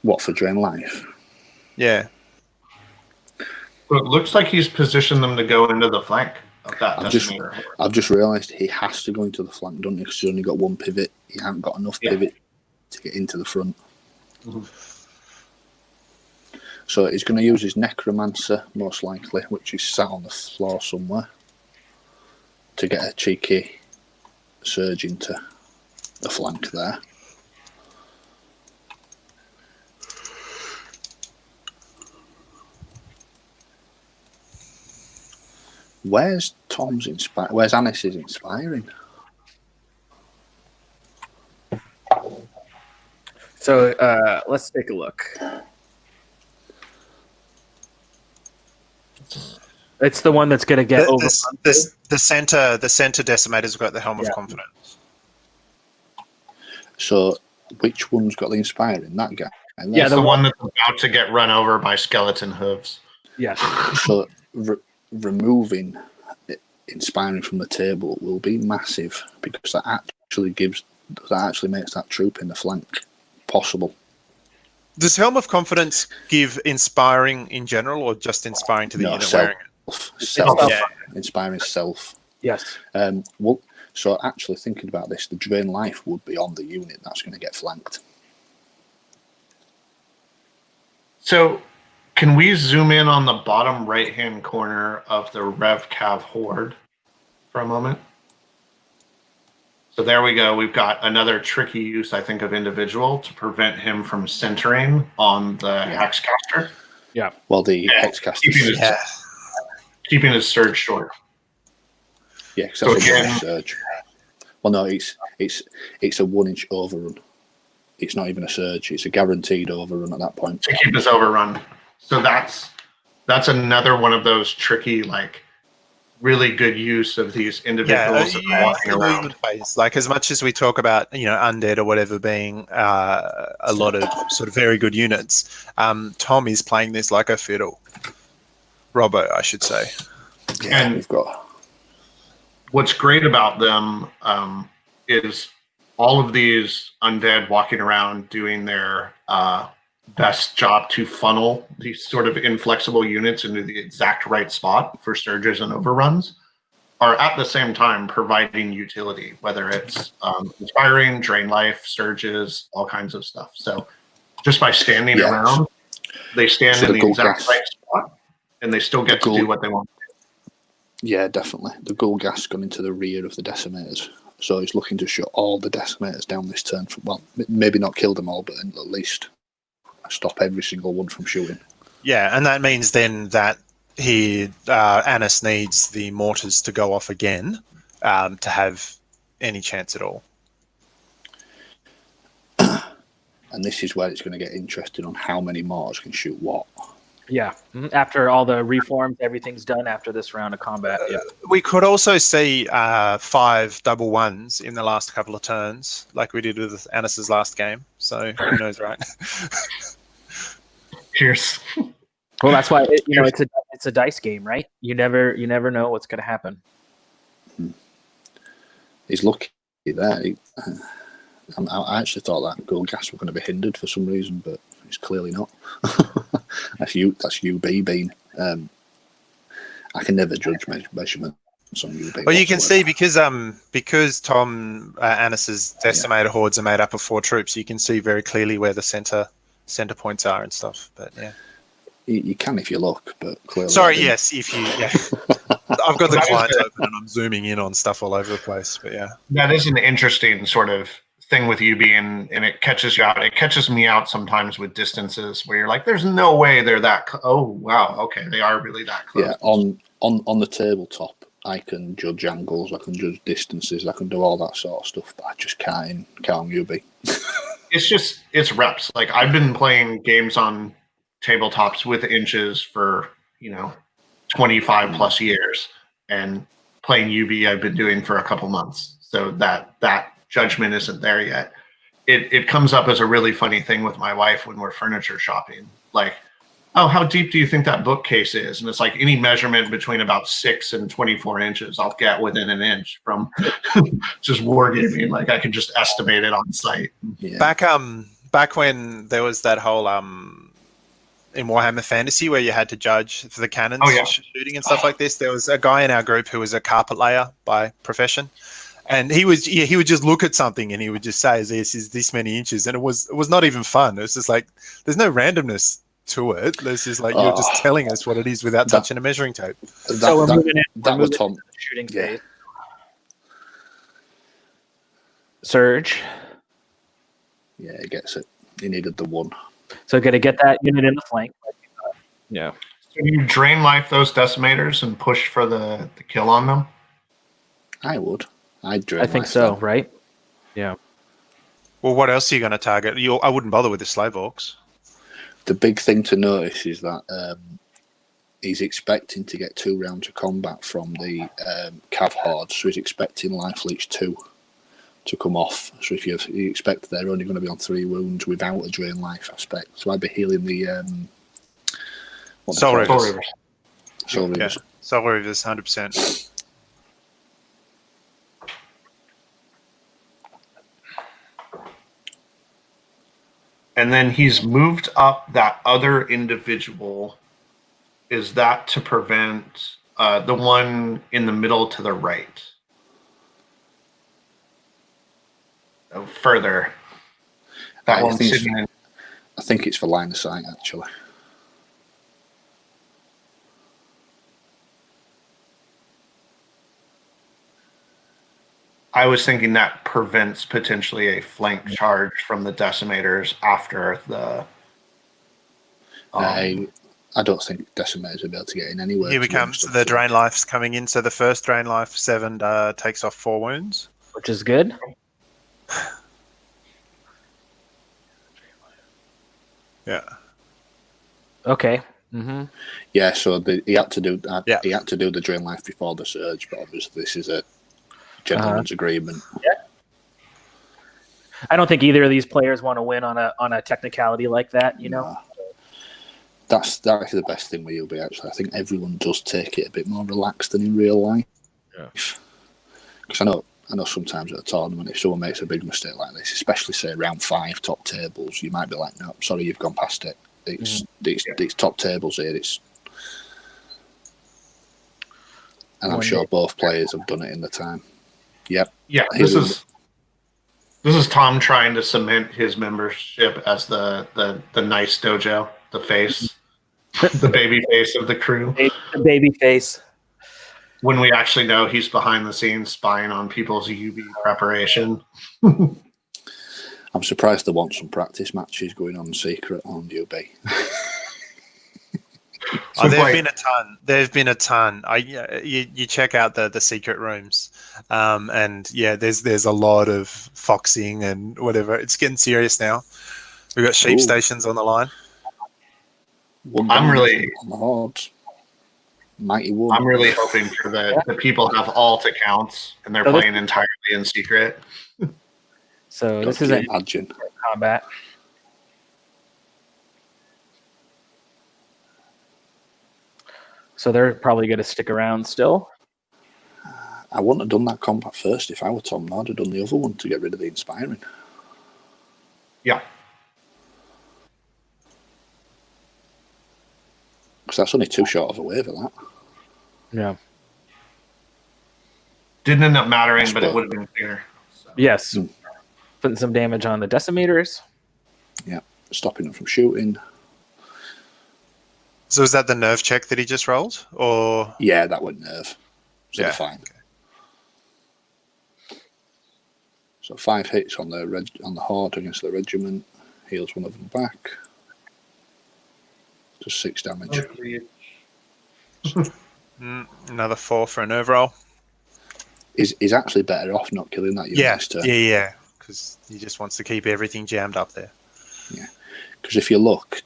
Speaker 3: What, for Drain Life?
Speaker 4: Yeah.
Speaker 6: Well, it looks like he's positioned them to go into the flank of that decimator.
Speaker 3: I've just realised he has to go into the flank, doesn't he? Because he's only got one pivot. He hasn't got enough pivot to get into the front.
Speaker 6: Mm-hmm.
Speaker 3: So he's going to use his Necromancer, most likely, which is sat on the floor somewhere, to get a cheeky surge into the flank there. Where's Tom's inspiring? Where's Annis's inspiring?
Speaker 1: So let's take a look. It's the one that's going to get over.
Speaker 4: The center decimator's got the Helm of Confidence.
Speaker 3: So which one's got the inspiring? That guy. And
Speaker 6: the one that's about to get run over by skeleton hooves.
Speaker 1: Yeah.
Speaker 3: So removing inspiring from the table will be massive because that actually makes that troop in the flank possible.
Speaker 4: Does Helm of Confidence give inspiring in general, or just inspiring to the unit
Speaker 3: self,
Speaker 4: wearing it?
Speaker 3: self,
Speaker 4: Yeah.
Speaker 3: inspiring self.
Speaker 1: Yes.
Speaker 3: Well, so actually thinking about this, the drain life would be on the unit that's going to get flanked.
Speaker 6: So, can we zoom in on the bottom right-hand corner of the Rev Cav Horde for a moment? So there we go. We've got another tricky use, I think, of individual to prevent him from centering on the Hexcaster.
Speaker 1: Yeah.
Speaker 3: Well, the Hexcaster,
Speaker 6: keeping his surge short.
Speaker 3: yeah, because that's a 1 inch surge. Well, no, it's a 1 inch overrun. It's not even a surge; it's a guaranteed overrun at that point.
Speaker 6: To keep his overrun. So that's another one of those tricky, like, really good use of these individuals that are walking around.
Speaker 4: Phase. Like, as much as we talk about, undead or whatever being a lot of sort of very good units, Tom is playing this like a fiddle. Robbo, I should say.
Speaker 3: Yeah,
Speaker 6: And
Speaker 3: we've got.
Speaker 6: What's great about them is all of these undead walking around doing their best job to funnel these sort of inflexible units into the exact right spot for surges and overruns are at the same time providing utility, whether it's inspiring, drain life, surges, all kinds of stuff. So just by standing around, they stand in the exact right spot and they still get to do what they want.
Speaker 3: Yeah, definitely. The Ghoul Gas gone into the rear of the Decimators. So he's looking to shut all the Decimators down this turn. Well, maybe not kill them all, but at least stop every single one from shooting.
Speaker 4: Yeah, and that means then that Annis needs the mortars to go off again to have any chance at all.
Speaker 3: And this is where it's going to get interesting on how many mortars can shoot what.
Speaker 1: Yeah. After all the reforms, everything's done after this round of combat. Yeah.
Speaker 4: We could also see 5 double ones in the last couple of turns, like we did with Annis's last game. So who knows, right?
Speaker 6: Cheers.
Speaker 1: Well, that's why it's a dice game, right? You never know what's going to happen.
Speaker 3: He's lucky there. I actually thought that Ghoul Gas were going to be hindered for some reason, but it's clearly not. That's UB being. I can never judge measurements on UB.
Speaker 4: Well, you can see because Tom Annis's decimator hordes are made up of 4 troops. You can see very clearly where the center points are and stuff. But yeah,
Speaker 3: you can if you look, but clearly.
Speaker 4: Sorry, yes, if you. Yeah. I've got the client open and I'm zooming in on stuff all over the place. But yeah,
Speaker 6: that is an interesting sort of thing with UB, and it catches you out. It catches me out sometimes with distances where you're like, "There's no way they're that." Oh wow, okay, they are really that close.
Speaker 3: Yeah, on the tabletop, I can judge angles, I can judge distances, I can do all that sort of stuff, but I just can't on UB.
Speaker 6: It's reps. Like, I've been playing games on tabletops with inches for 25 plus years, and playing UB I've been doing for a couple months. So that judgment isn't there yet. It comes up as a really funny thing with my wife when we're furniture shopping. Like, oh, how deep do you think that bookcase is? And it's like any measurement between about 6 and 24 inches, I'll get within an inch from just wargaming. Like, I can just estimate it on site.
Speaker 3: Yeah.
Speaker 4: Back when there was that whole in Warhammer Fantasy where you had to judge for the cannons shooting and stuff like this, there was a guy in our group who was a carpet layer by profession. And he would just look at something and he would just say, "This is this many inches," and it was not even fun. It was just like there's no randomness to it. There's just like you're just telling us what it is without touching a measuring tape.
Speaker 3: That was Tom.
Speaker 1: Shooting phase. Surge.
Speaker 3: Yeah, he gets it. He needed the 1.
Speaker 1: So got to get that unit in the flank. Yeah.
Speaker 6: So you drain life those decimators and push for the kill on them?
Speaker 3: I would.
Speaker 1: I think so, right? Yeah.
Speaker 4: Well, what else are you going to target? I wouldn't bother with the slave orcs.
Speaker 3: The big thing to notice is that he's expecting to get 2 rounds of combat from the Cav Horde, so he's expecting Life Leech 2 to come off. So if you expect they're only going to be on 3 wounds without a drain life aspect. So I'd be healing the
Speaker 4: Soul Reavers.
Speaker 3: Soul Reavers.
Speaker 4: Soul Reavers, 100%.
Speaker 6: And then he's moved up that other individual. Is that to prevent the one in the middle to the right? Further. That
Speaker 3: I
Speaker 6: one's
Speaker 3: think
Speaker 6: sitting in.
Speaker 3: I think it's for line of sight, actually.
Speaker 6: I was thinking that prevents potentially a flank charge from the decimators after the.
Speaker 3: I don't think decimators will be able to get in anywhere.
Speaker 4: Here we come. So the drain life's coming in. So the first drain life 7 takes off 4 wounds,
Speaker 1: which is good.
Speaker 4: Yeah.
Speaker 1: Okay. Mm-hmm.
Speaker 3: Yeah, so he had to do that.
Speaker 4: Yeah.
Speaker 3: He had to do the drain life before the surge, but obviously this is a gentleman's agreement.
Speaker 1: Yeah. I don't think either of these players want to win on a technicality like that. You know.
Speaker 3: That's the best thing with UB. Actually, I think everyone does take it a bit more relaxed than in real life.
Speaker 4: Yeah.
Speaker 3: Because I know sometimes at a tournament, if someone makes a big mistake like this, especially say round 5 top tables, you might be like, "No, sorry, you've gone past it. It's top tables here. And I'm sure both players have done it in the time. Yep.
Speaker 6: Yeah, this is Tom trying to cement his membership as the nice dojo, the face, the baby face of the crew.
Speaker 1: The baby face.
Speaker 6: When we actually know he's behind the scenes spying on people's UB preparation.
Speaker 3: I'm surprised they want some practice matches going on secret on UB.
Speaker 4: So there've been a ton. You check out the secret rooms, and yeah, there's a lot of foxing and whatever. It's getting serious now. We've got sheep stations on the line.
Speaker 6: I'm really
Speaker 3: on the hordes. Mighty One.
Speaker 6: I'm really hoping for the people have alt accounts and they're playing entirely in secret.
Speaker 1: So this isn't combat. So they're probably going to stick around still.
Speaker 3: I wouldn't have done that combat first if I were Tom. I'd have done the other one to get rid of the inspiring.
Speaker 6: Yeah.
Speaker 3: Because that's only too short of a wave of that.
Speaker 1: Yeah.
Speaker 6: Didn't end up mattering, but it would have been cleaner. So.
Speaker 1: Yes. Putting some damage on the decimators.
Speaker 3: Yeah. Stopping them from shooting.
Speaker 4: So is that the nerve check that he just rolled? Or
Speaker 3: yeah, that went nerve. So
Speaker 4: yeah.
Speaker 3: they're fine. Okay. So 5 hits on the horde against the regiment. Heals one of them back. Just 6 damage.
Speaker 4: Another 4 for an overall.
Speaker 3: He's actually better off not killing that unit this turn.
Speaker 4: Yeah. Because he just wants to keep everything jammed up there.
Speaker 3: Yeah. Because if you look,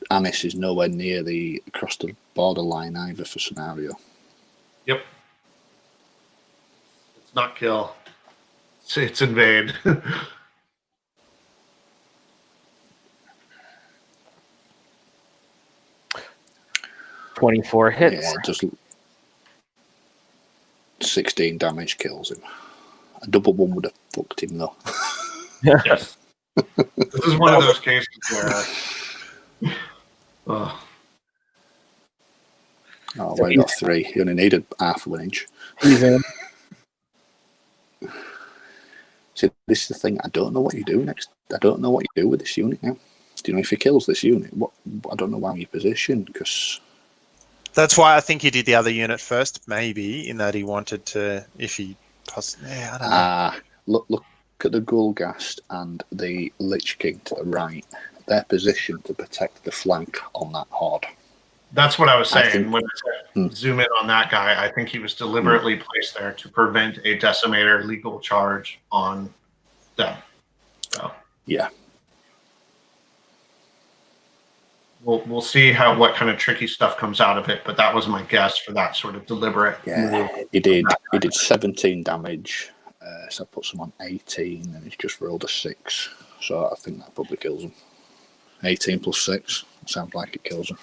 Speaker 3: Anis is nowhere near the across the borderline either for scenario.
Speaker 6: Yep. It's not kill. It's invade.
Speaker 1: 24 hits.
Speaker 3: Yeah, just 16 damage kills him. A double one would have fucked him though.
Speaker 6: Yes. This is one of those cases where
Speaker 3: well, he got 3. He only needed half of an inch. See, this is the thing. I don't know what you do next. I don't know what you do with this unit now. Do you know if he kills this unit? I don't know how you position because.
Speaker 4: That's why I think he did the other unit first, maybe, in that he wanted to, if he possibly. Yeah, I don't know.
Speaker 3: Look at the Gulgast and the Lich King to the right. They're positioned to protect the flank on that horde.
Speaker 6: That's what I was saying. When I zoom in on that guy, I think he was deliberately placed there to prevent a decimator legal charge on them. So
Speaker 3: yeah.
Speaker 6: We'll see what kind of tricky stuff comes out of it, but that was my guess for that sort of deliberate move.
Speaker 3: He did 17 damage, so I put him on 18 and he's just rolled a 6. So I think that probably kills him. 18 plus 6 sounds like it kills him.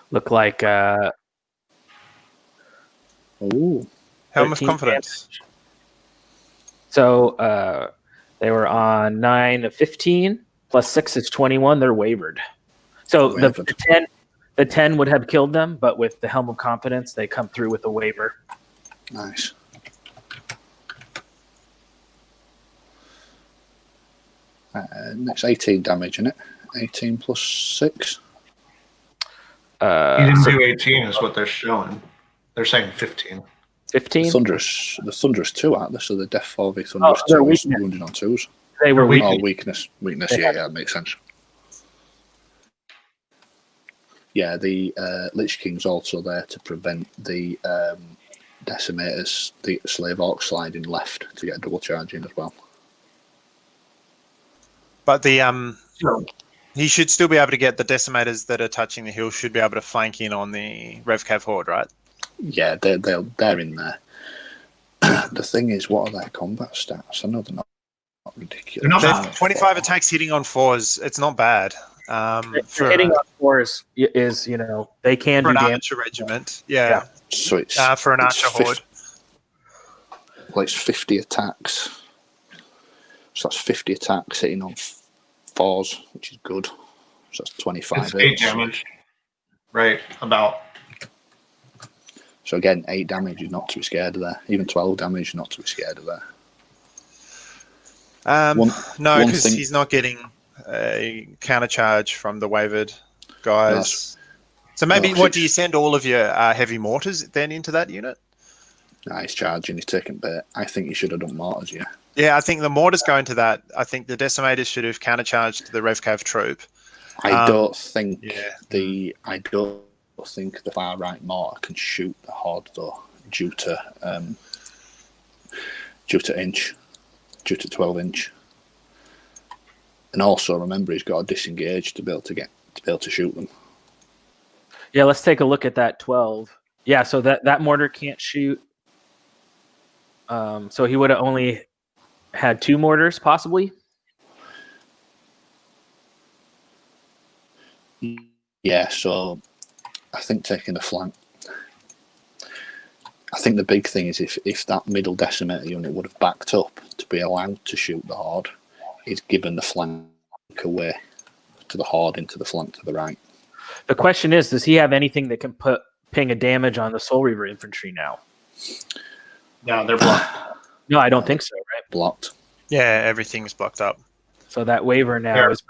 Speaker 1: Look like
Speaker 3: Ooh.
Speaker 4: Helm of
Speaker 1: 13
Speaker 4: Confidence.
Speaker 1: damage. So they were on 9 of 15 plus 6 is 21. They're wavered. So
Speaker 3: Wavered.
Speaker 1: the 10 would have killed them, but with the Helm of Confidence, they come through with a waiver.
Speaker 3: Nice. Next 18 damage, isn't it? 18 plus 6.
Speaker 6: He didn't
Speaker 1: So
Speaker 6: do 18 is what they're showing. They're saying 15.
Speaker 1: 15.
Speaker 3: The Thunderous 2, aren't they? So the Death 4v Thunderous
Speaker 1: they're
Speaker 3: 2 is
Speaker 1: weakness.
Speaker 3: wounded on 2s.
Speaker 1: They were weak.
Speaker 3: Oh, weakness. Weakness,
Speaker 1: They
Speaker 3: yeah, makes sense. Yeah, the Lich King's also there to prevent the Decimators, the Slave Orc sliding left to get a double charge in as well.
Speaker 4: But the
Speaker 6: So,
Speaker 4: he should still be able to get the Decimators that are touching the hill should be able to flank in on the Revcav Horde, right?
Speaker 3: Yeah, they're in there. The thing is, what are their combat stats? I know they're not ridiculous.
Speaker 6: They're not
Speaker 4: They've
Speaker 6: bad.
Speaker 4: 25 attacks hitting on 4s. It's not bad. For
Speaker 1: Hitting on 4s is, they can
Speaker 4: for
Speaker 1: do
Speaker 4: an
Speaker 1: damage.
Speaker 4: archer regiment, yeah.
Speaker 1: Yeah.
Speaker 3: So it's
Speaker 4: For an
Speaker 3: it's
Speaker 4: archer horde.
Speaker 3: Well, it's 50 attacks. So that's 50 attacks hitting on 4s, which is good. So that's 25
Speaker 6: it's 8
Speaker 3: hits.
Speaker 6: damage. Right, about.
Speaker 3: So again, 8 damage is not to be scared of there. Even 12 damage is not to be scared of there.
Speaker 4: No,
Speaker 3: one
Speaker 4: because
Speaker 3: thing-
Speaker 4: he's not getting a counter charge from the wavered guys. So maybe,
Speaker 3: no,
Speaker 4: what do you send all of your heavy mortars then into that unit?
Speaker 3: Nah, he's charging, he's taking bait. I think he should have done mortars, yeah.
Speaker 4: Yeah, I think the mortars go into that. I think the Decimators should have counter charged the Revcav troop.
Speaker 3: I don't think
Speaker 4: yeah.
Speaker 3: the far right mortar can shoot the horde though, due to 12 inch. And also remember, he's got to disengage to be able to shoot them.
Speaker 1: Yeah, let's take a look at that 12. Yeah, so that mortar can't shoot. So he would have only had 2 mortars, possibly.
Speaker 3: Yeah, so I think taking the flank. I think the big thing is if that middle decimator unit would have backed up to be allowed to shoot the horde, he's given the flank away to the horde into the flank to the right.
Speaker 1: The question is, does he have anything that can ping a damage on the Soul Reaver infantry now?
Speaker 6: Yeah, they're blocked.
Speaker 1: No, I don't think so, right?
Speaker 3: Blocked.
Speaker 4: Yeah, everything's blocked up.
Speaker 1: So that waiver now
Speaker 6: Yeah.
Speaker 1: is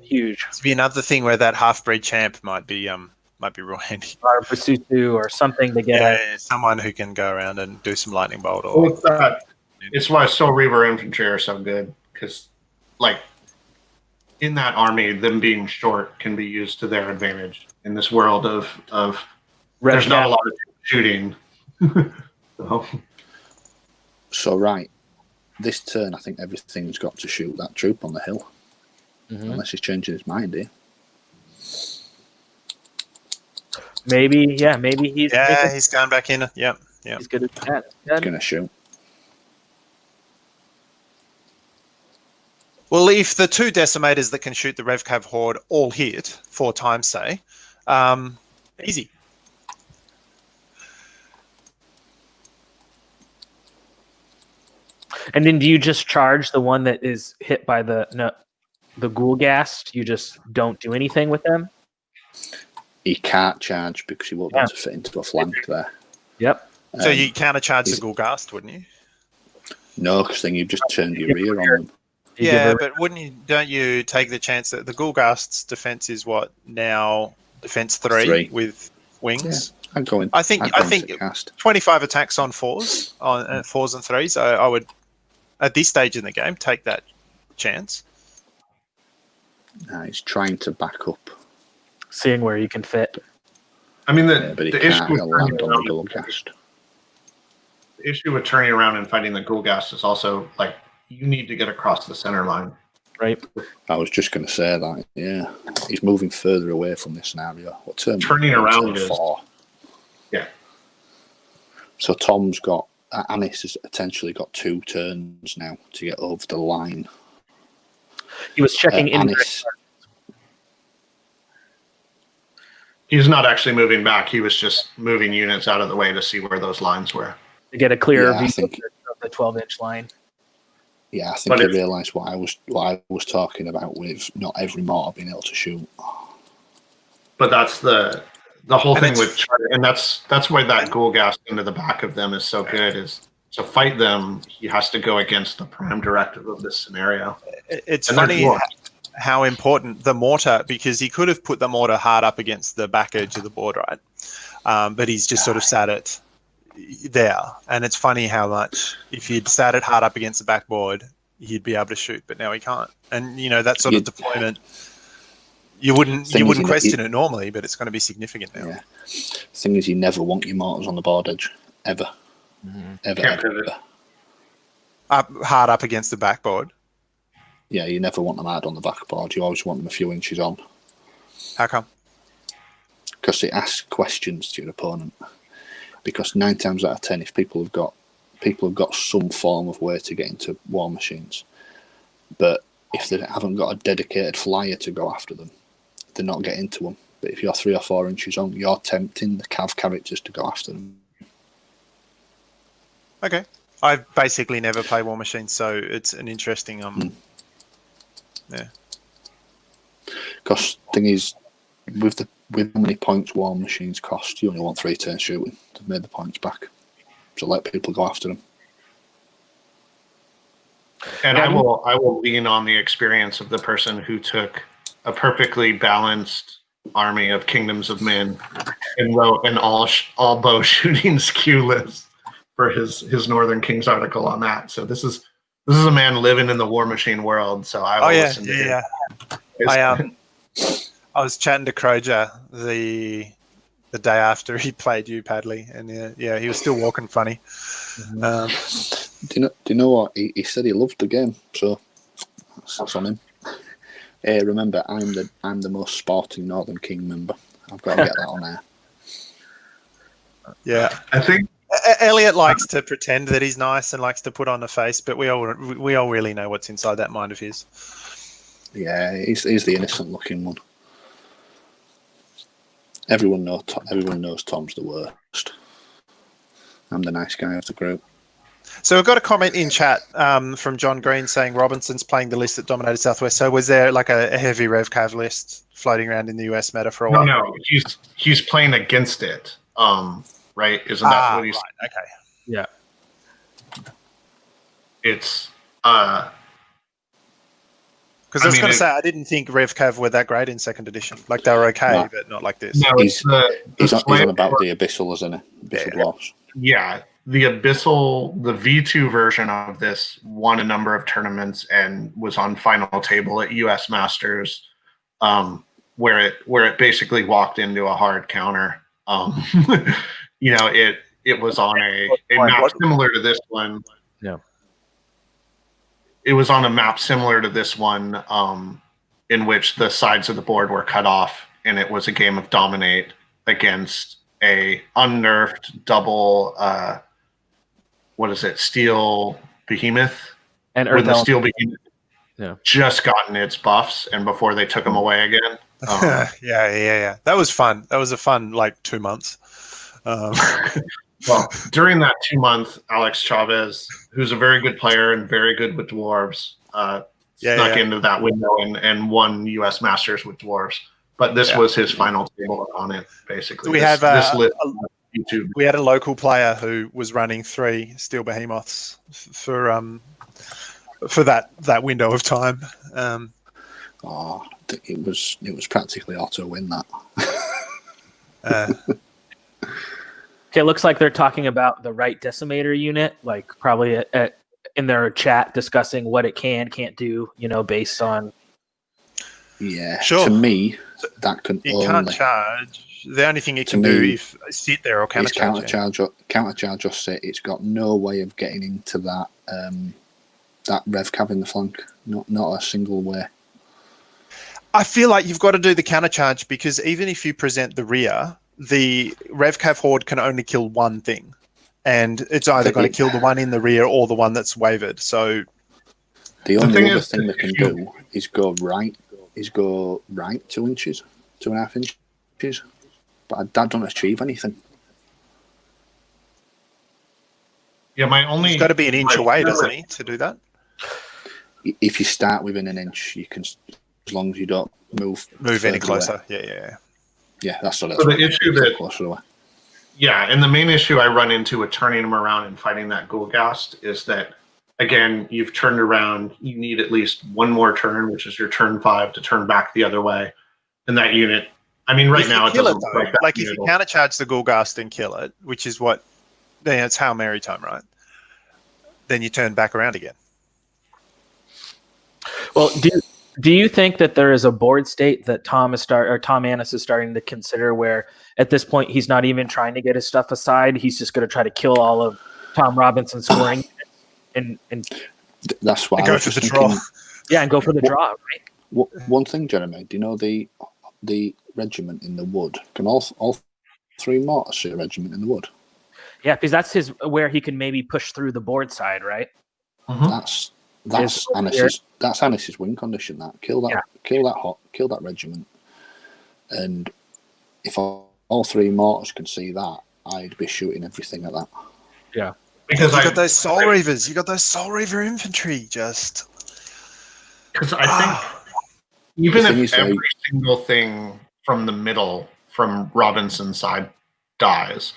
Speaker 1: huge.
Speaker 4: It's be another thing where that half-breed champ might be real handy.
Speaker 1: Or Basutu or something to get at.
Speaker 4: Yeah, someone who can go around and do some lightning bolt
Speaker 6: Well,
Speaker 4: or
Speaker 6: it's that. It's why Soul Reaver infantry are so good, because, like, in that army, them being short can be used to their advantage in this world of there's not a lot of shooting.
Speaker 3: So right, this turn I think everything's got to shoot that troop on the hill, unless he's changing his mind here.
Speaker 1: Maybe he's
Speaker 4: he's going back in. Yep.
Speaker 1: he's good at that.
Speaker 3: He's gonna shoot.
Speaker 4: Well, if the 2 Decimators that can shoot the Revcav Horde all hit 4 times, say, easy.
Speaker 1: And then do you just charge the one that is hit by the Ghoulghast? You just don't do anything with them?
Speaker 3: He can't charge because he won't be able to fit into a flank there.
Speaker 1: Yep.
Speaker 4: So you counter charge the
Speaker 3: he's-
Speaker 4: Ghoulghast, wouldn't you?
Speaker 3: No, because then you've just turned your rear on them.
Speaker 1: You
Speaker 4: Yeah,
Speaker 1: give her-
Speaker 4: but don't you take the chance that the Ghoulghast's defense is what now? Defense 3 with wings.
Speaker 3: I'd go in.
Speaker 4: I think
Speaker 3: I'd go into
Speaker 4: think
Speaker 3: cast.
Speaker 4: 25 attacks on 4s and 3s. I would at this stage in the game take that chance.
Speaker 3: He's trying to back up,
Speaker 1: seeing where you can fit.
Speaker 6: I mean,
Speaker 3: but he
Speaker 6: the
Speaker 3: can't.
Speaker 6: issue with
Speaker 3: He'll
Speaker 6: turning
Speaker 3: land on
Speaker 6: around-
Speaker 3: the double cast.
Speaker 6: the issue with turning around and fighting the Ghoulghast is also, like, you need to get across the center line.
Speaker 1: Right.
Speaker 3: I was just going to say that. Yeah, he's moving further away from this scenario. What turn?
Speaker 6: Turning around is-
Speaker 3: 4.
Speaker 6: Yeah.
Speaker 3: So Tom's got Anis has potentially got 2 turns now to get over the line.
Speaker 1: He was checking in.
Speaker 3: Anis.
Speaker 6: He's not actually moving back. He was just moving units out of the way to see where those lines were.
Speaker 1: To get a clearer
Speaker 3: Yeah, I
Speaker 1: view
Speaker 3: think-
Speaker 1: of the 12-inch line.
Speaker 3: Yeah, I think
Speaker 6: But
Speaker 3: he
Speaker 6: if-
Speaker 3: realised what I was talking about with not every mortar being able to shoot.
Speaker 6: But that's the whole
Speaker 4: And
Speaker 6: thing
Speaker 4: it's-
Speaker 6: with Charter, and that's why that ghoul gas into the back of them is so good. Is to fight them, he has to go against the prime directive of this scenario.
Speaker 4: It's
Speaker 6: And they're
Speaker 4: funny
Speaker 6: dwarves.
Speaker 4: how important the mortar, because he could have put the mortar hard up against the back edge of the board, right? But he's just sort of sat it there. And it's funny how much, if he'd sat it hard up against the backboard, he'd be able to shoot, but now he can't. And, that sort of deployment, you wouldn't question it normally, but it's going to be significant now.
Speaker 3: Yeah. Thing is, you never want your mortars on the board edge, ever. Ever,
Speaker 6: Can't
Speaker 3: ever,
Speaker 6: pivot.
Speaker 3: ever.
Speaker 4: Hard up against the backboard.
Speaker 3: Yeah, you never want them hard on the backboard. You always want them a few inches on.
Speaker 4: How come?
Speaker 3: Because it asks questions to your opponent. Because 9 times out of 10, if people have got some form of way to get into war machines, but if they haven't got a dedicated flyer to go after them, they're not getting into them. But if you're 3 or 4 inches on, you're tempting the cav characters to go after them.
Speaker 4: Okay. I basically never play War Machines, so it's an interesting yeah.
Speaker 3: Because thing is, with how many points war machines cost, you only want 3 turns shooting to make the points back. So let people go after them.
Speaker 6: And I will lean on the experience of the person who took a perfectly balanced army of kingdoms of men and wrote an all bow shooting skew list for his Northern Kings article on that. So this is a man living in the war machine world. So I will listen to him.
Speaker 4: I was chatting to Croja the day after he played you, Padley, and he was still walking funny.
Speaker 3: Do you know what? He said he loved the game, so that's on him. Hey, remember, I'm the most sporting Northern King member. I've got to get that on there.
Speaker 4: Yeah,
Speaker 6: I think
Speaker 4: Elliot likes to pretend that he's nice and likes to put on a face, but we all really know what's inside that mind of his.
Speaker 3: Yeah, he's the innocent-looking one. Everyone knows Tom's the worst. I'm the nice guy of the group.
Speaker 4: So we've got a comment in chat from John Green saying Robinson's playing the list that dominated Southwest. So was there like a heavy Rev Cav list floating around in the US meta for a while?
Speaker 6: no, he's playing against it. Right? Isn't that what he's?
Speaker 4: Right, okay.
Speaker 1: Yeah.
Speaker 6: It's
Speaker 4: Because I was
Speaker 6: mean,
Speaker 4: going to say, I didn't think Rev Cav were that great in second edition. Like they were okay,
Speaker 3: No.
Speaker 4: but not like this.
Speaker 6: no,
Speaker 3: He's
Speaker 6: it's
Speaker 3: on about the Abyssal, isn't he? Abyssal Dwarfs.
Speaker 6: Yeah, the Abyssal, the V2 version of this won a number of tournaments and was on final table at US Masters, where it basically walked into a hard counter. It was on a map similar to this one.
Speaker 1: Yeah.
Speaker 6: It was on a map similar to this one, in which the sides of the board were cut off, and it was a game of dominate against a unnerfed double steel behemoth,
Speaker 1: And
Speaker 6: when the
Speaker 1: Earth
Speaker 6: steel behemoth just gotten its buffs and before they took them away again.
Speaker 4: Yeah. That was fun. That was a fun 2 months.
Speaker 6: Well, during that 2 month, Alex Chavez, who's a very good player and very good with dwarves, snuck into that window and won US Masters with dwarves. But this was his final table opponent, basically.
Speaker 4: We
Speaker 6: this
Speaker 4: have
Speaker 6: list on YouTube.
Speaker 4: We had a local player who was running 3 steel behemoths for that window of time.
Speaker 3: It was practically auto win that.
Speaker 1: Okay, it looks like they're talking about the right decimator unit, like probably in their chat discussing what it can't do, based on.
Speaker 3: Yeah,
Speaker 4: Sure.
Speaker 3: To me, that can
Speaker 4: It can't charge. The only thing it can do is sit there or
Speaker 3: is
Speaker 4: countercharge.
Speaker 3: countercharge or sit. It's got no way of getting into that that Rev Cav in the flank. Not a single way.
Speaker 4: I feel like you've got to do the countercharge because even if you present the rear, the Rev Cav Horde can only kill one thing. And it's either going to kill the one in the rear or the one that's wavered. So
Speaker 3: the only other thing they can do is go right 2 inches, 2.5 inches. but that don't achieve anything.
Speaker 6: Yeah, my only.
Speaker 4: He's got to be an inch
Speaker 6: my-
Speaker 4: away, doesn't he, to do that?
Speaker 3: If you start within an inch, you can, as long as you don't move
Speaker 4: Move any
Speaker 3: further away.
Speaker 4: closer. Yeah.
Speaker 3: Yeah, that's
Speaker 6: So the issue that
Speaker 3: closer away.
Speaker 6: Yeah, and the main issue I run into with turning him around and fighting that Ghoulghast is that, again, you've turned around. You need at least one more turn, which is your turn 5, to turn back the other way. And that unit, I mean, right
Speaker 4: If
Speaker 6: now
Speaker 4: you
Speaker 6: it
Speaker 4: kill
Speaker 6: doesn't
Speaker 4: it,
Speaker 6: look
Speaker 4: though,
Speaker 6: like that.
Speaker 4: like if
Speaker 6: unit
Speaker 4: you
Speaker 6: will-
Speaker 4: countercharge the Ghoulghast and kill it, which is what, it's Hail Mary time, right? Then you turn back around again.
Speaker 1: Well, do you think that there is a board state that Tom Annis is starting to consider, where at this point he's not even trying to get his stuff aside, he's just going to try to kill all of Tom Robinson's scoring and
Speaker 3: That's what
Speaker 4: And
Speaker 3: I
Speaker 4: go
Speaker 3: was
Speaker 4: for
Speaker 3: just
Speaker 4: the
Speaker 3: thinking.
Speaker 4: draw.
Speaker 1: yeah, and go for the draw, right?
Speaker 3: One thing, Jeremy, do you know the regiment in the wood? Can all 3 mortars see a regiment in the wood?
Speaker 1: Yeah, because that's where he can maybe push through the board side, right?
Speaker 3: That's
Speaker 1: Is-
Speaker 3: Annis's win condition. That kill that regiment, and if all 3 mortars can see that, I'd be shooting everything at that.
Speaker 6: Because
Speaker 4: You got those Soul Reavers. You got those Soul Reaver infantry. Just
Speaker 6: Because I think even
Speaker 3: The thing
Speaker 6: if
Speaker 3: is,
Speaker 6: every single thing from the middle from Robinson's side dies,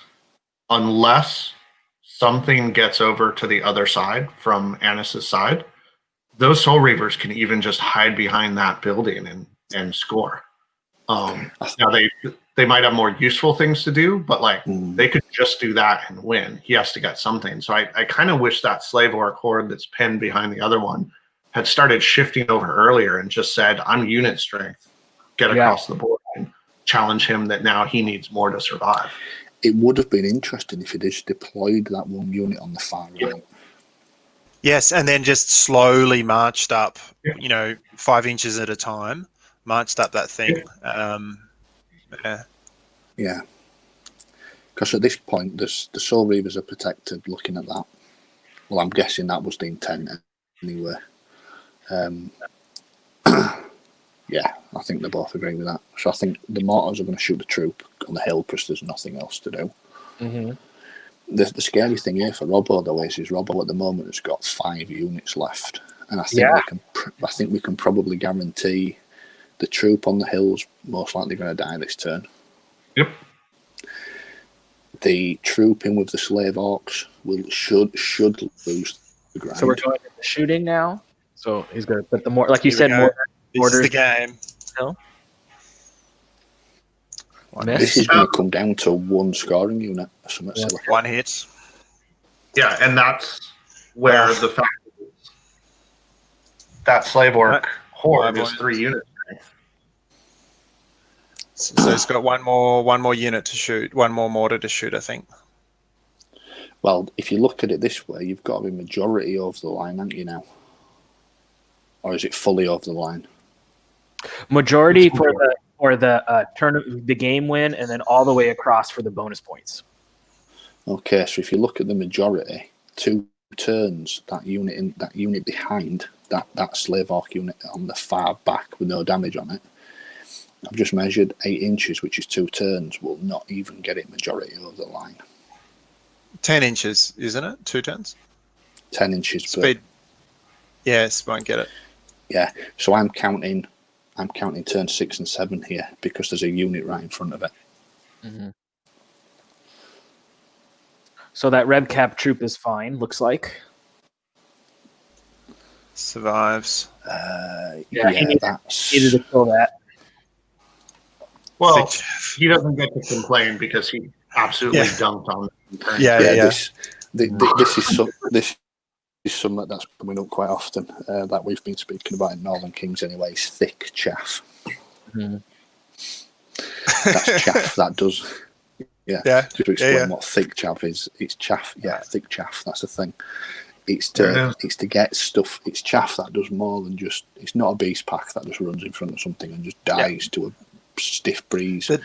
Speaker 6: unless something gets over to the other side from Annis's side, those Soul Reavers can even just hide behind that building and score. Now they might have more useful things to do, but like they could just do that and win. He has to get something. So I kind of wish that Slave Orc horde that's pinned behind the other one had started shifting over earlier and just said, I'm unit strength, get across the board and challenge him that now he needs more to survive.
Speaker 3: It would have been interesting if he just deployed that one unit on the far right.
Speaker 4: yes, and then just slowly marched up.
Speaker 6: Yeah.
Speaker 4: 5 inches at a time. Marched up that thing.
Speaker 3: Yeah. Because at this point, the Soul Reavers are protected looking at that. Well, I'm guessing that was the intent anyway. Yeah, I think they both agree with that. So I think the mortars are going to shoot the troop on the hill because there's nothing else to do.
Speaker 1: Mm-hmm.
Speaker 3: The scary thing here for Robbo, though, is Robbo at the moment has got 5 units left. And I think we can probably guarantee the troop on the hill's most likely going to die this turn.
Speaker 6: Yep.
Speaker 3: The troop in with the slave orcs should lose the grind.
Speaker 1: So we're going into shooting now. So he's going to put the more, like you
Speaker 4: Here we
Speaker 1: said,
Speaker 4: go.
Speaker 1: more
Speaker 4: This
Speaker 1: orders.
Speaker 4: is the game.
Speaker 1: No?
Speaker 4: One,
Speaker 3: This is going to come down to 1 scoring unit. Or something silly.
Speaker 4: one hit.
Speaker 6: Yeah, and that's where the fact is that Slave Orc horde is 3 units.
Speaker 4: So it's got one more unit to shoot, one more mortar to shoot, I think.
Speaker 3: Well, if you look at it this way, you've got to be majority over the line, haven't you now? Or is it fully over the line?
Speaker 1: Majority for the turn, the game win, and then all the way across for the bonus points.
Speaker 3: Okay, so if you look at the majority, 2 turns, that unit behind that slave orc unit on the far back with no damage on it, I've just measured 8 inches, which is 2 turns, will not even get it majority over the line.
Speaker 4: 10 inches, isn't it? 2 turns?
Speaker 3: 10 inches per.
Speaker 4: Speed. Yes, won't get it.
Speaker 3: Yeah, so I'm counting turn 6 and 7 here because there's a unit right in front of it.
Speaker 1: Mm-hmm. So that red cap troop is fine, looks like.
Speaker 4: Survives.
Speaker 1: Yeah, he needed
Speaker 3: that's
Speaker 1: to kill that.
Speaker 6: Well,
Speaker 4: Thick.
Speaker 6: he doesn't get to complain because he absolutely dunked on them.
Speaker 4: Yeah.
Speaker 3: This is something that's coming up quite often that we've been speaking about in Northern Kings anyway. Is thick chaff.
Speaker 1: Mm-hmm.
Speaker 3: That's chaff that does. Yeah. To explain what thick chaff is, it's chaff. Yeah, thick chaff. That's the thing. It's to get stuff. It's chaff that does more than just. It's not a beast pack that just runs in front of something and just dies to a stiff breeze.
Speaker 4: But,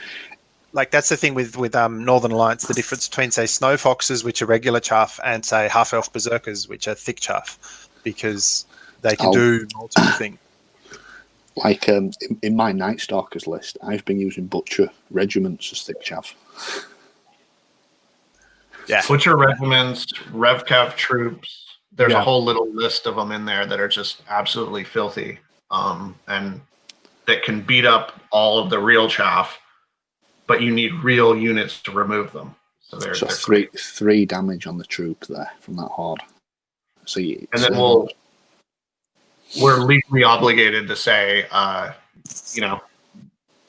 Speaker 4: like that's the thing with Northern Alliance. The difference between say snow foxes, which are regular chaff, and say half elf berserkers, which are thick chaff, because they can do multiple things.
Speaker 3: Like in my Night Stalkers list, I've been using Butcher regiments as thick chav.
Speaker 4: Yeah.
Speaker 6: Butcher regiments, RevCav troops. There's
Speaker 1: Yeah.
Speaker 6: a whole little list of them in there that are just absolutely filthy, and that can beat up all of the real chaff, but you need real units to remove them. So they're
Speaker 3: three damage on the troop there from that horde. So
Speaker 6: and then we're legally obligated to say,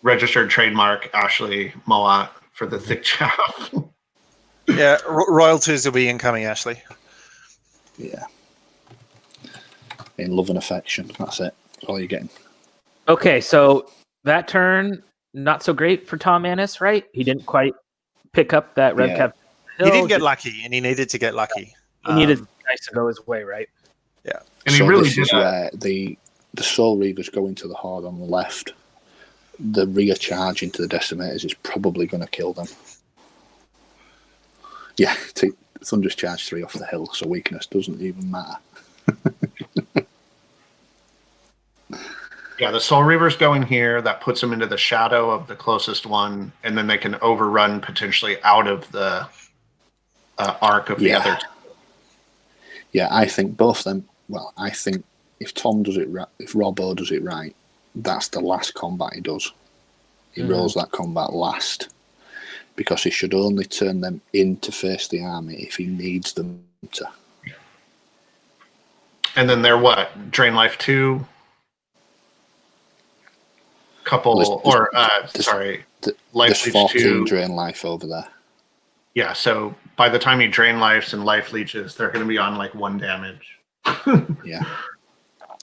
Speaker 6: registered trademark Ashley Moat for the thick chaff.
Speaker 4: Yeah, royalties will be incoming, Ashley.
Speaker 3: Yeah. In love and affection, that's it. That's all you're getting.
Speaker 1: Okay, so that turn, not so great for Tom Annis, right? He didn't quite pick up that RevCap.
Speaker 4: He did get lucky, and he needed to get lucky.
Speaker 1: He needed Dice to go his way, right?
Speaker 4: Yeah.
Speaker 6: And he really
Speaker 3: this
Speaker 6: did
Speaker 3: is where the Soul Reavers go into the horde on the left. The rear charge into the Decimators is probably going to kill them. Yeah, take Thunderous Charge 3 off the hill, so weakness doesn't even matter.
Speaker 6: Yeah, the Soul Reavers go in here. That puts them into the shadow of the closest one, and then they can overrun potentially out of the arc of the other two.
Speaker 3: Yeah, I think both of them. Well, I think if Tom does it right, if Robbo does it right, that's the last combat he does. He rolls that combat last, because he should only turn them in to face the army if he needs them to.
Speaker 6: And then they're what? Drain Life 2? Life
Speaker 3: There's
Speaker 6: Leech
Speaker 3: 14
Speaker 6: 2.
Speaker 3: drain life over there.
Speaker 6: Yeah, so by the time you drain lives and life leeches, they're going to be on like 1 damage.
Speaker 3: Yeah.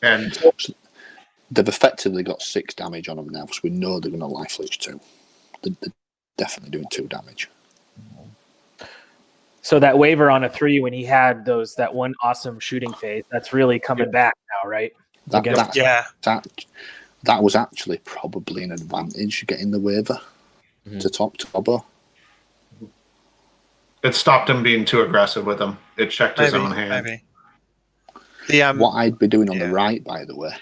Speaker 6: And
Speaker 3: they've effectively got 6 damage on them now, so we know they're going to life leech 2. They're definitely doing 2 damage.
Speaker 1: So that waiver on a 3 when he had that one awesome shooting phase, that's really coming back now, right?
Speaker 3: That was actually probably an advantage getting the waiver to top Tobbo.
Speaker 6: it stopped him being too aggressive with him. It checked his own hand.
Speaker 4: Maybe.
Speaker 3: What I'd be doing on the right, by the way,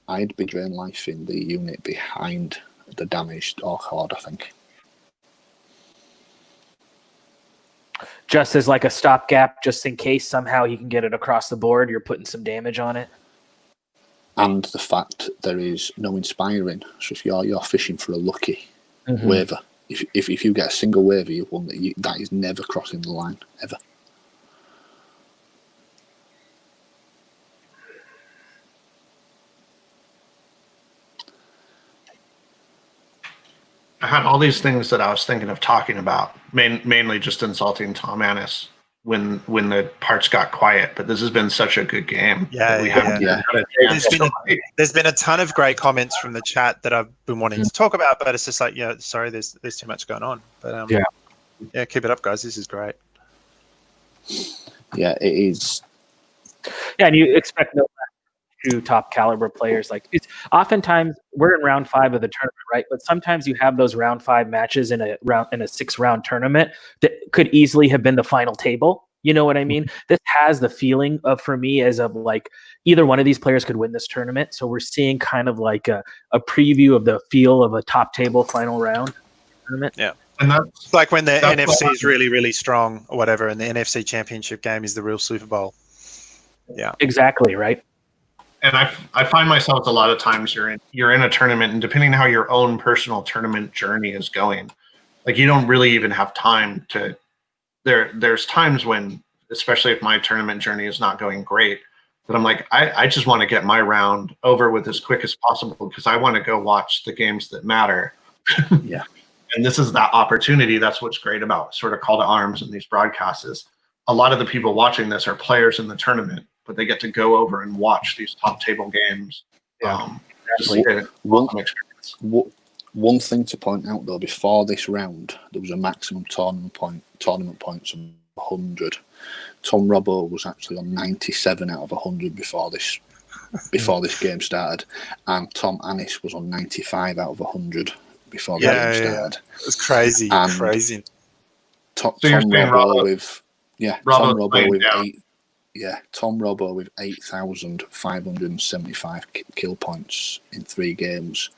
Speaker 3: I'd be drain life in the unit behind the damaged Orc Horde, I think.
Speaker 1: Just as like a stopgap, just in case somehow he can get it across the board, you're putting some damage on it.
Speaker 3: And the fact there is no inspiring. So if you're fishing for a lucky waiver, if you get a single waiver, you've won that is never crossing the line, ever.
Speaker 6: I had all these things that I was thinking of talking about, mainly just insulting Tom Annis when the parts got quiet. But this has been such a good game.
Speaker 4: There's been a ton of great comments from the chat that I've been wanting to talk about, but it's just like, sorry, there's too much going on. But keep it up, guys. This is great.
Speaker 3: Yeah, it is.
Speaker 1: Yeah, and you expect no two top caliber players. Like it's oftentimes we're in round 5 of the tournament, right? But sometimes you have those round 5 matches in a 6-round tournament that could easily have been the final table. You know what I mean? This has the feeling of, for me, as of like either one of these players could win this tournament. So we're seeing kind of like a preview of the feel of a top table final round tournament.
Speaker 4: Yeah.
Speaker 6: And that's
Speaker 4: like when the NFC is really, really strong or whatever, and the NFC championship game is the real Super Bowl. Yeah.
Speaker 1: Exactly, right?
Speaker 6: And I find myself a lot of times you're in a tournament, and depending on how your own personal tournament journey is going, like you don't really even have time to. There's times when, especially if my tournament journey is not going great, that I'm like, I just want to get my round over with as quick as possible because I want to go watch the games that matter.
Speaker 3: Yeah.
Speaker 6: And this is that opportunity. That's what's great about sort of call to arms and these broadcasts is a lot of the people watching this are players in the tournament, but they get to go over and watch these top table games.
Speaker 3: One thing to point out though, before this round, there was a maximum tournament points of 100. Tom Robbo was actually on 97 out of 100 before this game started, and Tom Annis was on 95 out of 100 before the game started.
Speaker 4: It was crazy.
Speaker 3: Tom Robbo with 8. Yeah, Tom Robbo with 8,575 kill points in 3 games.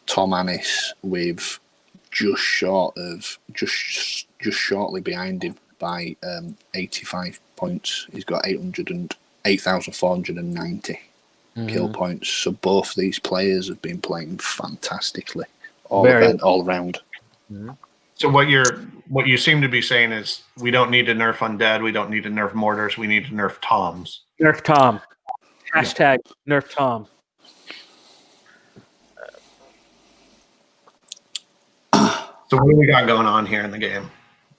Speaker 3: Tom Annis with just shortly behind him by 85 points. He's got 8,490 kill points. So both these players have been playing fantastically all around.
Speaker 1: Mm-hmm.
Speaker 6: So what you seem to be saying is we don't need to nerf undead, we don't need to nerf mortars, we need to nerf toms.
Speaker 1: Nerf Tom. Hashtag Nerf Tom.
Speaker 6: So what do we got going on here in the game?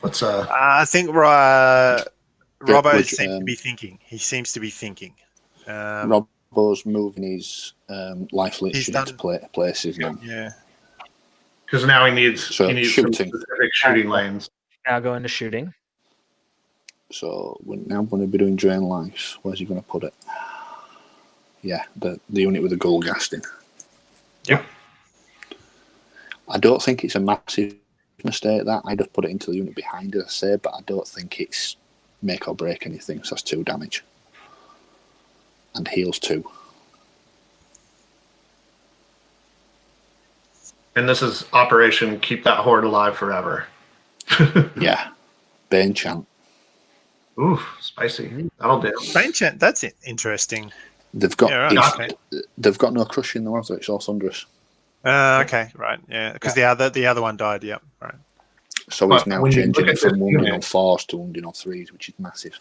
Speaker 6: Let's
Speaker 4: I think Robbo seems to be thinking. He seems to be thinking.
Speaker 3: Robbo's moving his life leadership into places now.
Speaker 4: Yeah.
Speaker 6: because now he needs some
Speaker 3: shooting.
Speaker 6: specific shooting lanes.
Speaker 1: Now go into shooting.
Speaker 3: So we're now going to be doing drain life. Where's he going to put it? Yeah, the unit with the gold gasting.
Speaker 6: Yep.
Speaker 3: I don't think it's a massive mistake that. I'd have put it into the unit behind it, I say, but I don't think it's make or break anything, so that's 2 damage. And heals 2.
Speaker 6: And this is Operation Keep That Horde Alive Forever.
Speaker 3: Yeah. Bane Chant.
Speaker 6: Ooh, spicy. That'll do.
Speaker 4: Bane Chant, that's interesting.
Speaker 3: They've got
Speaker 4: right,
Speaker 3: they've got no crushing though, so it's all thunderous.
Speaker 4: Okay, right, yeah, because the other one died. Yep, right.
Speaker 3: So he's now changing it from wounding on 4s to wounding on 3s, which is massive.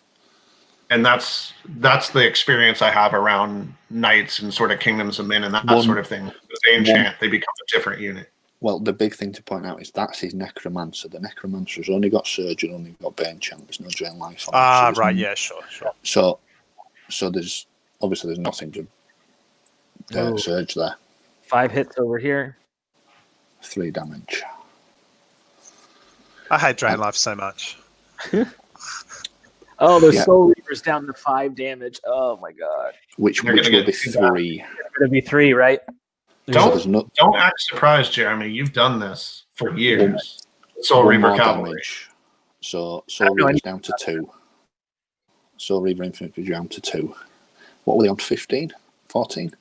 Speaker 6: And that's the experience I have around Knights and sort of Kingdoms of Men and that sort of thing. The Bane Chant, they become a different unit.
Speaker 3: Well, the big thing to point out is that's his Necromancer. The Necromancer's only got Surge and only got Bane Chant. There's no Drain Life on it.
Speaker 4: Right, yeah, sure.
Speaker 3: So there's nothing to Surge there.
Speaker 1: 5 hits over here.
Speaker 3: 3 damage.
Speaker 4: I hate Drain Life so much.
Speaker 1: Oh, those Soul Reapers down to 5 damage. Oh my god.
Speaker 3: Which will be 3.
Speaker 1: It's gonna be 3, right?
Speaker 6: Don't act surprised, Jeremy. You've done this for years. Soul Reaper Cavalry.
Speaker 3: Damage. So Soul Reaper's down to 2. Soul Reaper Infantry down to 2. What were they on? 15? 14?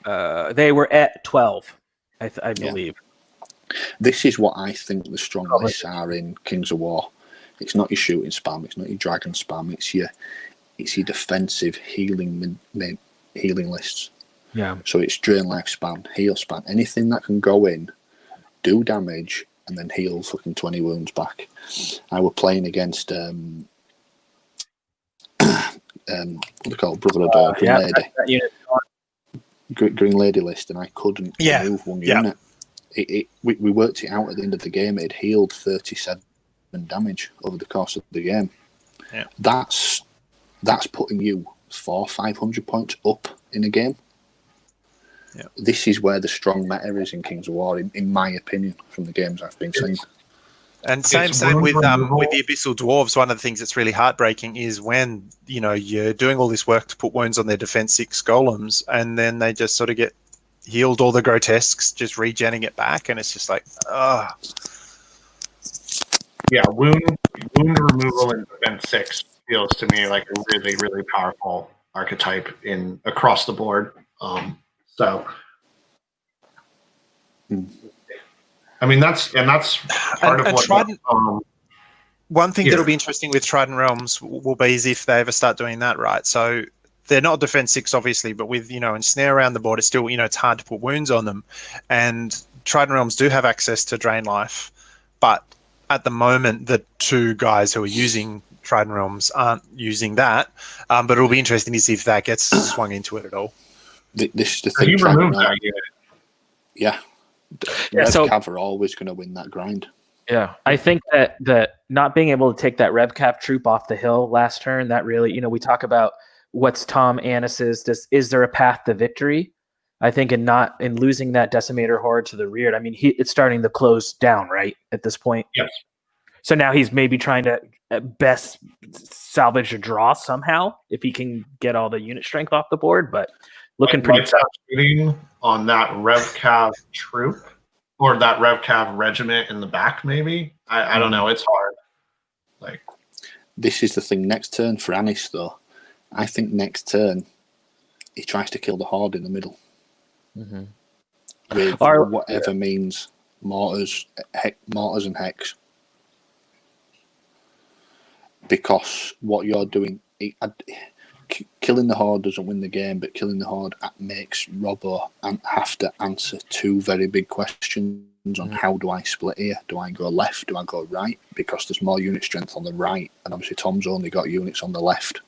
Speaker 1: They were at 12, I believe.
Speaker 3: This is what I think the strong lists are in Kings of War. It's not your shooting spam, it's not your dragon spam, it's your defensive healing lists.
Speaker 1: Yeah.
Speaker 3: So it's drain life spam, heal spam, anything that can go in, do damage, and then heal fucking 20 wounds back. I were playing against what do they call it? Brotherhood Green Lady. Green Lady list, and I couldn't remove one unit. We worked it out at the end of the game. It healed 37 damage over the course of the game.
Speaker 4: Yeah.
Speaker 3: That's putting you 400-500 points up in a game.
Speaker 4: Yeah.
Speaker 3: This is where the strong meta is in Kings of War, in my opinion, from the games I've been seeing.
Speaker 4: And same with the Abyssal Dwarves. One of the things that's really heartbreaking is when you're doing all this work to put wounds on their defense 6 golems, and then they just sort of get healed all the grotesques, just regenning it back, and it's just like,
Speaker 6: Yeah, wound removal in defense 6 feels to me like a really, really powerful archetype in across the board. I mean, that's part of what.
Speaker 4: Trident, one thing that'll be interesting with Trident Realms will be is if they ever start doing that, right? So they're not defense 6, obviously, but with ensnare around the board, it's still it's hard to put wounds on them, and Trident Realms do have access to Drain Life, but at the moment, the 2 guys who are using Trident Realms aren't using that. But it'll be interesting to see if that gets swung into it at all.
Speaker 3: This is the thing.
Speaker 6: You removed that unit.
Speaker 3: Yeah.
Speaker 1: So
Speaker 3: Cav are always going to win that grind.
Speaker 1: Yeah, I think that not being able to take that RevCap troop off the hill last turn, that really, we talk about what's Tom Annis's. Is there a path to victory? I think in losing that Decimator Horde to the rear. I mean, it's starting to close down right at this point.
Speaker 6: Yes.
Speaker 1: So now he's maybe trying to best salvage a draw somehow if he can get all the unit strength off the board, but looking pretty tough.
Speaker 6: Shooting on that RevCav troop or that RevCav regiment in the back, maybe. I don't know. It's hard.
Speaker 3: This is the thing. Next turn for Anis, though, I think next turn he tries to kill the Horde in the middle with whatever means mortars and hex. Because what you're doing, killing the Horde doesn't win the game, but killing the Horde makes Robbo have to answer two very big questions on how do I split here? Do I go left? Do I go right? Because there's more unit strength on the right, and obviously Tom's only got units on the left.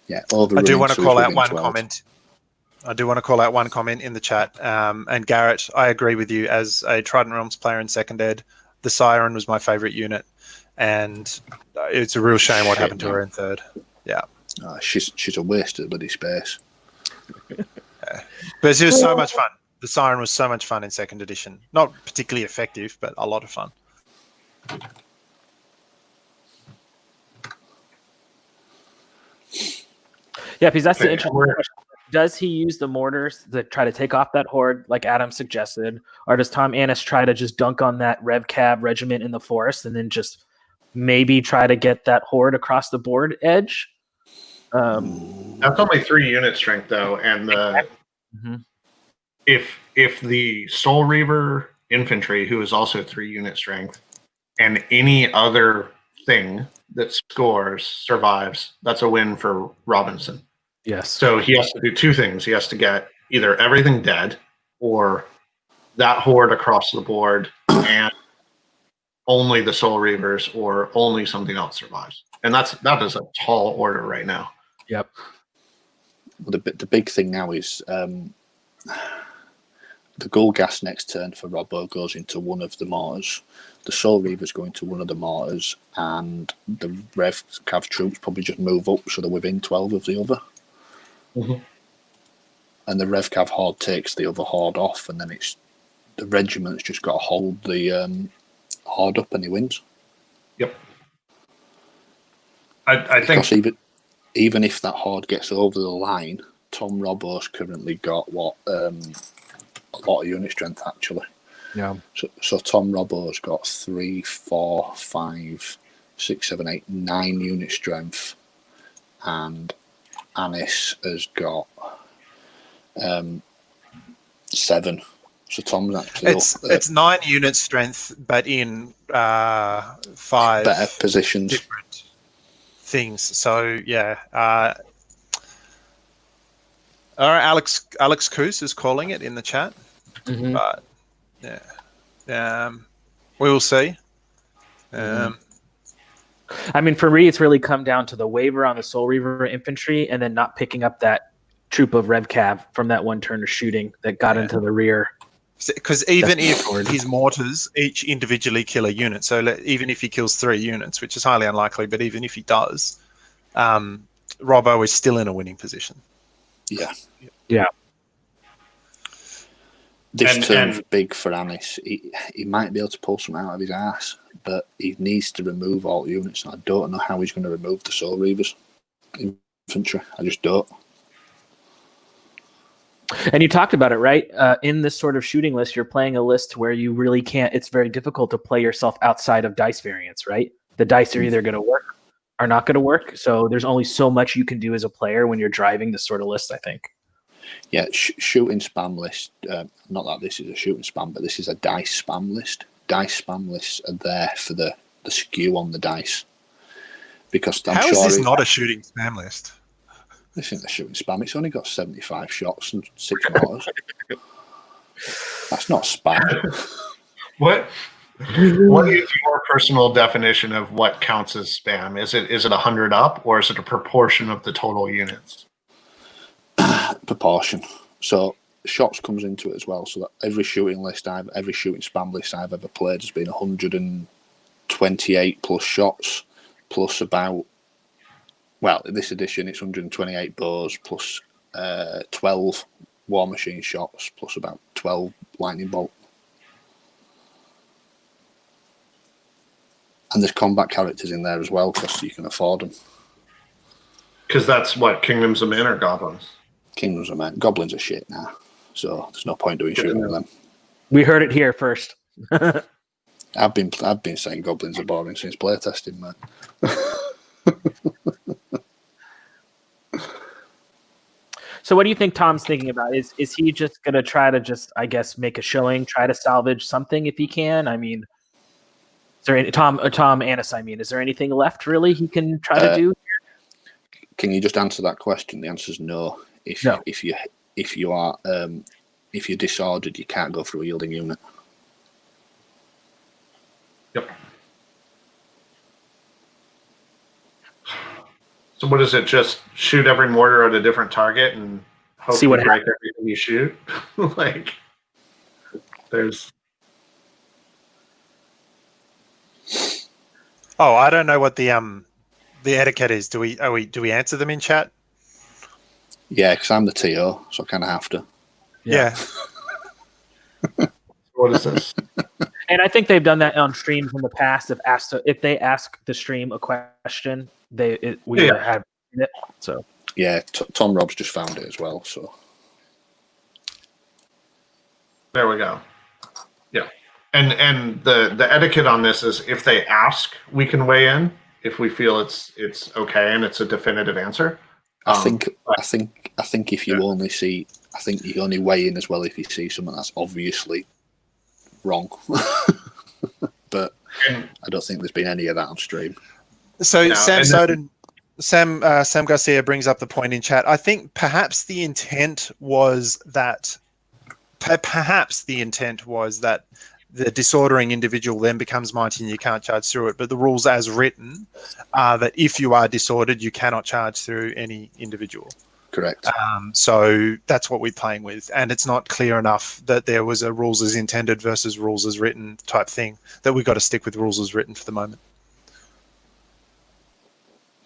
Speaker 3: Yeah,
Speaker 4: I do want to call out one comment. I do want to call out one comment in the chat. And Garrett, I agree with you. As a Trident Realms player in second ed, the Siren was my favourite unit, and it's a real shame what happened to her in third. Yeah,
Speaker 3: she's a waste of bloody space.
Speaker 4: But it was so much fun. The Siren was so much fun in second edition. Not particularly effective, but a lot of fun.
Speaker 1: Yeah, because that's the interesting question. Does he use the mortars to try to take off that Horde, like Adam suggested, or does Tom Annis try to just dunk on that Rev Cav regiment in the forest and then just maybe try to get that Horde across the board edge?
Speaker 6: That's only 3 unit strength, though, and the if the Soul Reaver infantry, who is also 3 unit strength, and any other thing that scores survives, that's a win for Robinson.
Speaker 1: Yes.
Speaker 6: So he has to do 2 things. He has to get either everything dead or that Horde across the board and only the Soul Reavers or only something else survives. And that is a tall order right now.
Speaker 1: Yep.
Speaker 3: Well, the big thing now is the Gulgas next turn for Robbo goes into one of the mortars. The Soul Reavers go into one of the mortars, and the Rev Cav troops probably just move up so they're within 12 of the other. And the Rev Cav Horde takes the other Horde off, and then it's the regiment's just got to hold the Horde up, and he wins.
Speaker 6: Yep. I think
Speaker 3: even if that Horde gets over the line, Tom Robbo's currently got a lot of unit strength actually.
Speaker 1: Yeah.
Speaker 3: So Tom Robbo's got 3, 4, 5, 6, 7, 8, 9 unit strength, and Anis has got 7. So Tom's actually
Speaker 4: it's 9 unit strength, but in 5
Speaker 3: better positions,
Speaker 4: different things. So yeah. Alex Coos is calling it in the chat, but yeah, we will see.
Speaker 1: I mean, for me, it's really come down to the waiver on the Soul Reaver infantry, and then not picking up that troop of Rev Cav from that one turn of shooting that got into the rear.
Speaker 4: Because even if his mortars each individually kill a unit, so even if he kills 3 units, which is highly unlikely, but even if he does, Robbo is still in a winning position.
Speaker 1: Yeah.
Speaker 3: This turn's big for Anis. He might be able to pull something out of his ass, but he needs to remove all units. And I don't know how he's going to remove the Soul Reavers infantry. I just don't.
Speaker 1: And you talked about it, right? In this sort of shooting list, you're playing a list where you really can't. It's very difficult to play yourself outside of dice variants, right? The dice are either going to work or not going to work. So there's only so much you can do as a player when you're driving this sort of list, I think.
Speaker 3: Yeah, shooting spam list. Not that this is a shooting spam, but this is a dice spam list. Dice spam lists are there for the skew on the dice. Because
Speaker 4: how is this not a shooting spam list?
Speaker 3: This isn't a shooting spam. It's only got 75 shots and 6 mortars. That's not spam.
Speaker 6: What is your personal definition of what counts as spam? Is it 100 up, or is it a proportion of the total units?
Speaker 3: Proportion. So shots comes into it as well. So that every shooting spam list I've ever played has been 128 plus shots, plus about. Well, in this edition, it's 128 bows plus 12 War Machine shots plus about 12 Lightning Bolt. And there's combat characters in there as well because you can afford them.
Speaker 6: Because that's what Kingdoms of Men or Goblins?
Speaker 3: Kingdoms of Men. Goblins are shit now. So there's no point doing shooting with them.
Speaker 1: We heard it here first.
Speaker 3: I've been saying goblins are boring since playtesting, man.
Speaker 1: So what do you think Tom's thinking about? Is he just going to try to just, I guess, make a showing, try to salvage something if he can? I mean, is there any, Tom Annis, I mean, is there anything left really he can try to do?
Speaker 3: Can you just answer that question? The answer is no. If you're disordered, you can't go through a yielding unit.
Speaker 6: Yep. So what is it? Just shoot every mortar at a different target and hope
Speaker 1: See what
Speaker 6: you break everything you shoot? Like, there's.
Speaker 4: Oh, I don't know what the etiquette is. Do we answer them in chat?
Speaker 3: Yeah, because I'm the TO, so I kind of have to.
Speaker 4: Yeah.
Speaker 6: What is this?
Speaker 1: And I think they've done that on streams in the past. If they ask the stream a question, we have it. So
Speaker 3: Yeah, Tom Rob's just found it as well. So
Speaker 6: There we go. Yeah, and the etiquette on this is if they ask, we can weigh in if we feel it's okay and it's a definitive answer.
Speaker 3: I think if you only see, I think you only weigh in as well if you see something that's obviously wrong. But I don't think there's been any of that on stream.
Speaker 4: So
Speaker 6: No,
Speaker 4: Sam
Speaker 6: and
Speaker 4: Soden, Sam Garcia brings up the point in chat. I think perhaps the intent was that the disordering individual then becomes mighty and you can't charge through it. But the rules as written are that if you are disordered, you cannot charge through any individual.
Speaker 3: Correct.
Speaker 4: So that's what we're playing with. And it's not clear enough that there was a rules as intended versus rules as written type thing, that we've got to stick with rules as written for the moment.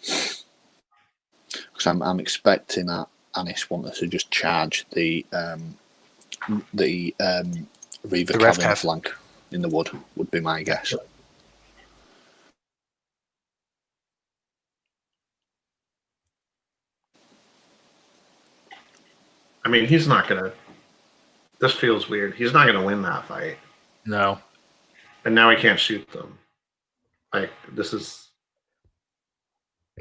Speaker 3: Because I'm expecting that Anis wanted to just charge the Reaver
Speaker 4: The ref
Speaker 3: Cavalry
Speaker 4: cav.
Speaker 3: flank in the wood, would be my guess.
Speaker 6: I mean, he's not gonna. This feels weird. He's not gonna win that fight,
Speaker 1: no.
Speaker 6: and now he can't shoot them. Like, this is.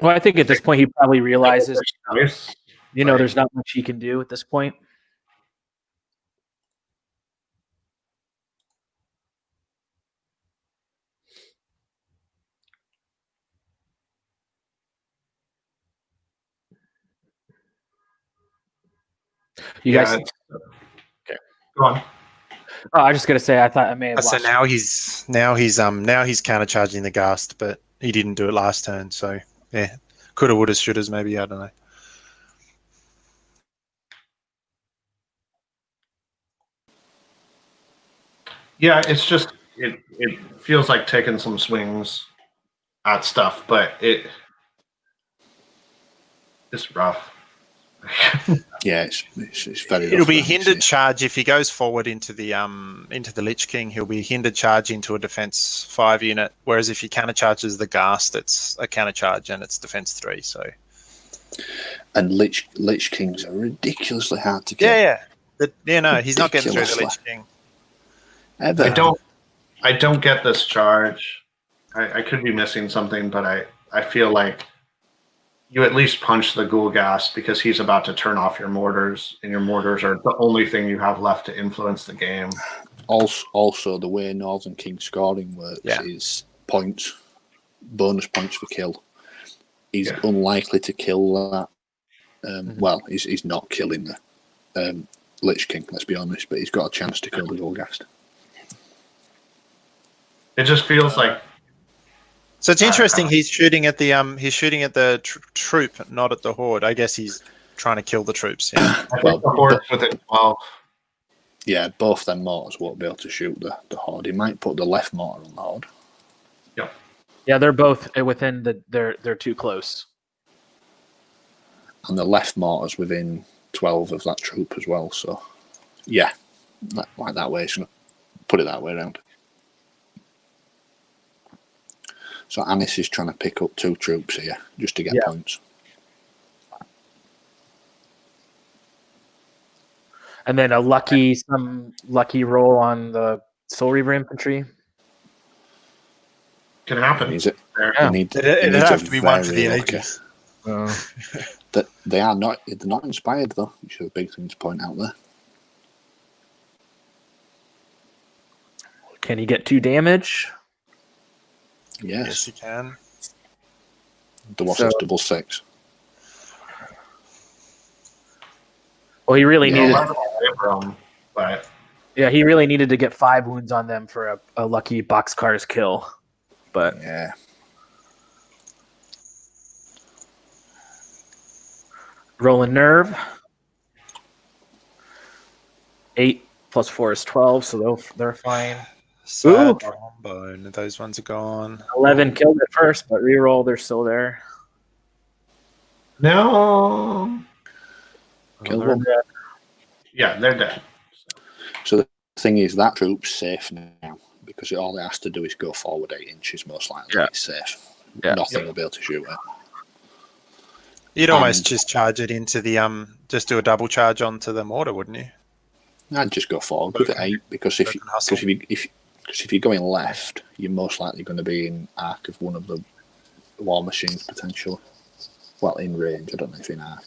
Speaker 1: Well, I think at this point he probably realizes,
Speaker 6: Choice.
Speaker 1: there's not much he can do at this point. You guys.
Speaker 6: Okay. Go on.
Speaker 1: Oh, I was just gonna say I thought I may have.
Speaker 4: So
Speaker 1: Lost.
Speaker 4: now he's countercharging the Ghast, but he didn't do it last turn. So yeah, coulda, woulda, shouldas, maybe, I don't know.
Speaker 6: Yeah, it's just it feels like taking some swings at stuff, but it's rough.
Speaker 3: Yeah, it's very.
Speaker 4: It'll
Speaker 3: rough
Speaker 4: be a
Speaker 3: around
Speaker 4: hindered
Speaker 3: here.
Speaker 4: charge if he goes forward into the Lich King. He'll be a hindered charge into a defense 5 unit. Whereas if he countercharges the Ghast, it's a counter charge and it's defense 3. So
Speaker 3: And Lich Kings are ridiculously hard to kill.
Speaker 4: no, he's not getting through the
Speaker 3: Ridiculously.
Speaker 4: Lich King.
Speaker 3: Ever.
Speaker 6: I don't get this charge. I could be missing something, but I feel like you at least punch the Ghoulghast because he's about to turn off your mortars, and your mortars are the only thing you have left to influence the game.
Speaker 3: Also, the way Northern King scoring works is points, bonus points for kill. He's unlikely to kill that. Well, he's not killing the Lich King, let's be honest, but he's got a chance to kill the Ghoulghast.
Speaker 6: It just feels like
Speaker 4: So it's interesting. He's shooting at the troop, not at the horde. I guess he's trying to kill the troops. Yeah.
Speaker 6: I think the horde with it. Well,
Speaker 3: Yeah, both them mortars won't be able to shoot the horde. He might put the left mortar on the horde.
Speaker 1: Yeah, they're both within they're too close.
Speaker 3: And the left mortar's within 12 of that troop as well. So, yeah, like that way. So put it that way around. So Anis is trying to pick up 2 troops here just to get points.
Speaker 1: And then some lucky roll on the Soul Reaver infantry.
Speaker 6: can happen.
Speaker 3: Is it?
Speaker 6: There.
Speaker 1: Yeah.
Speaker 4: It'd have to be one for the ages.
Speaker 3: That they're not inspired though, which is a big thing to point out there.
Speaker 1: Can he get 2 damage?
Speaker 4: Yes, you can.
Speaker 3: Double
Speaker 1: So-
Speaker 3: 6.
Speaker 1: Well, he really
Speaker 6: Yeah,
Speaker 1: needed.
Speaker 6: a lot of them, but
Speaker 1: Yeah, he really needed to get 5 wounds on them for a lucky boxcar's kill. But
Speaker 3: Yeah.
Speaker 1: rolling nerve. 8 plus 4 is 12, so they're fine.
Speaker 4: Sad trombone. Those ones are gone.
Speaker 1: 11 killed at first, but reroll, they're still there.
Speaker 6: no.
Speaker 3: Kill
Speaker 1: They're
Speaker 3: one.
Speaker 1: dead.
Speaker 6: Yeah, they're dead.
Speaker 3: So the thing is, that troop's safe now because all it has to do is go forward 8 inches. Most likely,
Speaker 1: Yeah.
Speaker 3: it's safe.
Speaker 1: Yeah.
Speaker 3: Nothing will be able to shoot it.
Speaker 4: You'd almost just charge it into the just do a double charge onto the mortar, wouldn't you?
Speaker 3: I'd just go forward with 8 because if you're going left, you're most likely going to be in arc of one of the war machines potentially. Well, in range. I don't know if in arc.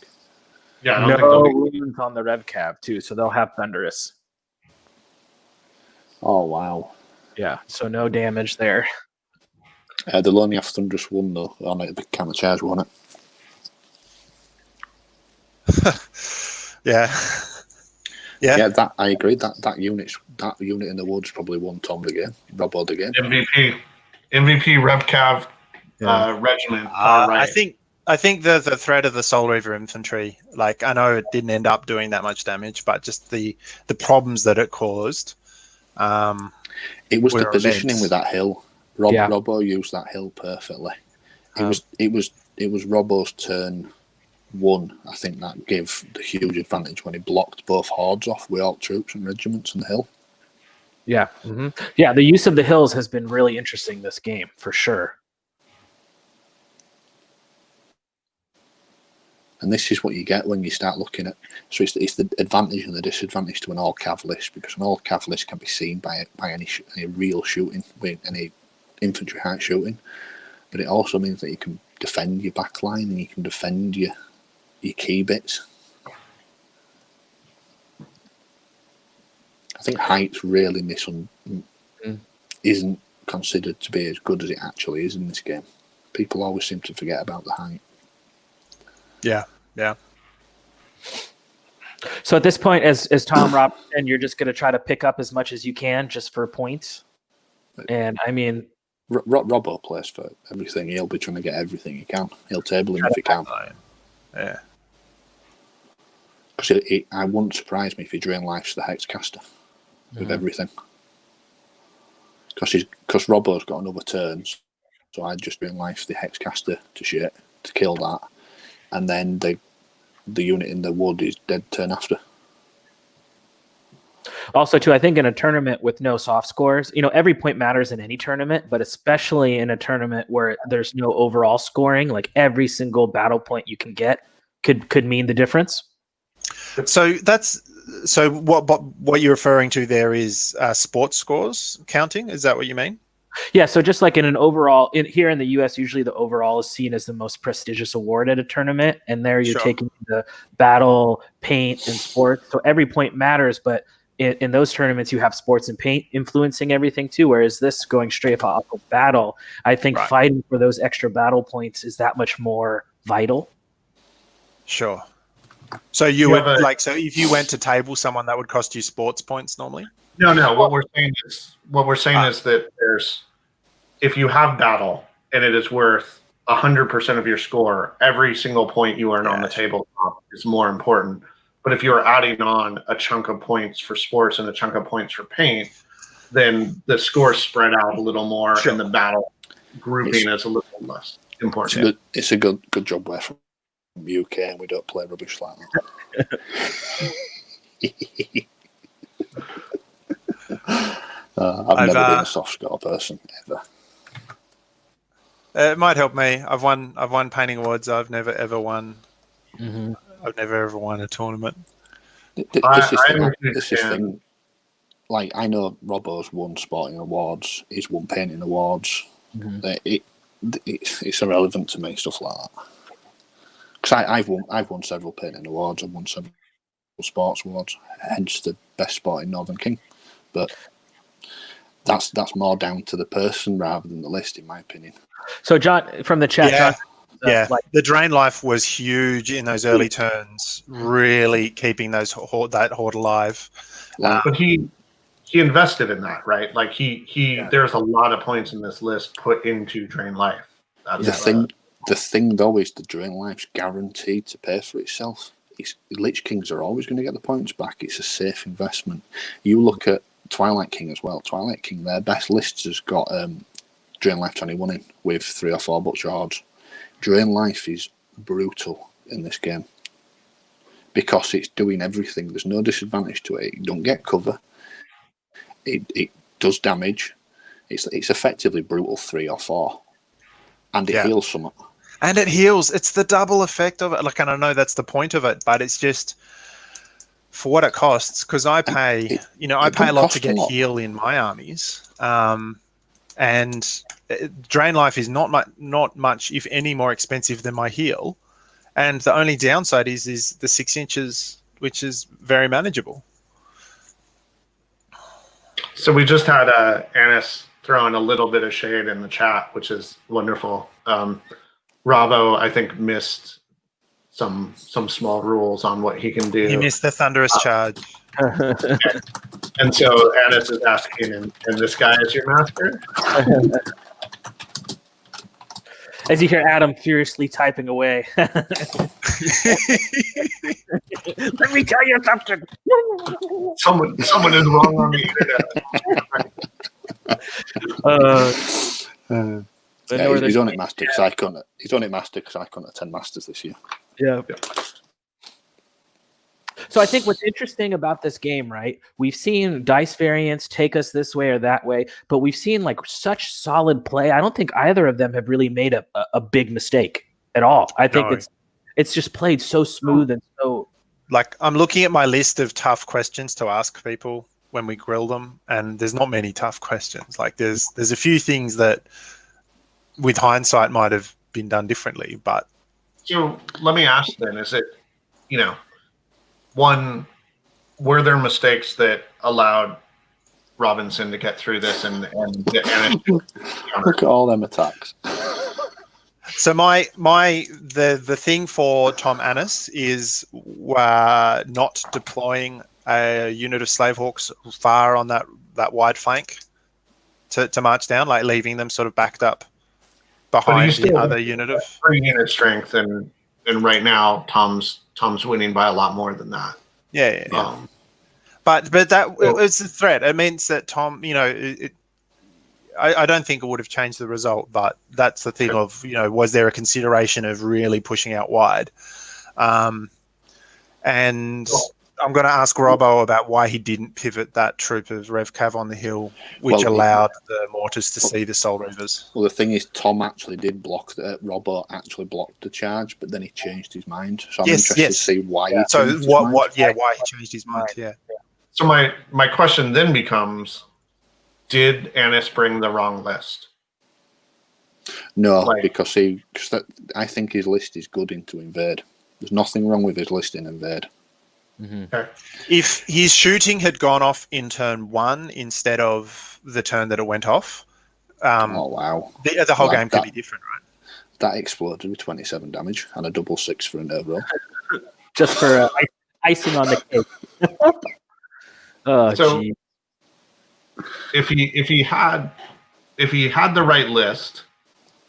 Speaker 6: Yeah, I don't
Speaker 1: No
Speaker 6: think they'll be.
Speaker 1: wounds on the Rev Cab, too, so they'll have Thunderous.
Speaker 3: Oh wow.
Speaker 1: Yeah, so no damage there.
Speaker 3: They'll only have Thunderous 1 though. On it, the counter charge, won't it?
Speaker 4: Yeah.
Speaker 3: Yeah, that I agree. That unit in the woods probably won Tom again, Robod again.
Speaker 6: MVP Rev Cav regiment. Far right.
Speaker 4: I think the threat of the Soul Reaver infantry, like I know it didn't end up doing that much damage, but just the problems that it caused.
Speaker 3: It was the
Speaker 4: were
Speaker 3: positioning
Speaker 4: immense.
Speaker 3: with that hill. Robbo used that hill perfectly. It was Robbo's turn 1. I think that gave the huge advantage when he blocked both hordes off with all troops and regiments on the hill.
Speaker 1: Yeah. Yeah, the use of the hills has been really interesting this game, for sure.
Speaker 3: And this is what you get when you start looking at. So it's the advantage and the disadvantage to an all cav list, because an all cav list can be seen by any real shooting, with any infantry height shooting, but it also means that you can defend your backline and you can defend your key bits. I think height's really isn't considered to be as good as it actually is in this game. People always seem to forget about the height.
Speaker 4: Yeah.
Speaker 1: So at this point, as Tom Robinson, you're just going to try to pick up as much as you can just for points. And I mean,
Speaker 3: Robbo plays for everything. He'll be trying to get everything he can. He'll table him if he can.
Speaker 4: Yeah.
Speaker 3: Because I wouldn't surprise me if he drain lives to the Hexcaster with everything. Because Robbo's got another turn, so I'd just drain life to the Hexcaster to kill that, and then the unit in the wood is dead turn after.
Speaker 1: also, too, I think in a tournament with no soft scores, every point matters in any tournament, but especially in a tournament where there's no overall scoring, like every single battle point you can get could mean the difference.
Speaker 4: So what you're referring to there is sports scores counting. Is that what you mean?
Speaker 1: Yeah, so just like in an overall, here in the U.S., usually the overall is seen as the most prestigious award at a tournament, and there you're
Speaker 4: Sure.
Speaker 1: taking the battle, paint, and sports. So every point matters, but in those tournaments, you have sports and paint influencing everything too, whereas this going straight off of battle, I think
Speaker 4: Right.
Speaker 1: fighting for those extra battle points is that much more vital.
Speaker 4: Sure. So you would so if you went to table someone, that would cost you sports points normally?
Speaker 6: No. What we're saying is that if you have battle and it is worth 100% of your score, every single point you earn on the tabletop is more important. But if you're adding on a chunk of points for sports and a chunk of points for paint, then the score spread out a little more,
Speaker 4: Sure.
Speaker 6: and the battle grouping is a little less important.
Speaker 3: It's a good job we're from UK and we don't play rubbish like that. I've never been a soft score person ever.
Speaker 4: It might help me. I've won painting awards. I've never ever won.
Speaker 1: Mm-hmm.
Speaker 4: I've never ever won a tournament.
Speaker 3: This is the thing. Like, I know Robbo's won sporting awards. He's won painting awards. It's irrelevant to me, stuff like that. Because I've won several painting awards. I've won several sports awards, hence the best sport in Northern King. But that's more down to the person rather than the list, in my opinion.
Speaker 1: So John from the chat,
Speaker 4: Yeah.
Speaker 1: John,
Speaker 4: Yeah, the drain life was huge in those early turns, really keeping that horde alive.
Speaker 6: But he invested in that, right? Like there's a lot of points in this list put into drain life. That's
Speaker 3: The thing though is the drain life's guaranteed to pay for itself. Lich Kings are always going to get the points back. It's a safe investment. You look at Twilight King as well. Twilight King, their best lists has got drain life 21 in with 3 or 4 butcher hordes. Drain life is brutal in this game because it's doing everything. There's no disadvantage to it. You don't get cover. It does damage. It's effectively brutal 3 or 4, and it heals somewhat.
Speaker 4: And it heals. It's the double effect of it. Like, and I know that's the point of it, but it's just for what it costs. Because I pay, I pay a lot to get heal in my armies. And drain life is not much, if any, more expensive than my heal, and the only downside is the 6 inches, which is very manageable.
Speaker 6: So we just had Anis throwing a little bit of shade in the chat, which is wonderful. Rabo, I think, missed some small rules on what he can do.
Speaker 4: He missed the thunderous charge.
Speaker 6: And so Anis is asking, and this guy is your master?
Speaker 1: As you hear Adam furiously typing away. Let me tell you something.
Speaker 6: Someone is wrong on the internet.
Speaker 3: He's on it master because I couldn't. He's on it master because I couldn't attend masters this year.
Speaker 1: Yeah. So I think what's interesting about this game, right? We've seen dice variants take us this way or that way, but we've seen like such solid play. I don't think either of them have really made a big mistake at all. I think it's just played so smooth and so.
Speaker 4: Like, I'm looking at my list of tough questions to ask people when we grill them, and there's not many tough questions. Like, there's a few things that, with hindsight, might have been done differently. But
Speaker 6: so let me ask then: is it, one, were there mistakes that allowed Robinson to get through this and
Speaker 3: look at all them attacks?
Speaker 4: So the thing for Tom Anis is not deploying a unit of Slave Hawks far on that wide flank to march down, like leaving them sort of backed up behind the other unit of
Speaker 6: 3 unit strength, and right now Tom's winning by a lot more than that.
Speaker 4: Yeah. But that it's a threat. It means that Tom, I don't think it would have changed the result, but that's the thing of, was there a consideration of really pushing out wide? And I'm going to ask Robbo about why he didn't pivot that troop of Rev Cav on the hill, which allowed the Mortars to see the Soul Reavers.
Speaker 3: Well, the thing is, Tom actually did block Robbo actually blocked the charge, but then he changed his mind. So I'm interested to see why.
Speaker 4: Why he changed his mind? Yeah.
Speaker 6: So my question then becomes: did Anis bring the wrong list?
Speaker 3: No, because I think his list is good into invade. There's nothing wrong with his list in invade.
Speaker 1: Mm-hmm.
Speaker 6: Okay.
Speaker 4: If his shooting had gone off in turn 1 instead of the turn that it went off,
Speaker 3: oh wow,
Speaker 4: the whole game could be different, right?
Speaker 3: That exploded with 27 damage and a double 6 for a nerve roll.
Speaker 1: Just for icing on the cake.
Speaker 6: So if he had the right list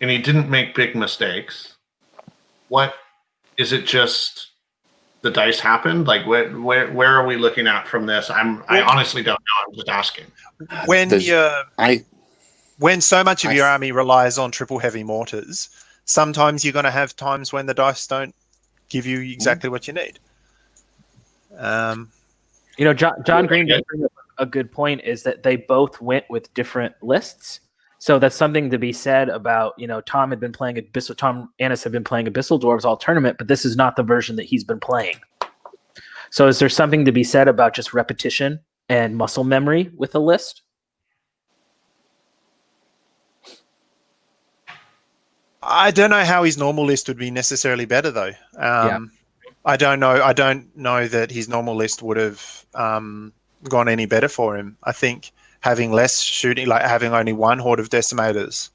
Speaker 6: and he didn't make big mistakes, what is it? Just the dice happened? Like where are we looking at from this? I honestly don't know. I'm just asking.
Speaker 4: When so much of your army relies on triple heavy mortars, sometimes you're going to have times when the dice don't give you exactly what you need.
Speaker 1: John Green did bring up a good point, is that they both went with different lists. So that's something to be said about, Tom Anis had been playing Abyssal Dwarves all tournament, but this is not the version that he's been playing. So is there something to be said about just repetition and muscle memory with a list?
Speaker 4: I don't know how his normal list would be necessarily better though. I don't know that his normal list would have gone any better for him. I think having less shooting, like having only one horde of decimators,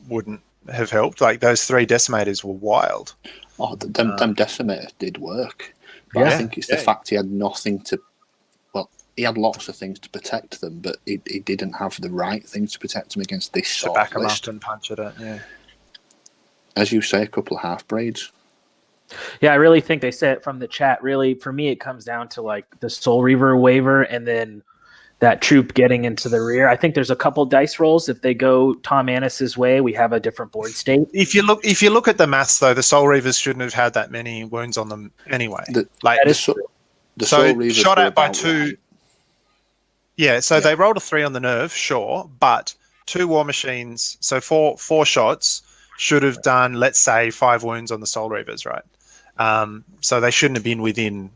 Speaker 4: wouldn't have helped. Like those 3 decimators were wild.
Speaker 3: Oh, them decimators did work. But
Speaker 1: Yeah.
Speaker 3: I think it's the fact he had nothing to. Well, he had lots of things to protect them, but he didn't have the right things to protect them against this
Speaker 4: To
Speaker 3: sort
Speaker 4: back
Speaker 3: of
Speaker 4: him
Speaker 3: list.
Speaker 4: up and punch at it. Yeah.
Speaker 3: As you say, a couple of half braids.
Speaker 1: Yeah, I really think they said it from the chat. Really, for me, it comes down to like the Soul Reaver waiver and then that troop getting into the rear. I think there's a couple dice rolls. If they go Tom Annis's way, we have a different board state.
Speaker 4: If you look at the maths though, the Soul Reavers shouldn't have had that many wounds on them anyway.
Speaker 1: That is
Speaker 3: Soul
Speaker 4: so
Speaker 3: Reavers
Speaker 4: shot
Speaker 3: were
Speaker 4: at by
Speaker 3: about
Speaker 4: 2.
Speaker 3: right.
Speaker 4: Yeah, so
Speaker 3: Yeah.
Speaker 4: they rolled a 3 on the nerve, sure, but 2 war machines, so four shots should have done, let's say, 5 wounds on the Soul Reavers, right? So they shouldn't have been within,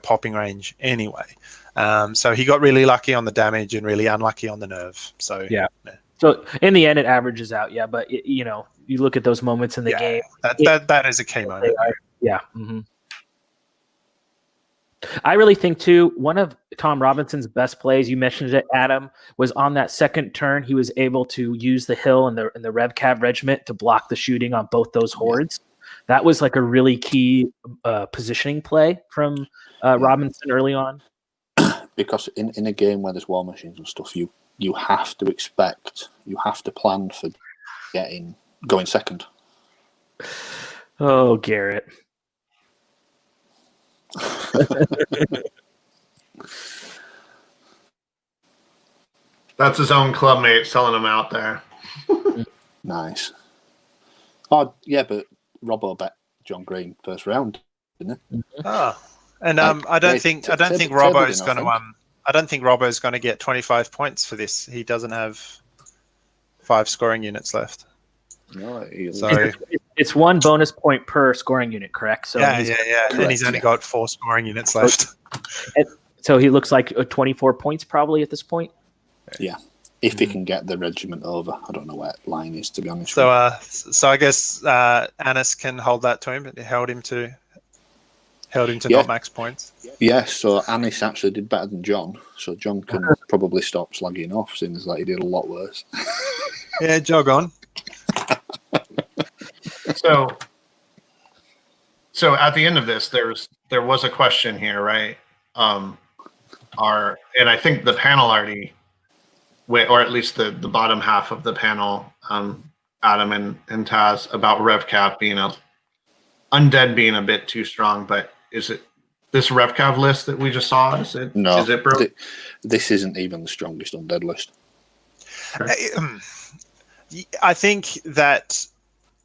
Speaker 4: popping range anyway. So he got really lucky on the damage and really unlucky on the nerve. So
Speaker 1: Yeah. So in the end, it averages out. Yeah, but you look at those moments in the
Speaker 4: yeah,
Speaker 1: game.
Speaker 4: that is a key moment.
Speaker 1: Yeah. Mm-hmm. I really think too, one of Tom Robinson's best plays, you mentioned it, Adam, was on that second turn. He was able to use the hill and the Rev Cav regiment to block the shooting on both those hordes. That was like a really key positioning play from Robinson early on.
Speaker 3: Because in a game where there's war machines and stuff, you have to plan for going second.
Speaker 1: Oh, Garrett.
Speaker 6: That's his own clubmate selling him out there.
Speaker 3: Nice. Oh yeah, but Robbo bet John Green first round, didn't he?
Speaker 4: Oh. And
Speaker 3: Like,
Speaker 4: I don't
Speaker 3: they
Speaker 4: think
Speaker 3: tabled
Speaker 4: Robbo's
Speaker 3: him, I
Speaker 4: going to
Speaker 3: think.
Speaker 4: I don't think Robbo's going to get 25 points for this. He doesn't have 5 scoring units left.
Speaker 3: No,
Speaker 4: So
Speaker 1: It's 1 bonus point per scoring unit, correct? So
Speaker 4: yeah.
Speaker 1: he's-
Speaker 4: And he's only got 4 scoring units left.
Speaker 1: So he looks like 24 points probably at this point.
Speaker 3: yeah. If he can get the regiment over, I don't know where line is, to be honest.
Speaker 4: So so I guess Annis can hold that to him. It held him to
Speaker 3: Yeah.
Speaker 4: not max points.
Speaker 3: yeah, so Anis actually did better than John, so John can probably stop slagging off, since that he did a lot worse.
Speaker 4: Yeah, jog on.
Speaker 6: So at the end of this, there was a question here, right? And I think the panel already, or at least the bottom half of the panel, Adam and Taz, about RevCav being undead being a bit too strong. But is it this RevCav list that we just saw? Is it broke?
Speaker 3: This isn't even the strongest undead list.
Speaker 4: I think that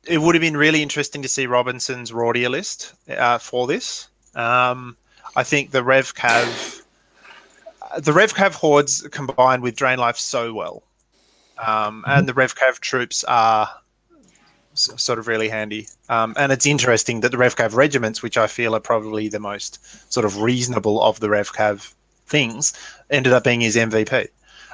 Speaker 4: it would have been really interesting to see Robinson's Rordia list for this. I think the RevCav hordes combined with Drain Life so well. And the RevCav troops are sort of really handy. And it's interesting that the RevCav regiments, which I feel are probably the most sort of reasonable of the RevCav things, ended up being his MVP.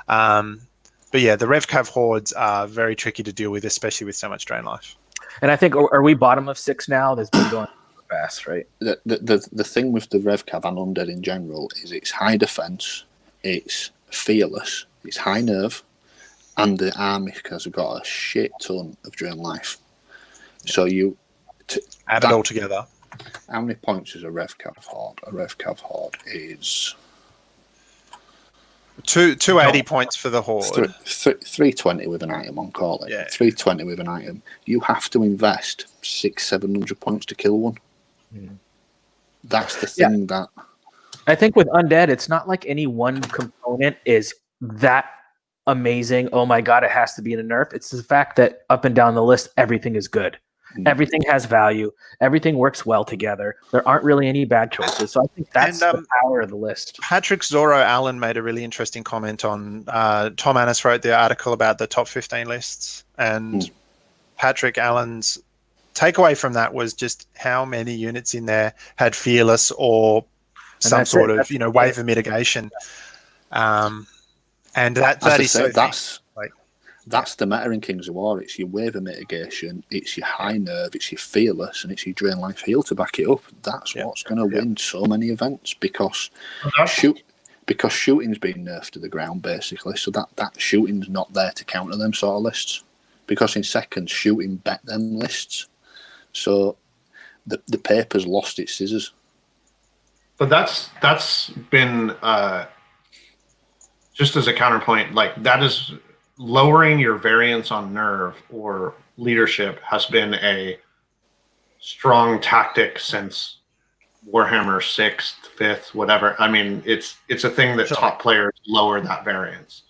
Speaker 4: But yeah, the RevCav hordes are very tricky to deal with, especially with so much Drain Life.
Speaker 1: And I think, are we bottom of 6 now? That's been going fast, right?
Speaker 3: The thing with the RevCav and undead in general is it's high defense, it's fearless, it's high nerve, and the army has got a shit ton of Drain Life. So you
Speaker 4: Add it all together.
Speaker 3: How many points is a RevCav horde? A RevCav horde is
Speaker 4: 280 points for the horde.
Speaker 3: 320 with an item on call.
Speaker 4: Yeah.
Speaker 3: 320 with an item. You have to invest 600-700 points to kill one. That's the thing that
Speaker 1: I think with undead, it's not like any one component is that amazing. Oh my god, it has to be in a nerf. It's the fact that up and down the list, everything is good. Everything has value. Everything works well together. There aren't really any bad choices. So I think that's the power of the list.
Speaker 4: Patrick Zorro Allen made a really interesting comment on Tom Annis wrote the article about the top 15 lists, and Patrick Allen's takeaway from that was just how many units in there had fearless or some sort of waiver mitigation. And that is so.
Speaker 3: That's the meta in Kings of War. It's your waiver mitigation, it's your high nerve, it's your fearless, and it's your drain life heal to back it up. That's what's going to win so many events because shooting's been nerfed to the ground basically. So that shooting's not there to counter them sort of lists. Because in seconds, shooting bet them lists. So the paper's lost its scissors.
Speaker 6: But that's been just as a counterpoint, like that is lowering your variance on nerve or leadership has been a strong tactic since Warhammer 6th, 5th, whatever. I mean, it's a thing that top players lower that variance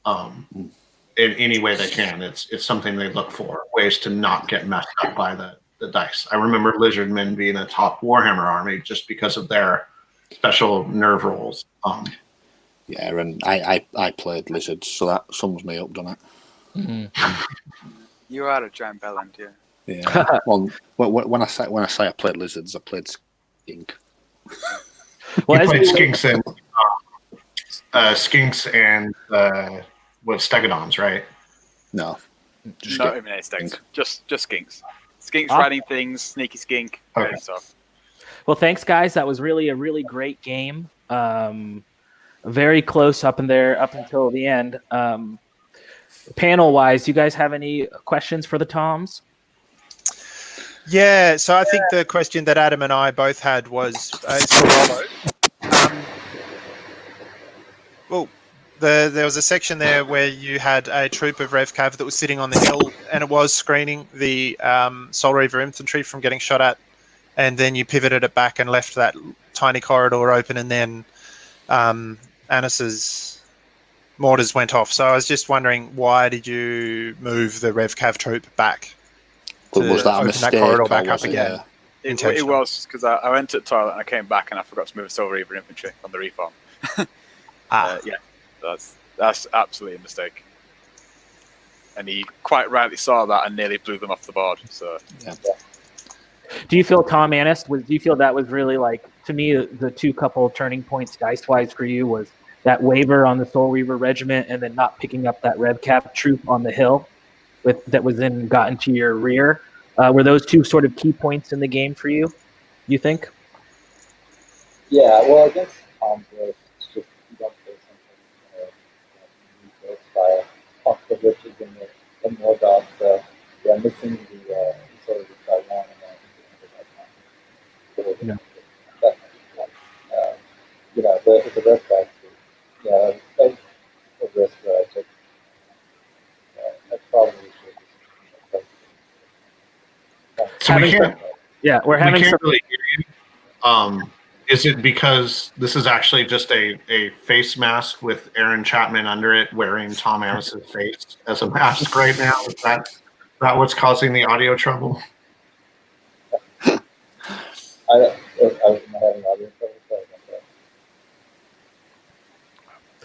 Speaker 6: in any way they can. It's something they look for, ways to not get messed up by the dice. I remember Lizardmen being a top Warhammer army just because of their special nerve rolls.
Speaker 3: Yeah, and I played Lizards, so that sums me up, doesn't it?
Speaker 2: You are a giant bellend, yeah.
Speaker 3: Yeah. Well, when I say I played Lizards, I played Skink.
Speaker 1: Well,
Speaker 6: You
Speaker 1: as
Speaker 6: played
Speaker 1: we-
Speaker 6: Skinks and what Stegodons, right?
Speaker 3: No. Just
Speaker 2: Not
Speaker 3: Skink.
Speaker 2: even any stinks. Just skinks. Skinks
Speaker 1: Ah.
Speaker 2: riding things, sneaky skink.
Speaker 6: Okay.
Speaker 2: Great stuff.
Speaker 1: Well, thanks, guys. That was really a really great game. Very close up until the end. Panel-wise, you guys have any questions for the Toms?
Speaker 4: Yeah, so I think the question that Adam and I both had was for Rollo. Well, there was a section there where you had a troop of RevCav that was sitting on the hill, and it was screening the Soul Reaver infantry from getting shot at, and then you pivoted it back and left that tiny corridor open, and then Anis's mortars went off. So I was just wondering, why did you move the RevCav troop back?
Speaker 3: But was that a
Speaker 4: open
Speaker 3: mistake?
Speaker 4: that corridor
Speaker 3: or
Speaker 4: back up
Speaker 3: was it,
Speaker 4: again?
Speaker 2: It
Speaker 4: Intentional.
Speaker 2: was because I went to the toilet and I came back and I forgot to move Soul Reaver infantry on the reform. Yeah, that's absolutely a mistake. And he quite rightly saw that and nearly blew them off the board. So
Speaker 1: Do you feel, Tom Anis, do you feel that was really, like, to me, the two couple turning points dice-wise for you was that waiver on the Soul Reaver regiment and then not picking up that RevCap troop on the hill that was then got into your rear? Were those two sort of key points in the game for you, you think?
Speaker 5: Yeah, well, against Tom's list, it's just you don't play something style off the riches and the Morgoth. Yeah, missing the sort of the Taiwan and
Speaker 1: Yeah.
Speaker 5: the rest back. Yeah, that's a risk that I took. I probably should.
Speaker 6: So we can't
Speaker 1: Yeah, we're having some.
Speaker 6: really hear you. Is it because this is actually just a face mask with Aaron Chapman under it wearing Tom Anis's face as a mask right now? Is that what's causing the audio trouble?
Speaker 5: I was not having audio trouble, sorry about that.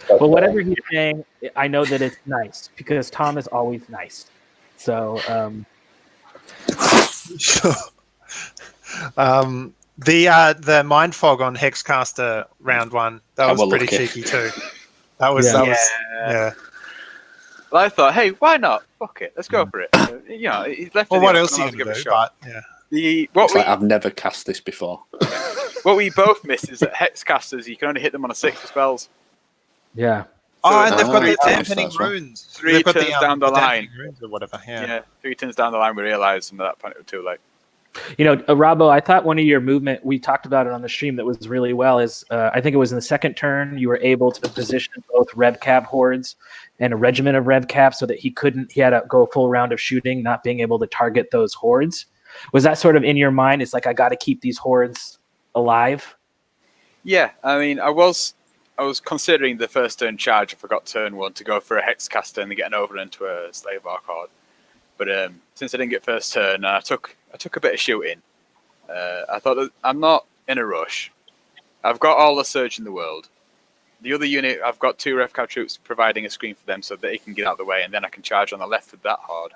Speaker 5: But,
Speaker 1: Well, whatever he's saying, I know that it's nice because Tom is always nice. So,
Speaker 4: Sure. The mind fog on Hexcaster round one, that
Speaker 3: Oh,
Speaker 4: was
Speaker 3: well,
Speaker 4: pretty
Speaker 3: lucky.
Speaker 4: cheeky too. That was
Speaker 2: Yeah. Well, I thought, hey, why not? Fuck it, let's go for it. He's left.
Speaker 4: Well,
Speaker 2: it
Speaker 4: what
Speaker 2: open,
Speaker 4: else
Speaker 2: I
Speaker 4: are
Speaker 2: might
Speaker 4: you
Speaker 2: as well
Speaker 4: gonna
Speaker 2: give it a
Speaker 4: do?
Speaker 2: shot.
Speaker 4: But, yeah.
Speaker 3: It's like I've never cast this before.
Speaker 2: What we both miss is that Hexcasters, you can only hit them on a 6 for spells.
Speaker 1: yeah.
Speaker 4: Oh, and they've got
Speaker 3: three
Speaker 4: the
Speaker 3: turns,
Speaker 4: dampening
Speaker 3: that's one.
Speaker 4: runes.
Speaker 2: Three
Speaker 4: They've got
Speaker 2: turns down the line.
Speaker 4: dampening runes or whatever. Yeah.
Speaker 2: Yeah, 3 turns down the line, we realised, and at that point it was too late.
Speaker 1: You know, Robbo, I thought one of your movement, we talked about it on the stream that was really well, is I think it was in the second turn, you were able to position both RevCab hordes and a regiment of RevCab so that he had to go a full round of shooting, not being able to target those hordes. Was that sort of in your mind? It's like, I got to keep these hordes alive?
Speaker 2: Yeah, I mean, I was considering the first turn charge. I forgot turn 1 to go for a Hexcaster and then getting over into a Slave Arc horde. But since I didn't get first turn, I took a bit of shooting. I thought that I'm not in a rush. I've got all the surge in the world. The other unit, I've got 2 RevCab troops providing a screen for them so that they can get out of the way, and then I can charge on the left with that horde.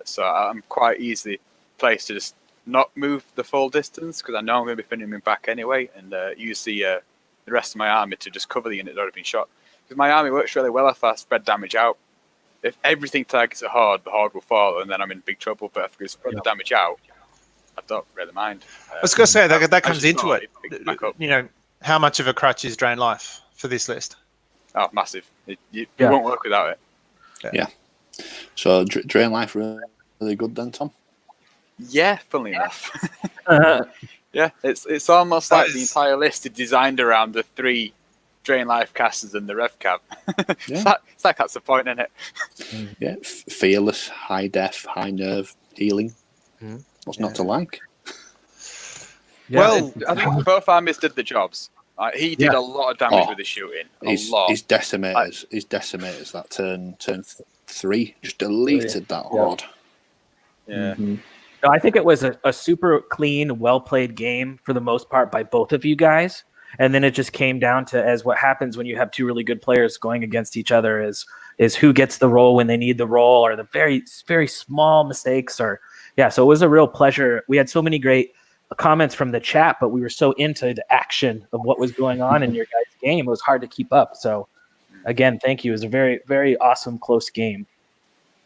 Speaker 2: So I'm quite easily placed to just not move the full distance because I know I'm going to be pinning him back anyway, and use the rest of my army to just cover the unit that already been shot. Because my army works really well if I spread damage out. if everything targets a horde, the horde will fall, and then I'm in big trouble. But if I can spread the damage out, I don't really mind.
Speaker 4: I was going to say that
Speaker 2: I
Speaker 4: comes
Speaker 2: just
Speaker 4: into
Speaker 2: thought
Speaker 4: it.
Speaker 2: it'd back up.
Speaker 4: You know, how much of a crutch is Drain Life for this list?
Speaker 2: Oh, massive! You
Speaker 1: Yeah.
Speaker 2: won't work without it.
Speaker 3: So Drain Life really good then, Tom?
Speaker 2: Yeah, funnily enough.
Speaker 1: Uh,
Speaker 2: Yeah, it's almost
Speaker 4: That
Speaker 2: like the
Speaker 4: is-
Speaker 2: entire list is designed around the 3 Drain Life casters and the Rev Cab.
Speaker 3: Yeah.
Speaker 2: It's like that's the point, isn't it?
Speaker 3: Yeah, fearless, high def, high nerve, healing.
Speaker 1: Mhm.
Speaker 3: What's not to like?
Speaker 1: yeah,
Speaker 4: Well,
Speaker 2: I think both armies did the jobs. He did
Speaker 1: Yeah.
Speaker 2: a lot of damage
Speaker 3: Oh,
Speaker 2: with his shooting.
Speaker 3: His
Speaker 2: A lot.
Speaker 3: decimators that turn 3 just deleted that horde.
Speaker 2: Yeah.
Speaker 5: Mhm.
Speaker 1: No, I think it was a super clean, well played game for the most part by both of you guys. And then it just came down to as what happens when you have 2 really good players going against each other is who gets the roll when they need the roll, or the very, very small mistakes. Or yeah, so it was a real pleasure. We had so many great comments from the chat, but we were so into the action of what was going on in your guys' game. It was hard to keep up. So again, thank you. It was a very, very awesome, close game.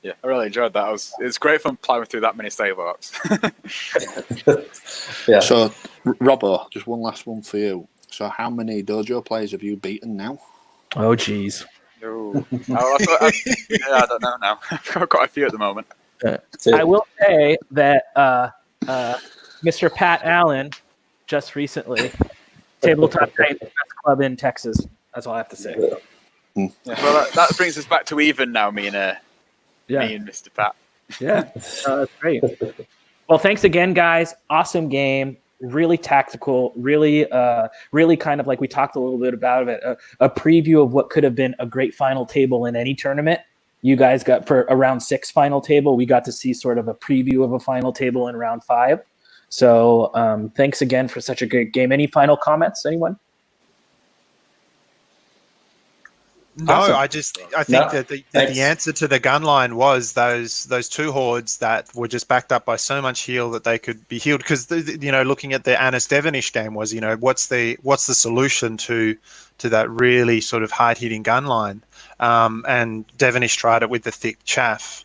Speaker 2: Yeah, I really enjoyed that. It's great fun plowing through that many save arcs.
Speaker 5: Yeah.
Speaker 3: So, Robbo, just one last one for you. So, how many dojo players have you beaten now?
Speaker 1: Oh, geez.
Speaker 2: Ooh. I don't know now. I've got quite a few at the moment.
Speaker 1: I will say that Mr. Pat Allen just recently tabletop Titans best club in Texas. That's all I have to say.
Speaker 2: Yeah, well, that brings us back to even now, me and Mr. Pat.
Speaker 1: Yeah, that's great. Well, thanks again, guys. Awesome game. Really tactical. Really, really kind of like we talked a little bit about it. A preview of what could have been a great final table in any tournament. You guys got for a round 6 final table. We got to see sort of a preview of a final table in round 5. So thanks again for such a great game. Any final comments, anyone?
Speaker 4: No,
Speaker 5: Awesome.
Speaker 4: I think
Speaker 5: No,
Speaker 4: that the
Speaker 5: thanks.
Speaker 4: answer to the gun line was those 2 hordes that were just backed up by so much heal that they could be healed. Because looking at the Anis Devonish game was, what's the solution to that really sort of hard hitting gun line? And Devonish tried it with the thick chaff.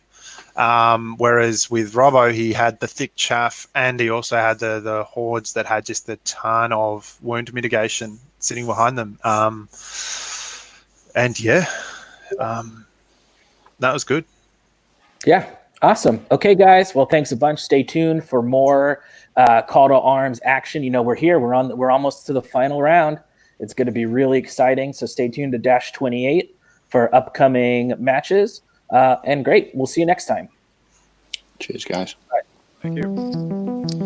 Speaker 4: Whereas with Robbo, he had the thick chaff and he also had the hordes that had just a ton of wound mitigation sitting behind them. And yeah, that was good.
Speaker 1: Yeah, awesome. Okay, guys. Well, thanks a bunch. Stay tuned for more Call to Arms action. We're here. We're almost to the final round. It's going to be really exciting. So stay tuned to Dash 28 for upcoming matches. And great. We'll see you next time.
Speaker 3: Cheers, guys.
Speaker 2: Thank you.